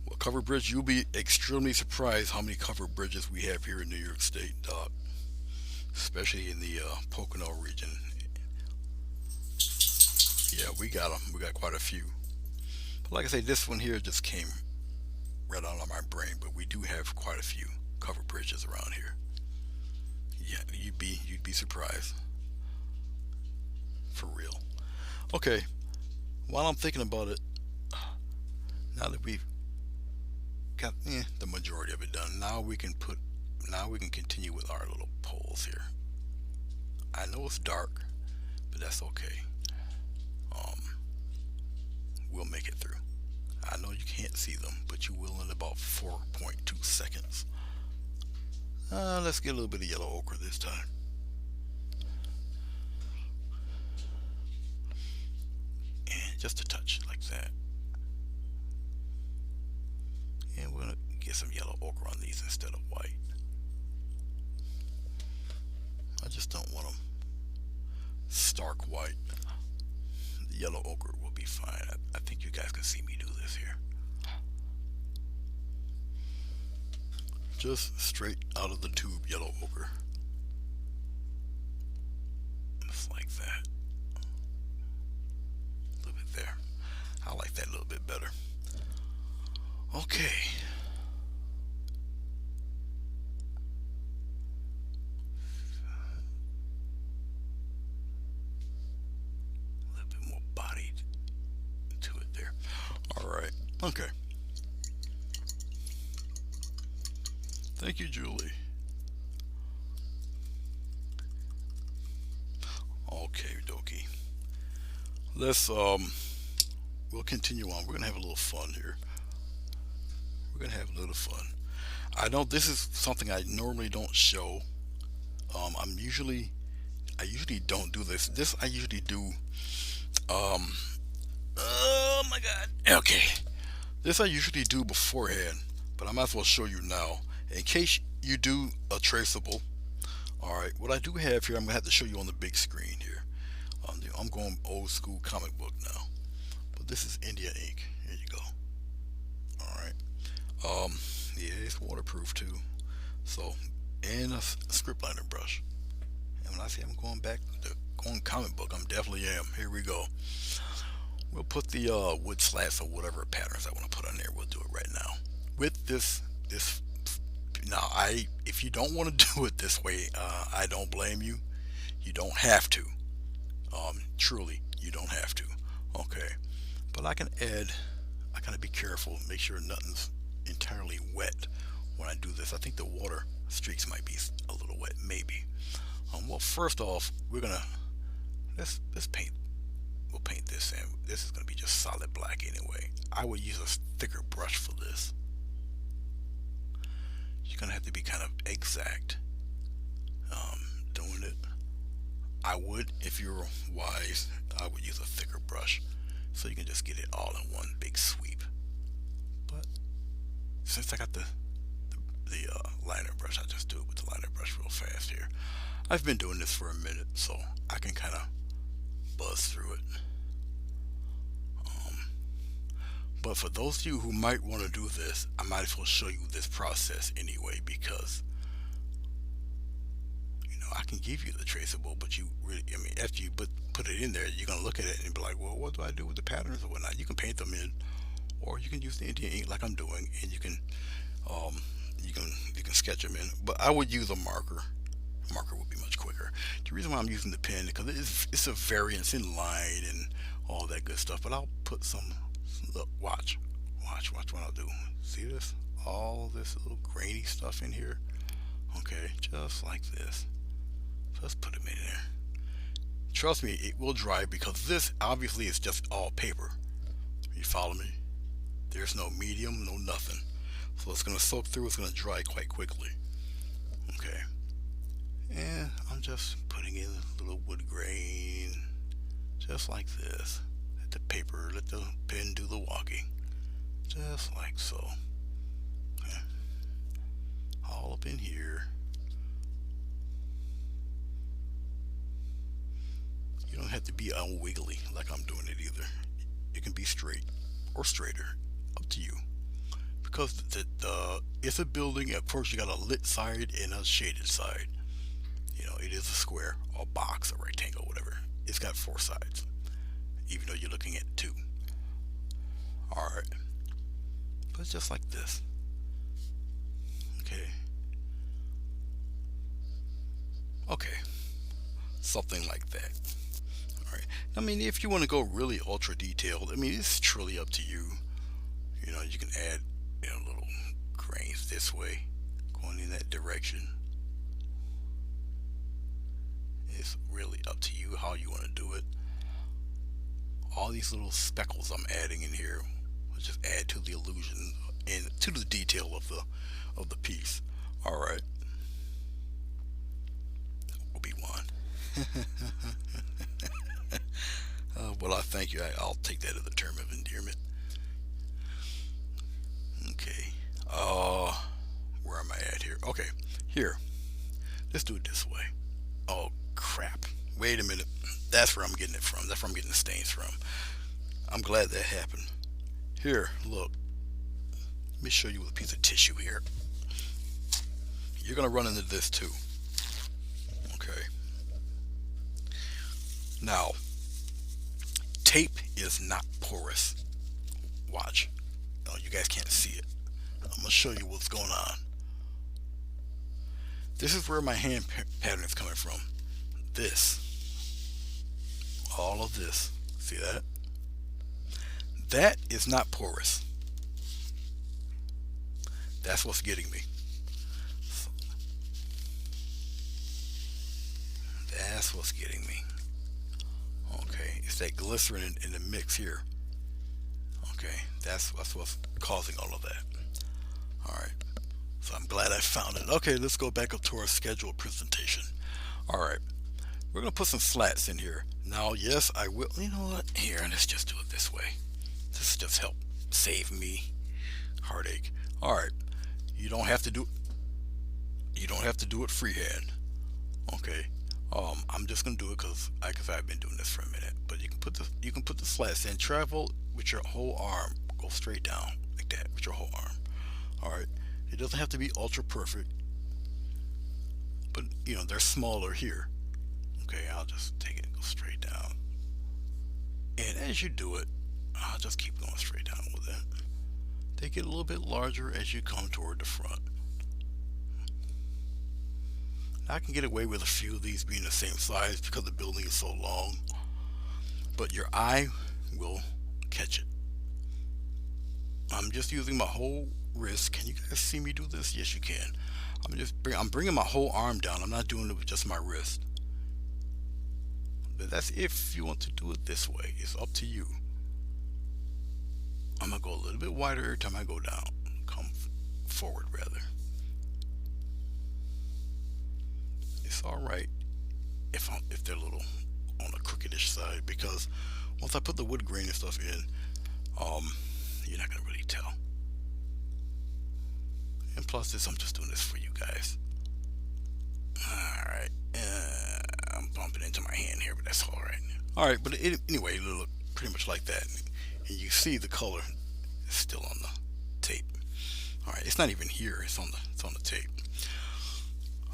Well, covered bridge, you'll be extremely surprised how many covered bridges we have here in New York State, especially in the Pocono region. Yeah, we got them. We got quite a few. But like I say, this one here just came right out of my brain. But we do have quite a few covered bridges around here. Yeah, you'd be surprised, for real. Okay, while I'm thinking about it, now that we've got the majority of it done, now we can continue with our little poles here. I know it's dark, but that's okay. Um, we'll make it through. I know you can't see them, but you will in about 4.2 seconds. Let's get a little bit of yellow ochre this time. And just a touch like that. And we're going to get some yellow ochre on these instead of white. I just don't want them stark white. The yellow ochre will be fine. I think you guys can see me do this here. Just straight out of the tube yellow ochre. Just like that. A little bit there. I like that a little bit better. Okay. A little bit more body to it there. Alright. Okay. Thank you, Julie. Okay, dokie. Let's we'll continue on. We're gonna have a little fun here. We're gonna have a little fun. I know this is something I normally don't show. I usually don't do this. This I usually do. Um, oh my God. Okay. This I usually do beforehand, but I might as well show you now in case you do a traceable. All right. What I do have here, I'm gonna have to show you on the big screen here. I'm going old school comic book now, but this is India ink. Here you go. All right. Yeah, it's waterproof too. So, and a script liner brush. And when I say I'm going back to going comic book, I'm definitely am. Here we go. We'll put the wood slats or whatever patterns I want to put on there. We'll do it right now with this. Now, if you don't want to do it this way, I don't blame you. You don't have to. Truly, you don't have to. Okay, but I can add. I gotta be careful, make sure nothing's entirely wet when I do this. I think the water streaks might be a little wet, maybe. Well, first off, we're gonna let's paint. We'll paint this, and this is gonna be just solid black anyway. I would use a thicker brush for this. You're gonna have to be kind of exact doing it. I would, if you're wise, I would use a thicker brush so you can just get it all in one big sweep. But since I got the liner brush, I just do it with the liner brush real fast here. I've been doing this for a minute, so I can kind of buzz through it. But for those of you who might want to do this, I might as well show you this process anyway, because I can give you the traceable, but you really, I mean, after you put it in there, you're gonna look at it and be like, well, what do I do with the patterns or whatnot? You can paint them in, or you can use the Indian ink like I'm doing, and um, you can sketch them in. But I would use a marker. A marker would be much quicker. The reason why I'm using the pen because it's a variance in line and all that good stuff. But I'll put some. Look, watch what I'll do. See this? All this little grainy stuff in here. Okay, just like this. Just put them in there. Trust me, it will dry because this obviously is just all paper. You follow me? There's no medium, no nothing. So it's going to soak through, it's going to dry quite quickly. Okay. And I'm just putting in a little wood grain. Just like this. Let the paper, let the pen do the walking. Just like so. Okay. All up in here. You don't have to be unwiggly like I'm doing it either. It can be straight or straighter, up to you. Because it's a building, of course you got a lit side and a shaded side. It is a square, or a box, a rectangle, whatever. It's got four sides, even though you're looking at two. All right, but just like this. Okay, okay, something like that. All right. I mean, if you want to go really ultra detailed, I mean, it's truly up to you. You know, you can add, little grains this way, going in that direction. It's really up to you how you want to do it. All these little speckles I'm adding in here will just add to the illusion and to the detail of the piece. All right, Obi Wan. Well, I thank you. I'll take that as a term of endearment. Okay. Uh, where am I at here? Okay, here. Let's do it this way. Oh crap! Wait a minute. That's where I'm getting it from. That's where I'm getting the stains from. I'm glad that happened. Here, look. Let me show you with a piece of tissue here. You're gonna run into this too. Okay. Now, tape is not porous. Watch. Oh, you guys can't see it. I'm gonna show you what's going on. This is where my hand pattern is coming from. This, all of this. See that? That is not porous. That's what's getting me. That's what's getting me. Okay, it's that glycerin in the mix here. Okay, that's what's causing all of that. All right, so I'm glad I found it. Okay, let's go back up to our scheduled presentation. All right, we're gonna put some slats in here. Now, yes, I will. You know what? Here, let's just do it this way. This just help save me heartache. All right, you don't have to do. You don't have to do it freehand. Okay. I'm just gonna do it because I've been doing this for a minute. But you can put the slats in. Travel with your whole arm. Go straight down like that with your whole arm. All right. It doesn't have to be ultra perfect, but they're smaller here. Okay, I'll just take it and go straight down. And as you do it, I'll just keep going straight down with it. They get a little bit larger as you come toward the front. I can get away with a few of these being the same size because the building is so long, but your eye will catch it. I'm just using my whole wrist. Can you guys see me do this? Yes, you can. I'm bringing my whole arm down. I'm not doing it with just my wrist. But that's if you want to do it this way. It's up to you. I'm gonna go a little bit wider every time I go down. Come forward rather. It's all right if they're a little on the crookedish side because once I put the wood grain and stuff in, you're not gonna really tell. And plus, I'm just doing this for you guys. All right, I'm bumping into my hand here, but that's all right. All right, but anyway, it'll look pretty much like that, and you see the color is still on the tape. All right, it's not even here; it's on the tape.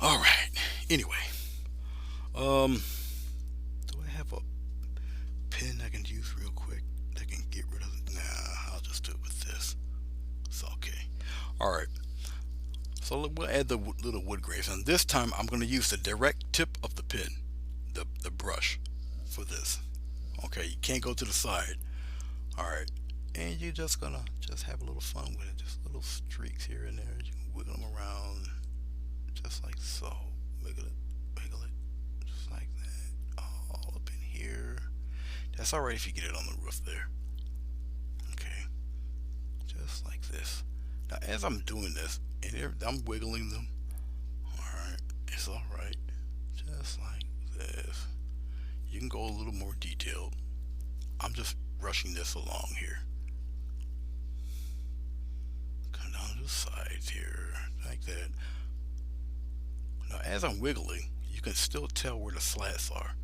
All right. Anyway, do I have a pen I can use real quick that can get rid of it? Nah, I'll just do it with this. It's okay. All right. So we'll add the little wood grains, and this time I'm going to use the direct tip of the pen, the brush, for this. Okay, you can't go to the side. All right, and you're just gonna have a little fun with it, just little streaks here and there. You can wiggle them around, just like so. Wiggle it, just like that, all up in here. That's all right if you get it on the roof there. Okay, just like this. Now, as I'm doing this, and I'm wiggling them. All right, it's all right, just like this. You can go a little more detailed. I'm just rushing this along here. Come down to the sides here, like that. Now, as I'm wiggling, you can still tell where the slats are.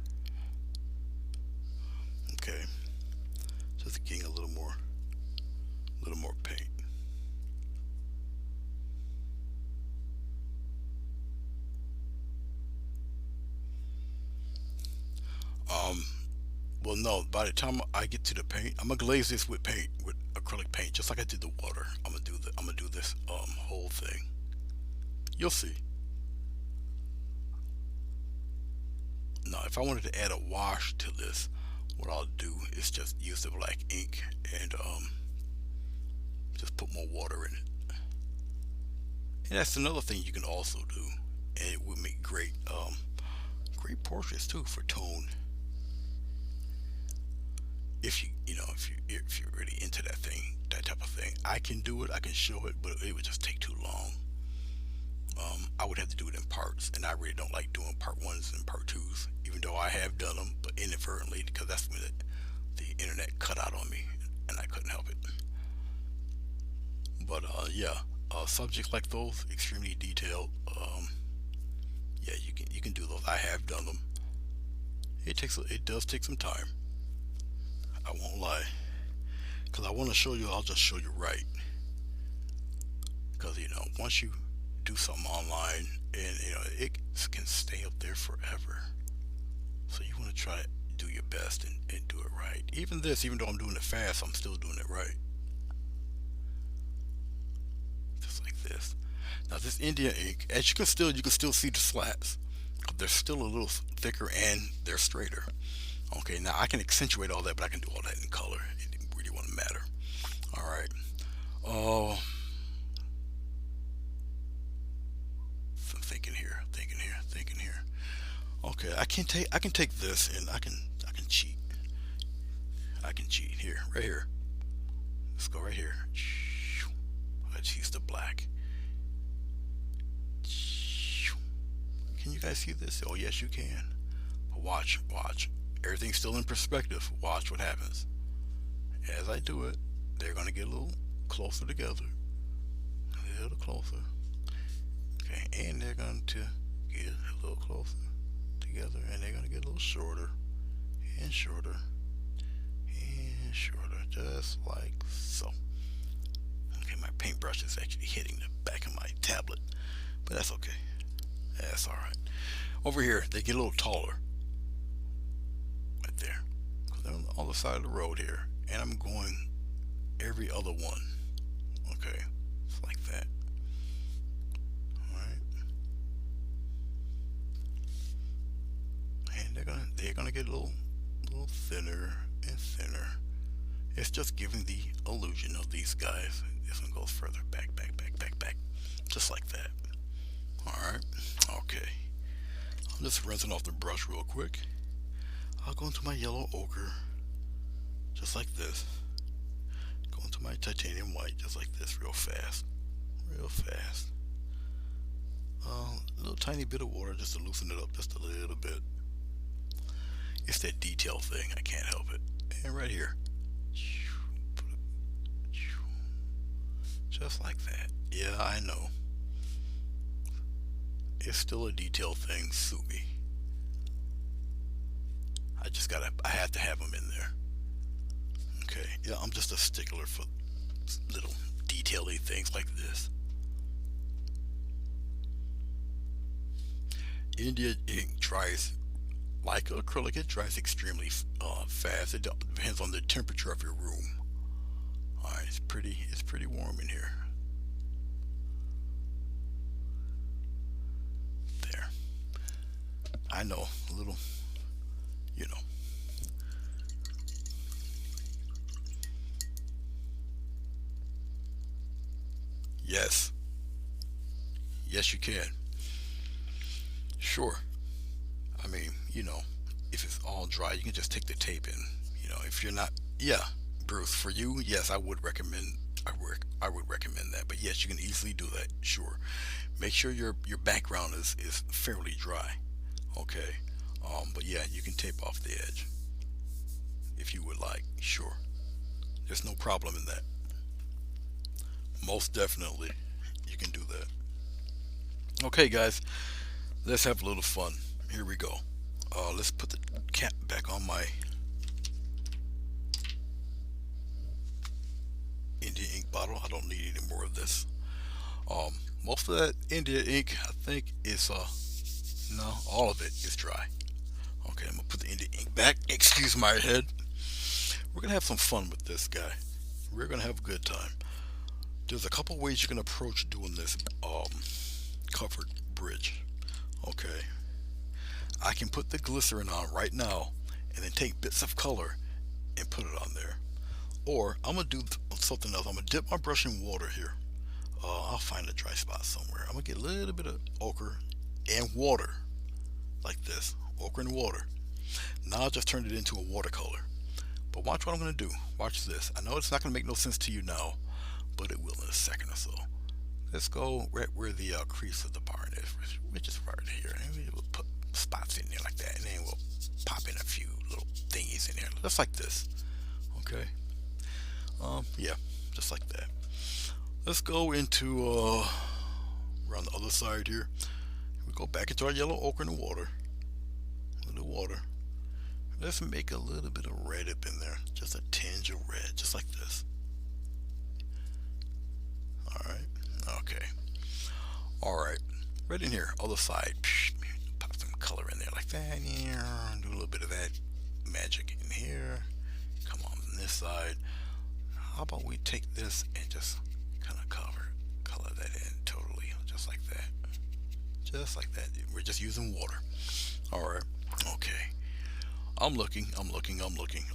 Okay, just getting a little more paint. Well, no. By the time I get to the paint, I'm gonna glaze this with paint, with acrylic paint, just like I did the water. I'm gonna do this whole thing. You'll see. Now, if I wanted to add a wash to this, what I'll do is just use the black ink and just put more water in it. And that's another thing you can also do, and it would make great portraits too for tone. If you're really into that type of thing, I can do it. I can show it, but it would just take too long. I would have to do it in parts, and I really don't like doing part ones and part twos, even though I have done them, but inadvertently because that's when the internet cut out on me, and I couldn't help it. But yeah, subjects like those, extremely detailed. Yeah, you can do those. I have done them. It does take some time. I won't lie, because I want to show you. I'll just show you right, because once you do something online, and it can stay up there forever. So you want to try to do your best and do it right. Even though I'm doing it fast, I'm still doing it right. Just like this. Now this India ink, as you can still see the slats. They're still a little thicker and they're straighter. Okay, now I can accentuate all that, but I can do all that in color. It didn't really want to matter. All right. Oh, I'm thinking here, thinking here, thinking here. Okay, I can take this and I can cheat. I can cheat here, right here. Let's go right here. Let's use the black. Can you guys see this? Oh yes, you can. But watch, watch. Everything's still in perspective. Watch what happens. As I do it, they're gonna get a little closer together. A little closer. Okay, and they're going to get a little closer together, and they're going to get a little shorter and shorter and shorter, just like so. Okay, my paintbrush is actually hitting the back of my tablet, but that's okay. That's all right. Over here, they get a little taller, right there, because they're on the side of the road here, and I'm going every other one. Okay, it's like that. All right, and they're gonna get a little thinner and thinner. It's just giving the illusion of these guys. This one goes further back, back, back, back, back, just like that. All right. Okay. I'm just rinsing off the brush real quick. I'll go into my yellow ochre, just like this. Go into my titanium white, just like this, real fast, real fast. A little tiny bit of water just to loosen it up just a little bit. It's that detail thing. I can't help it. And right here, just like that. Yeah, I know. It's still a detail thing. Sue me. I have to have them in there. Okay. Yeah, I'm just a stickler for little detaily things like this. India ink dries like acrylic. It dries extremely fast. It depends on the temperature of your room. All right, it's pretty warm in here. There. I know, a little, you know. Yes. Yes, you can. Sure. I mean, if it's all dry, you can just take the tape and, if you're not, yeah, Bruce, for you, yes, I would recommend that. But yes, you can easily do that. Sure. Make sure your background is fairly dry. Okay. But yeah, you can tape off the edge if you would like. Sure. There's no problem in that. Most definitely, you can do that. Okay, guys, let's have a little fun. Here we go. Let's put the cap back on my India ink bottle. I don't need any more of this. Um, Most of that India ink, I think, is no, all of it is dry. Okay, I'm gonna put the getting the ink back. Excuse my head. We're gonna have some fun with this guy. We're gonna have a good time. There's a couple ways you can approach doing this covered bridge. Okay, I can put the glycerin on right now and then take bits of color and put it on there. Or I'm gonna do something else. I'm gonna dip my brush in water here. I'll find a dry spot somewhere. I'm gonna get a little bit of ochre and water, like this, ochre and water. Now I'll just turn it into a watercolor. But watch what I'm gonna do. Watch this. I know it's not gonna make no sense to you now, but it will in a second or so. Let's go right where the crease of the barn is, which is right here. And we'll put spots in there like that, and then we'll pop in a few little thingies in there, just like this. Okay. Yeah, just like that. Let's go into around the other side here. We go back into our yellow ochre and water. A little water. Let's make a little bit of red up in there, just a tinge of red, just like this. All right. Okay. All right. Right in here, other side. Pop some color in there like that. Yeah. Do a little bit of that magic in here. Come on this side. How about we take this and just kind of color that in totally, just like that. Just like that. We're just using water. All right. Okay. I'm looking.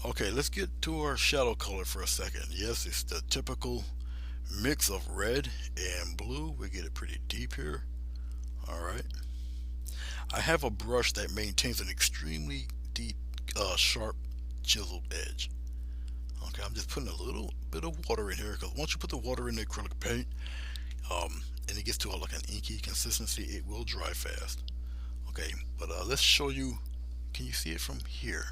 Okay, let's get to our shadow color for a second. Yes, it's the typical mix of red and blue. We get it pretty deep here. All right. I have a brush that maintains an extremely deep, sharp, chiseled edge. Okay, I'm just putting a little bit of water in here because once you put the water in the acrylic paint, and it gets to like an inky consistency, it will dry fast. Okay, but let's show you. Can you see it from here?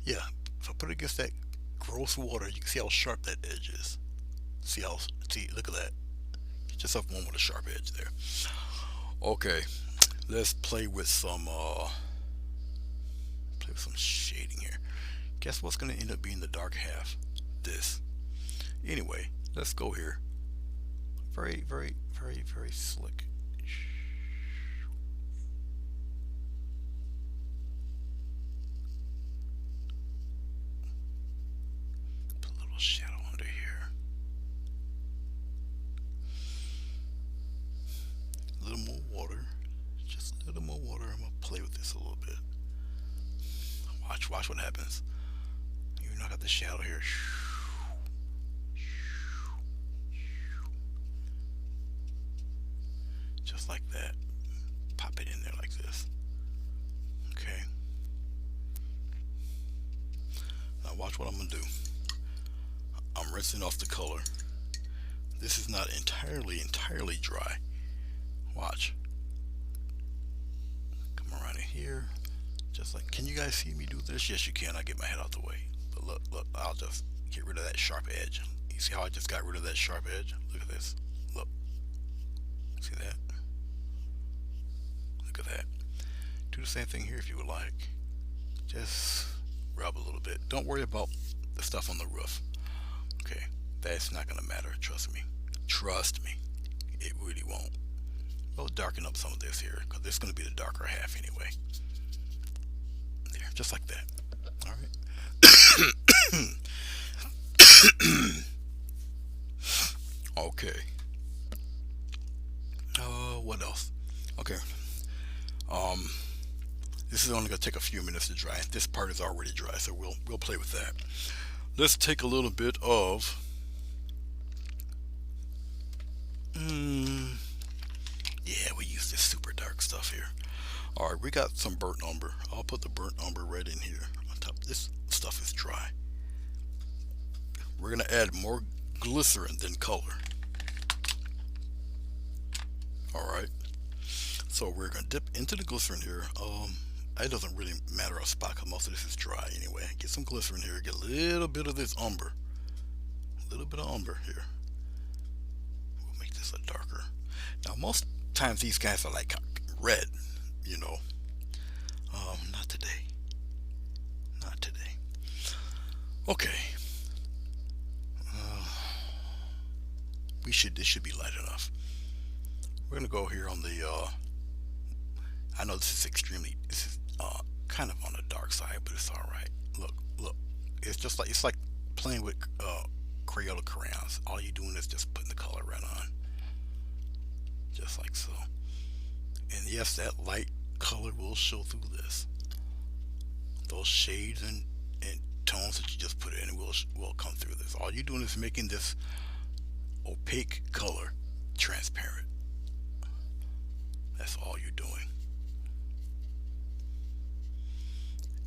Yeah, if I put it against that gross water, you can see how sharp that edge is. See, look at that. Get yourself one with a sharp edge there. Okay, let's play with some shading here. Guess what's gonna end up being the dark half? This. Anyway, let's go here. Very, very, very, very slick. Put a little shadow under here. A little more water. Just a little more water. I'm gonna play with this a little bit. Watch what happens. You know, I got the shadow here. Just like that. Pop it in there like this. Okay. Now watch what I'm gonna do. I'm rinsing off the color. This is not entirely dry. Watch. Come around in here. Just like, can you guys see me do this? Yes, you can. I get my head out the way. But look, I'll just get rid of that sharp edge. You see how I just got rid of that sharp edge? Look at this. Look. See that? Look at that. Do the same thing here if you would like. Just rub a little bit. Don't worry about the stuff on the roof. Okay, that's not gonna matter. Trust me. Trust me. It really won't. We'll darken up some of this here because this is gonna be the darker half anyway. There, just like that. All right. Okay. What else? Okay. This is only gonna take a few minutes to dry. This part is already dry, so we'll play with that. Let's take a little bit of yeah, we use this super dark stuff here. All right, we got some burnt umber. I'll put the burnt umber right in here on top. This stuff is dry. We're gonna add more glycerin than color. All right. So we're gonna dip into the glycerin here. It doesn't really matter a spot because most of this is dry anyway. Get some glycerin here. Get a little bit of this umber. A little bit of umber here. We'll make this a darker. Now most times these guys are like red, you know. Not today. Not today. Okay. This should be light enough. We're gonna go here on the I know this is kind of on the dark side, but it's all right. Look, look. It's like playing with Crayola crayons. All you're doing is just putting the color right on, just like so. And yes, that light color will show through this. Those shades and tones that you just put in will come through this. All you're doing is making this opaque color transparent. That's all you're doing.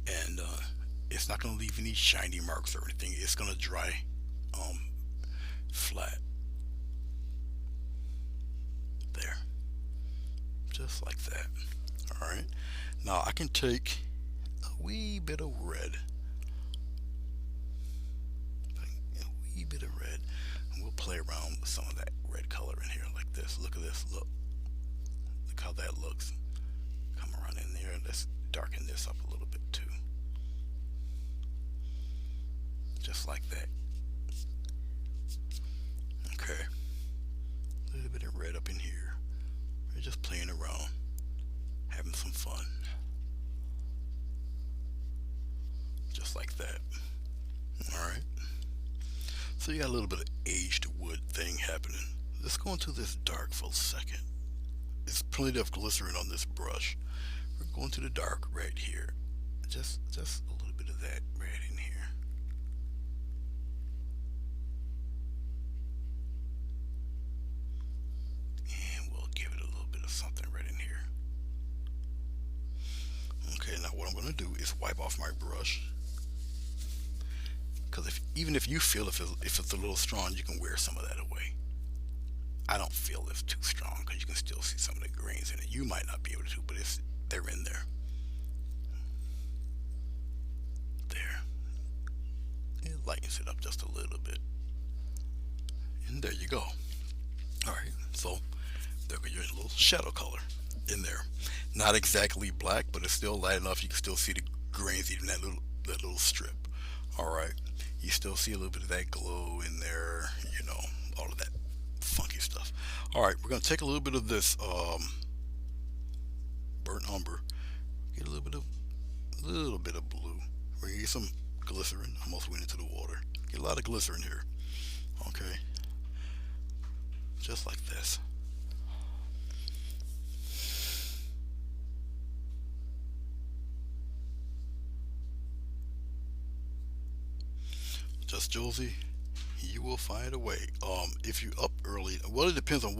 And it's not going to leave any shiny marks or anything. It's going to dry um, flat there, just like that. All right. Now I can take a wee bit of red, a wee bit of red, and we'll play around with some of that red color in here like this. Look at this. Look how that looks. Come around in there. Let's darken this up a little bit too, just like that. Okay. A little bit of red up in here. We're just playing around, having some fun, just like that. All right. So you got a little bit of aged wood thing happening. Let's go into this dark for a second. There's plenty of glycerin on this brush. We're going to the dark right here. Just a little bit of that red in here. And we'll give it a little bit of something right in here. Okay, now what I'm going to do is wipe off my brush. Because even if you feel if it's a little strong, you can wear some of that away. I don't feel it's too strong because you can still see some of the grains in it. You might not be able to, but they're in there. There. It lightens it up just a little bit. And there you go. All right, so there goes your little shadow color in there. Not exactly black, but it's still light enough you can still see the grains even that little strip. All right, you still see a little bit of that glow in there, all of that funky stuff. All right, we're gonna take a little bit of this burnt umber, get a little bit of blue. We're gonna get some glycerin. Almost went into the water. Get a lot of glycerin here. Okay, just like this. Just Josie, you will find a way. If you up early, well, it depends on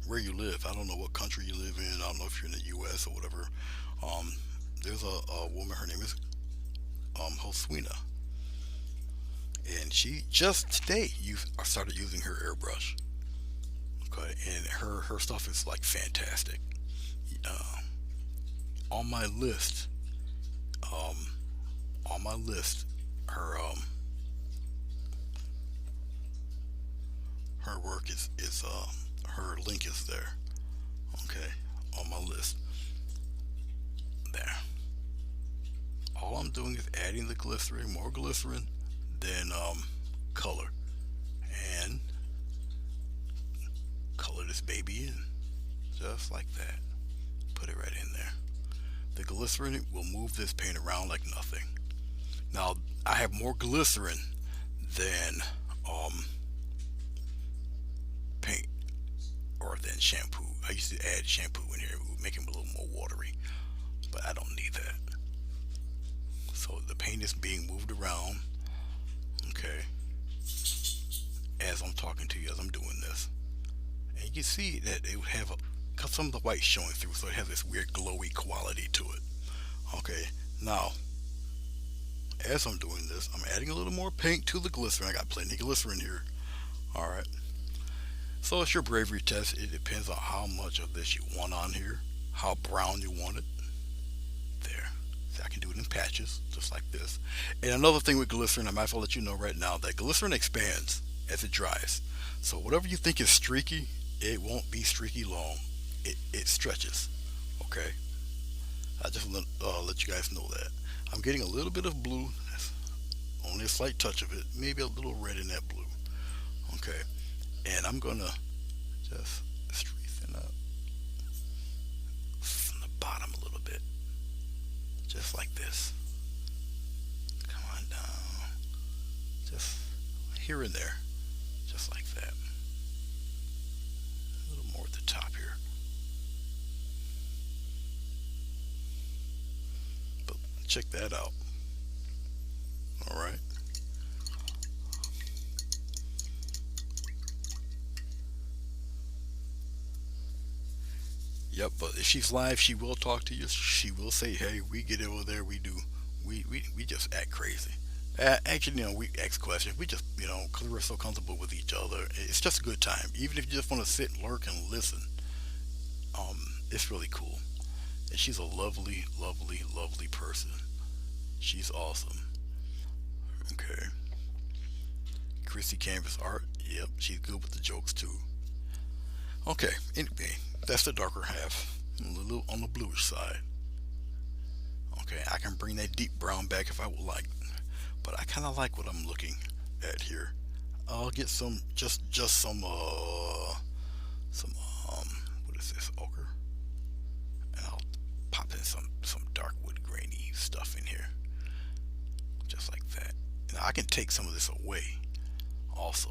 where you live. I don't know what country you live in. I don't know if you're in the U.S. or whatever. There's a woman. Her name is Joswina, and she just today started using her airbrush. Okay, and her stuff is like fantastic. Uh, on my list, um, on my list, her her work is her link is there. Okay, on my list there. All I'm doing is adding the glycerin, more glycerin, then color, and color this baby in, just like that. Put it right in there. The glycerin will move this paint around like nothing. Now I have more glycerin than paint or than shampoo. I used to add shampoo in here, it would make them a little more watery, but I don't need that. So the paint is being moved around, okay, as I'm talking to you, as I'm doing this. And you can see that it would have some of the white showing through, so it has this weird glowy quality to it. Okay, now, as I'm doing this, I'm adding a little more paint to the glycerin. I got plenty of glycerin here. Alright, so it's your bravery test. It depends on how much of this you want on here, how brown you want it. There. See, I can do it in patches, just like this. And another thing with glycerin, I might as well let you know right now that glycerin expands as it dries. So whatever you think is streaky, it won't be streaky long. It stretches. Okay? I just let you guys know that. I'm getting a little bit of blue, only a slight touch of it, maybe a little red in that blue. Okay, and I'm gonna just strengthen up from the bottom a little bit, just like this. Come on down, just here and there, just like that. A little more at the top here, but check that out. All right. Yep, but if she's live, she will talk to you. She will say, "Hey, we get over there. We do. We just act crazy." Actually, we ask questions. We just, because we're so comfortable with each other. It's just a good time. Even if you just want to sit and lurk and listen, it's really cool. And she's a lovely, lovely, lovely person. She's awesome. Okay. Chrissy Canvas Art. Yep, she's good with the jokes too. Okay. Anyway, that's the darker half. A little on the bluish side. Okay, I can bring that deep brown back if I would like, but I kind of like what I'm looking at here. I'll get just some what is this, ochre, and I'll pop in some dark wood grainy stuff in here, just like that. Now I can take some of this away also,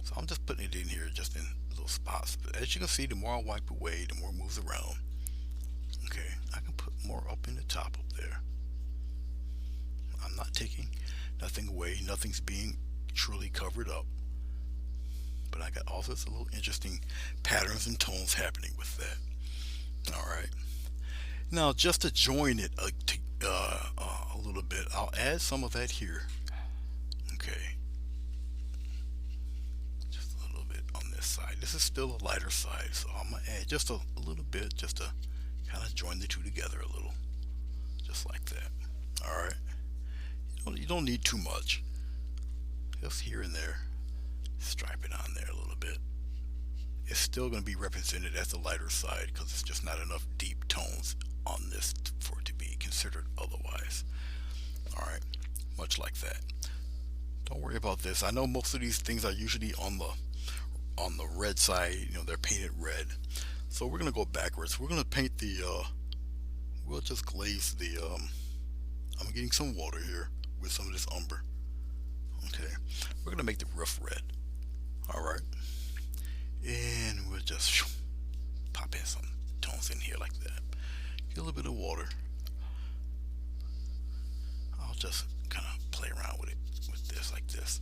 so I'm just putting it in here just in little spots. But as you can see, the more I wipe away, the more it moves around. Okay, I can put more up in the top up there. I'm not taking nothing away. Nothing's being truly covered up. But I got all sorts of little interesting patterns and tones happening with that. All right. Now, just to join it a little bit, I'll add some of that here. Okay. Just a little bit on this side. This is still a lighter side, so I'm going to add just a little bit just to kind of join the two together a little. Just like that. All right. You don't need too much. Just here and there. Stripe it on there a little bit. It's still going to be represented as the lighter side because it's just not enough deep tones on this for it to be considered otherwise. All right, much like that. Don't worry about this. I know most of these things are usually on the red side. They're painted red. So we're going to go backwards. We're going to paint we'll just glaze I'm getting some water here with some of this umber. Okay, we're going to make the roof red. All right, and we'll just pop in some tones in here like that. Get a little bit of water. I'll just kind of play around with it with this like this,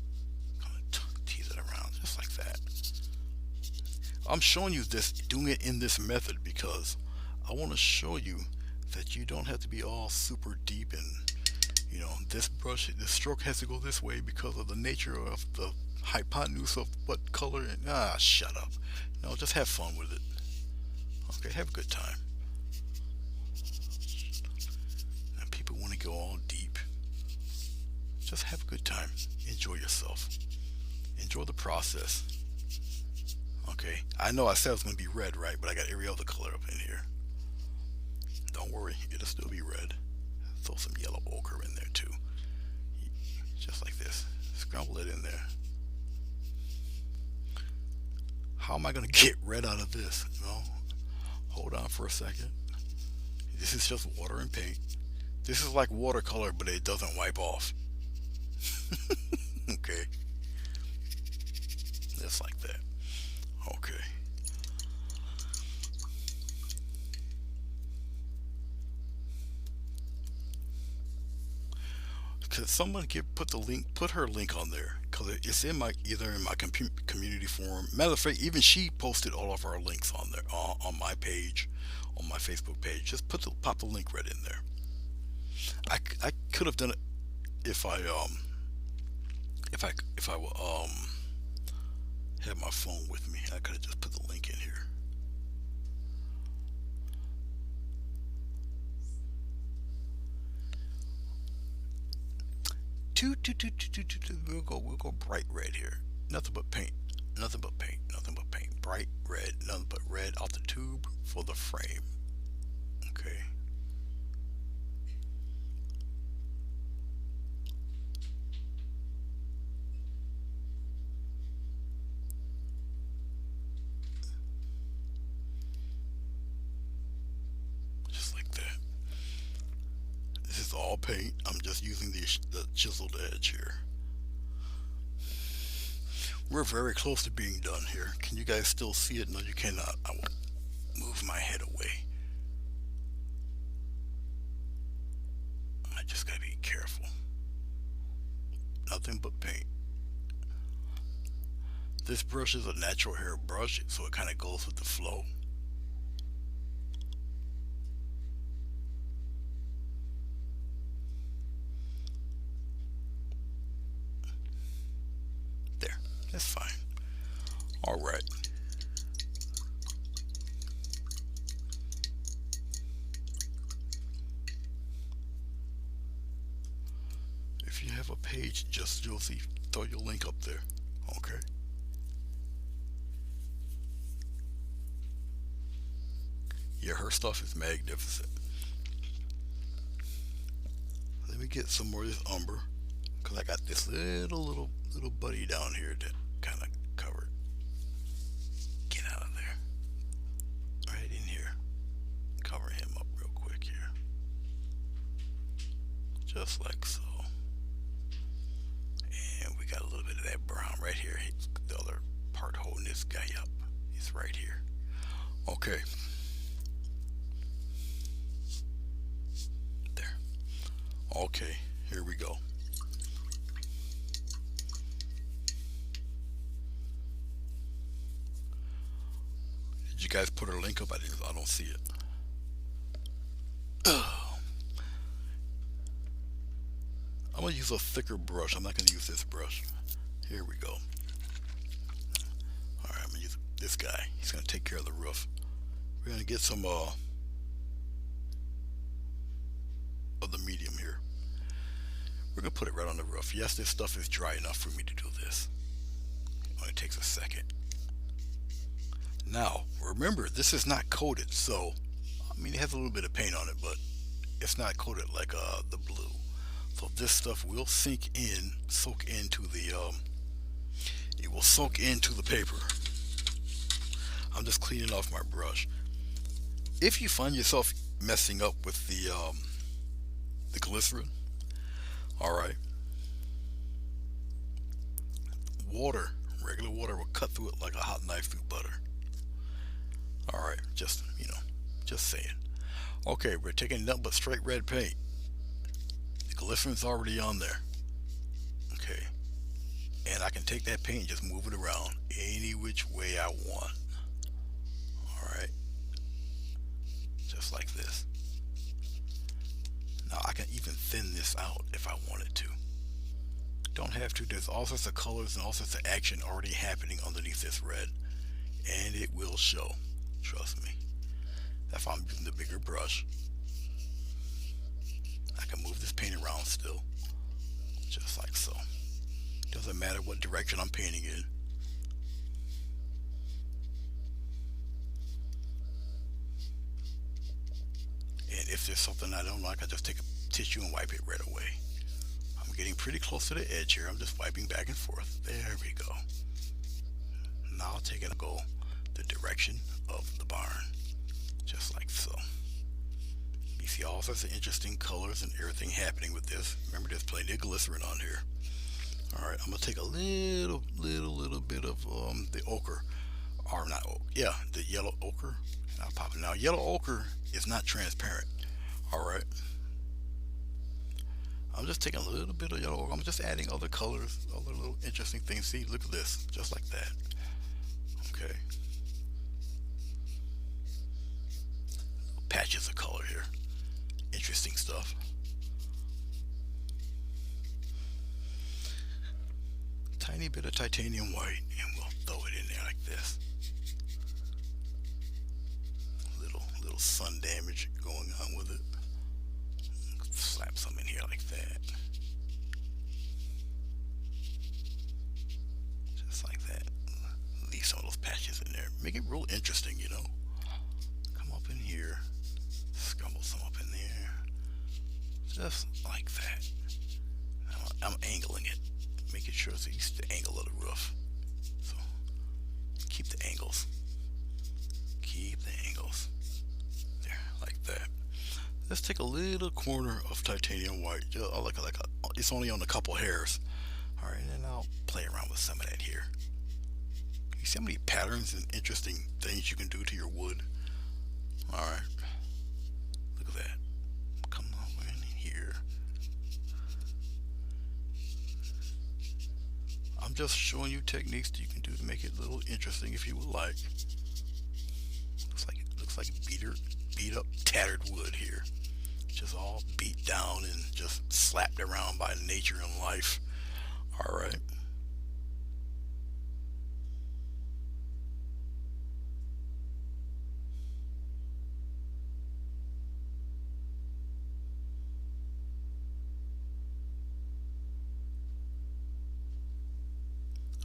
kind of tease it around just like that. I'm showing you this, doing it in this method because I want to show you that you don't have to be all super deep and this stroke has to go this way because of the nature of the hypotenuse of what color. And shut up. No, just have fun with it. Okay, have a good time. And people want to go all deep. Just have a good time. Enjoy yourself. Enjoy the process. Okay, I know I said it was going to be red, right? But I got every other color up in here. Don't worry, it'll still be red. Throw some yellow ochre in there too. Just like this. Scramble it in there. How am I going to get red out of this? Hold on for a second. This is just water and paint. This is like watercolor, but it doesn't wipe off. Okay. Just like that. Okay. Could someone put her link on there? Because it's either in my community forum. Matter of fact, even she posted all of our links on there on my page, on my Facebook page. Just pop the link right in there. I could have done it if I had my phone with me. I could have just put the link in here. We'll go bright red here. Nothing but paint. Nothing but paint. Nothing but paint. Bright red. Nothing but red out the tube for the frame. Okay. Just like that. all paint. I'm just using the chiseled edge here. We're very close to being done here. Can you guys still see it? No, you cannot. I will move my head away. I just gotta be careful. Nothing but paint. This brush is a natural hair brush, so it kind of goes with the flow. There, that's fine. All right. If you have a page, just you'll see, throw your link up there. Okay. Yeah, her stuff is magnificent. Let me get some more of this umber, cause I got this little buddy down here that kind of covered. Get out of there. Right in here. Cover him up real quick here. Just like so. And we got a little bit of that brown right here. The other part holding this guy up. He's right here. Okay. There. Okay, here we go. Did you guys put her link up? I don't see it. Oh, I'm gonna use a thicker brush. I'm not gonna use this brush. Here we go. All right, I'm gonna use this guy. He's gonna take care of the roof. We're gonna get some of the medium here. We're gonna put it right on the roof. Yes, this stuff is dry enough for me to do this. It only takes a second. Now, remember, this is not coated, so I mean, it has a little bit of paint on it, but it's not coated like the blue. So this stuff will soak into it will soak into the paper. I'm just cleaning off my brush. If you find yourself messing up with the glycerin, all right, water, regular water will cut through it like a hot knife through butter. All right, just just saying. Okay, we're taking nothing but straight red paint. The glycerin's already on there. Okay, and I can take that paint and just move it around any which way I want. All right, just like this. Now I can even thin this out if I wanted to. Don't have to. There's all sorts of colors and all sorts of action already happening underneath this red, and it will show. Trust me. That's why I'm using the bigger brush. I can move this paint around still, just like so. Doesn't matter what direction I'm painting in. And if there's something I don't like, I just take a tissue and wipe it right away. I'm getting pretty close to the edge here. I'm just wiping back and forth. There we go. Now I'll take it and go the direction of the barn, just like so. You see all sorts of interesting colors and everything happening with this. Remember, there's plenty of glycerin on here. All right, I'm gonna take a little bit of the ochre, or not ochre, yeah, the yellow ochre, and I'll pop it. Now, yellow ochre is not transparent. All right, I'm just taking a little bit of yellow ochre. I'm just adding other colors, other little interesting things. See, look at this, just like that. Okay. Patches of color here. Interesting stuff. Tiny bit of titanium white, and we'll throw it in there like this. Little sun damage going on with it. Slap some in here like that. Just like that. Leave some of those patches in there. Make it real interesting, you know. Come up in here. Scumble some up in there. Just like that. Now I'm angling it. Making sure it's the angle of the roof. So keep the angles. Keep the angles. There, like that. Let's take a little corner of titanium white. It's only on a couple hairs. All right, and then I'll play around with some of that here. You see how many patterns and interesting things you can do to your wood? All right, look at that. Come on in here. I'm just showing you techniques that you can do to make it a little interesting if you would like. Looks like beat up, tattered wood here, just all beat down and just slapped around by nature and life. All right.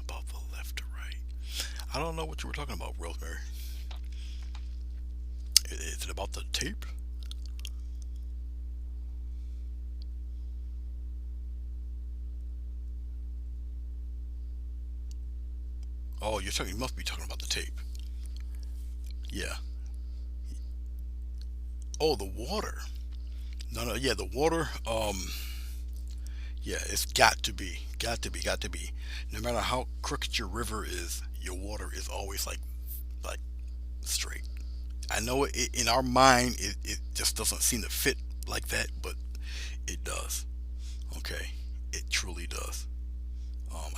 About the left to right. I don't know what you were talking about, Rosemary. Is it about the tape? Oh, you must be talking about the tape. Yeah. Oh, the water. No, no, yeah, the water. Yeah, it's got to be. No matter how crooked your river is, your water is always like straight. I know in our mind it just doesn't seem to fit like that, but it does. Okay, it truly does.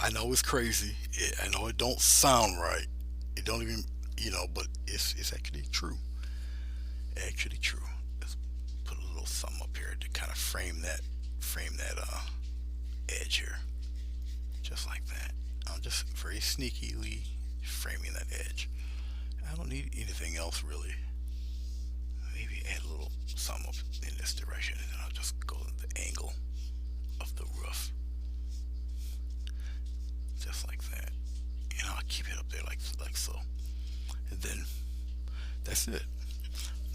I know it's crazy. I know it don't sound right. It don't even, but it's actually true. Actually true. Let's put a little something up here to kind of frame that edge here, just like that. I'm just very sneakily framing that edge. I don't need anything else really. Maybe add a little something up in this direction, and then I'll just go to the angle of the roof, just like that. And I'll keep it up there like so. And then that's it.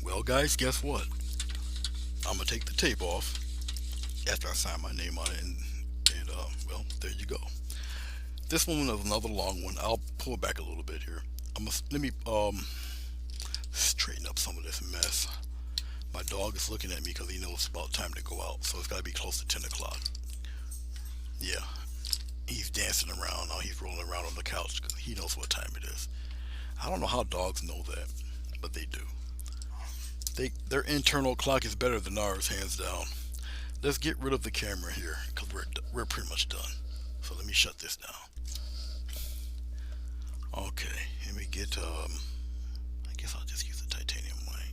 Well, guys, guess what? I'm gonna take the tape off after I sign my name on it, and well, there you go. This one is another long one. I'll pull back a little bit here. Let me straighten up some of this mess. My dog is looking at me because he knows it's about time to go out, so it's got to be close to 10 o'clock. Yeah, he's dancing around now. He's rolling around on the couch because he knows what time it is. I don't know how dogs know that, but they do. Their internal clock is better than ours, hands down. Let's get rid of the camera here because we're pretty much done. So let me shut this down. Okay, let me get I guess I'll just use the titanium white.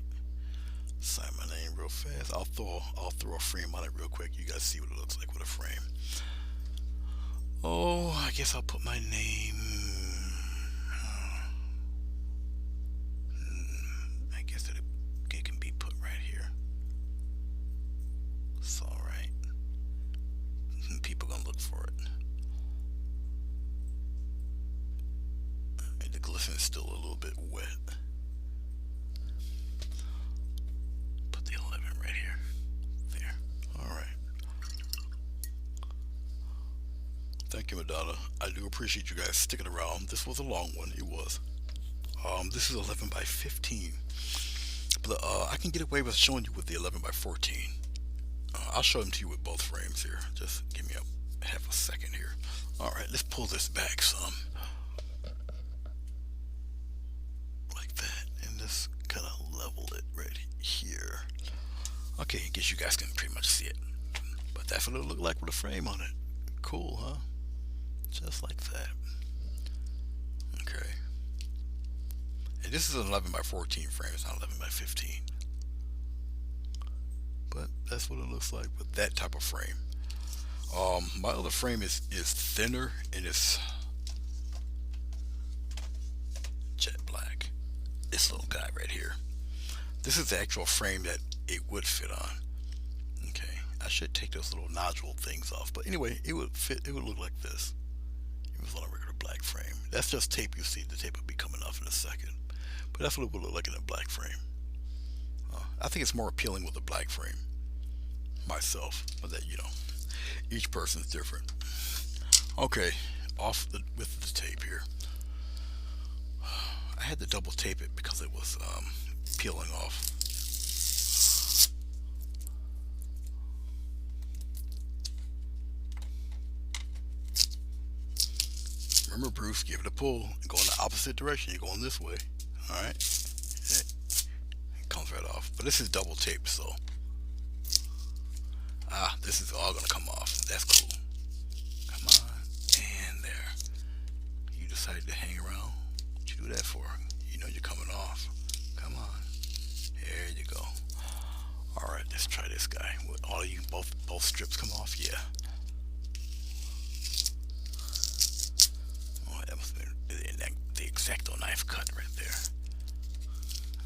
Sign my name real fast. I'll throw a frame on it real quick. You guys see what it looks like with a frame. Oh, I guess I'll put my name. I guess it can be put right here. It's all right. People gonna look for it. And the glyph is still a little bit wet. Put the 11 right here. There. All right. Thank you, Madonna. I do appreciate you guys sticking around. This was a long one. It was. This is 11 by 15. But I can get away with showing you with the 11 by 14. I'll show them to you with both frames here. Just give me a half a second here. All right, let's pull this back some. Like that. And just kind of level it right here. Okay, I guess you guys can pretty much see it. But that's what it'll look like with a frame on it. Cool, huh? Just like that. Okay. And this is an 11 by 14 frame. It's not 11 by 15. But that's what it looks like with that type of frame. My other frame is thinner and it's jet black. This little guy right here. This is the actual frame that it would fit on. Okay, I should take those little nodule things off. But anyway, it would fit. It would look like this. It was on a regular black frame. That's just tape. You see, the tape will be coming off in a second. But that's what it would look like in a black frame. I think it's more appealing with a black frame myself, but that each person's different. Okay, with the tape here. I had to double tape it because it was peeling off. Remember, Bruce, give it a pull and go in the opposite direction. You're going this way. All right. It comes right off. But this is double tape, so this is all gonna come off. That's cool. Come on, and there. You decided to hang around. What you do that for? You know you're coming off. Come on. There you go. All right, let's try this guy. With all of you, both strips come off. Yeah. Oh, that must have been the exacto knife cut right there.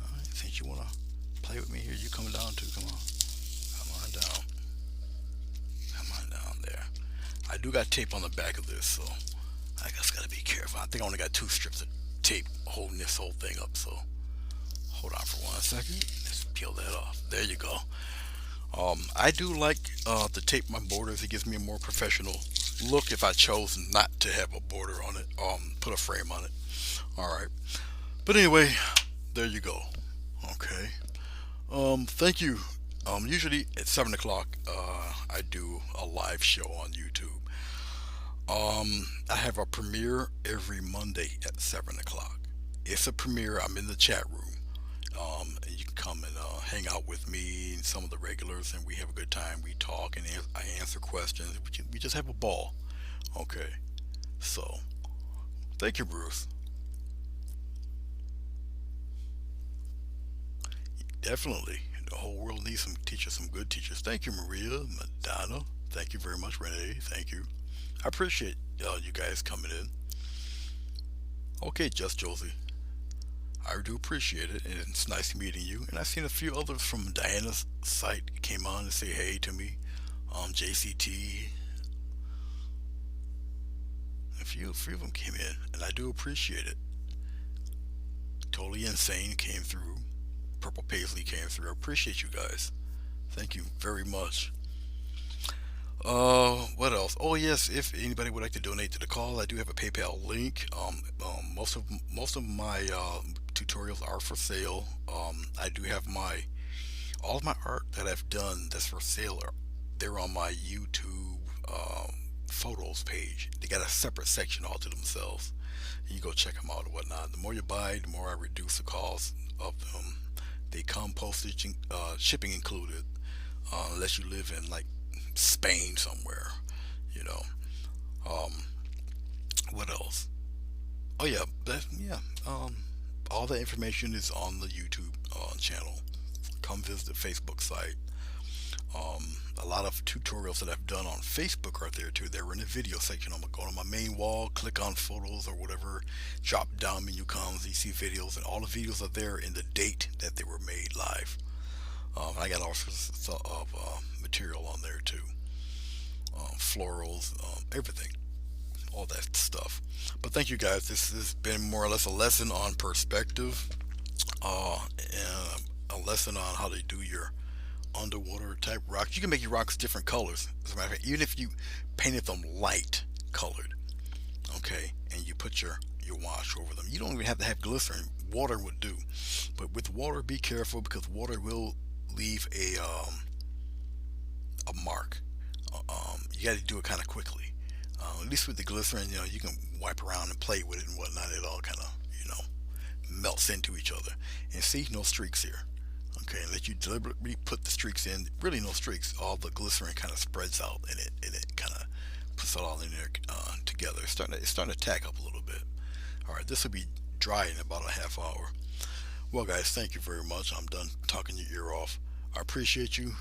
All right, since you wanna play with me here, you coming down too. Come on. Come on down. Come on down there. I do got tape on the back of this, so I just gotta be careful. I think I only got two strips of tape holding this whole thing up, so hold on for 1 second. Let's peel that off. There you go. I do like to tape my borders. It gives me a more professional look if I chose not to have a border on it. Put a frame on it. All right. But anyway, there you go. Okay. Thank you. Usually at 7 o'clock, I do a live show on YouTube. I have a premiere every Monday at 7 o'clock. It's a premiere. I'm in the chat room. And you can come and hang out with me and some of the regulars, and we have a good time. We talk and I answer questions. We just have a ball. Okay. So, thank you, Bruce. Definitely. The whole world needs some teachers, some good teachers. Thank you, Maria, Madonna. Thank you very much, Renee. Thank you. I appreciate you guys coming in. Okay, Just Josie. I do appreciate it, and it's nice meeting you. And I've seen a few others from Diana's site came on and say hey to me. JCT, a few of them came in, and I do appreciate it. Totally Insane came through. Purple Paisley came through. I appreciate you guys. Thank you very much. What else? Oh yes, if anybody would like to donate to the call, I do have a PayPal link. Most of my tutorials are for sale. I do have all of my art that I've done that's for sale. They're on my YouTube photos page. They got a separate section all to themselves. You go check them out and whatnot. The more you buy, the more I reduce the cost of them. They come postage, shipping included, unless you live in like Spain somewhere, you know. Um, what else? Oh yeah, yeah. All the information is on the YouTube channel. Come visit the Facebook site. A lot of tutorials that I've done on Facebook are there too. They're in the video section. I'm gonna go to my main wall, click on photos or whatever, drop down menu comes. You see videos, and all the videos are there in the date that they were made live. I got all sorts of material on there too. Florals, everything, all that stuff. But thank you guys. This has been more or less a lesson on perspective, and a lesson on how to do your underwater type rocks. You can make your rocks different colors. As a matter of fact, even if you painted them light colored, okay, and you put your wash over them, you don't even have to have glycerin. Water would do. But with water, be careful, because water will leave a mark. You got to do it kind of quickly. At least with the glycerin, you can wipe around and play with it and whatnot. It all kind of, melts into each other. And see, no streaks here. Okay, and let you deliberately put the streaks in. Really, no streaks. All the glycerin kind of spreads out, and it kind of puts it all in there together. It's starting to tack up a little bit. All right, this will be dry in about a half hour. Well, guys, thank you very much. I'm done talking your ear off. I appreciate you.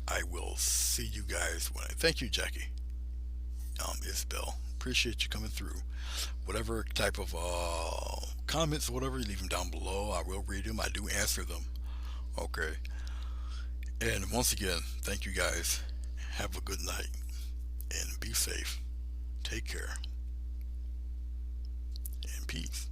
I will see you guys when thank you, Jackie. Isabel, appreciate you coming through. Whatever type of comments or whatever, you leave them down below. I will read them. I do answer them. Okay. And once again, thank you guys. Have a good night and be safe. Take care and peace.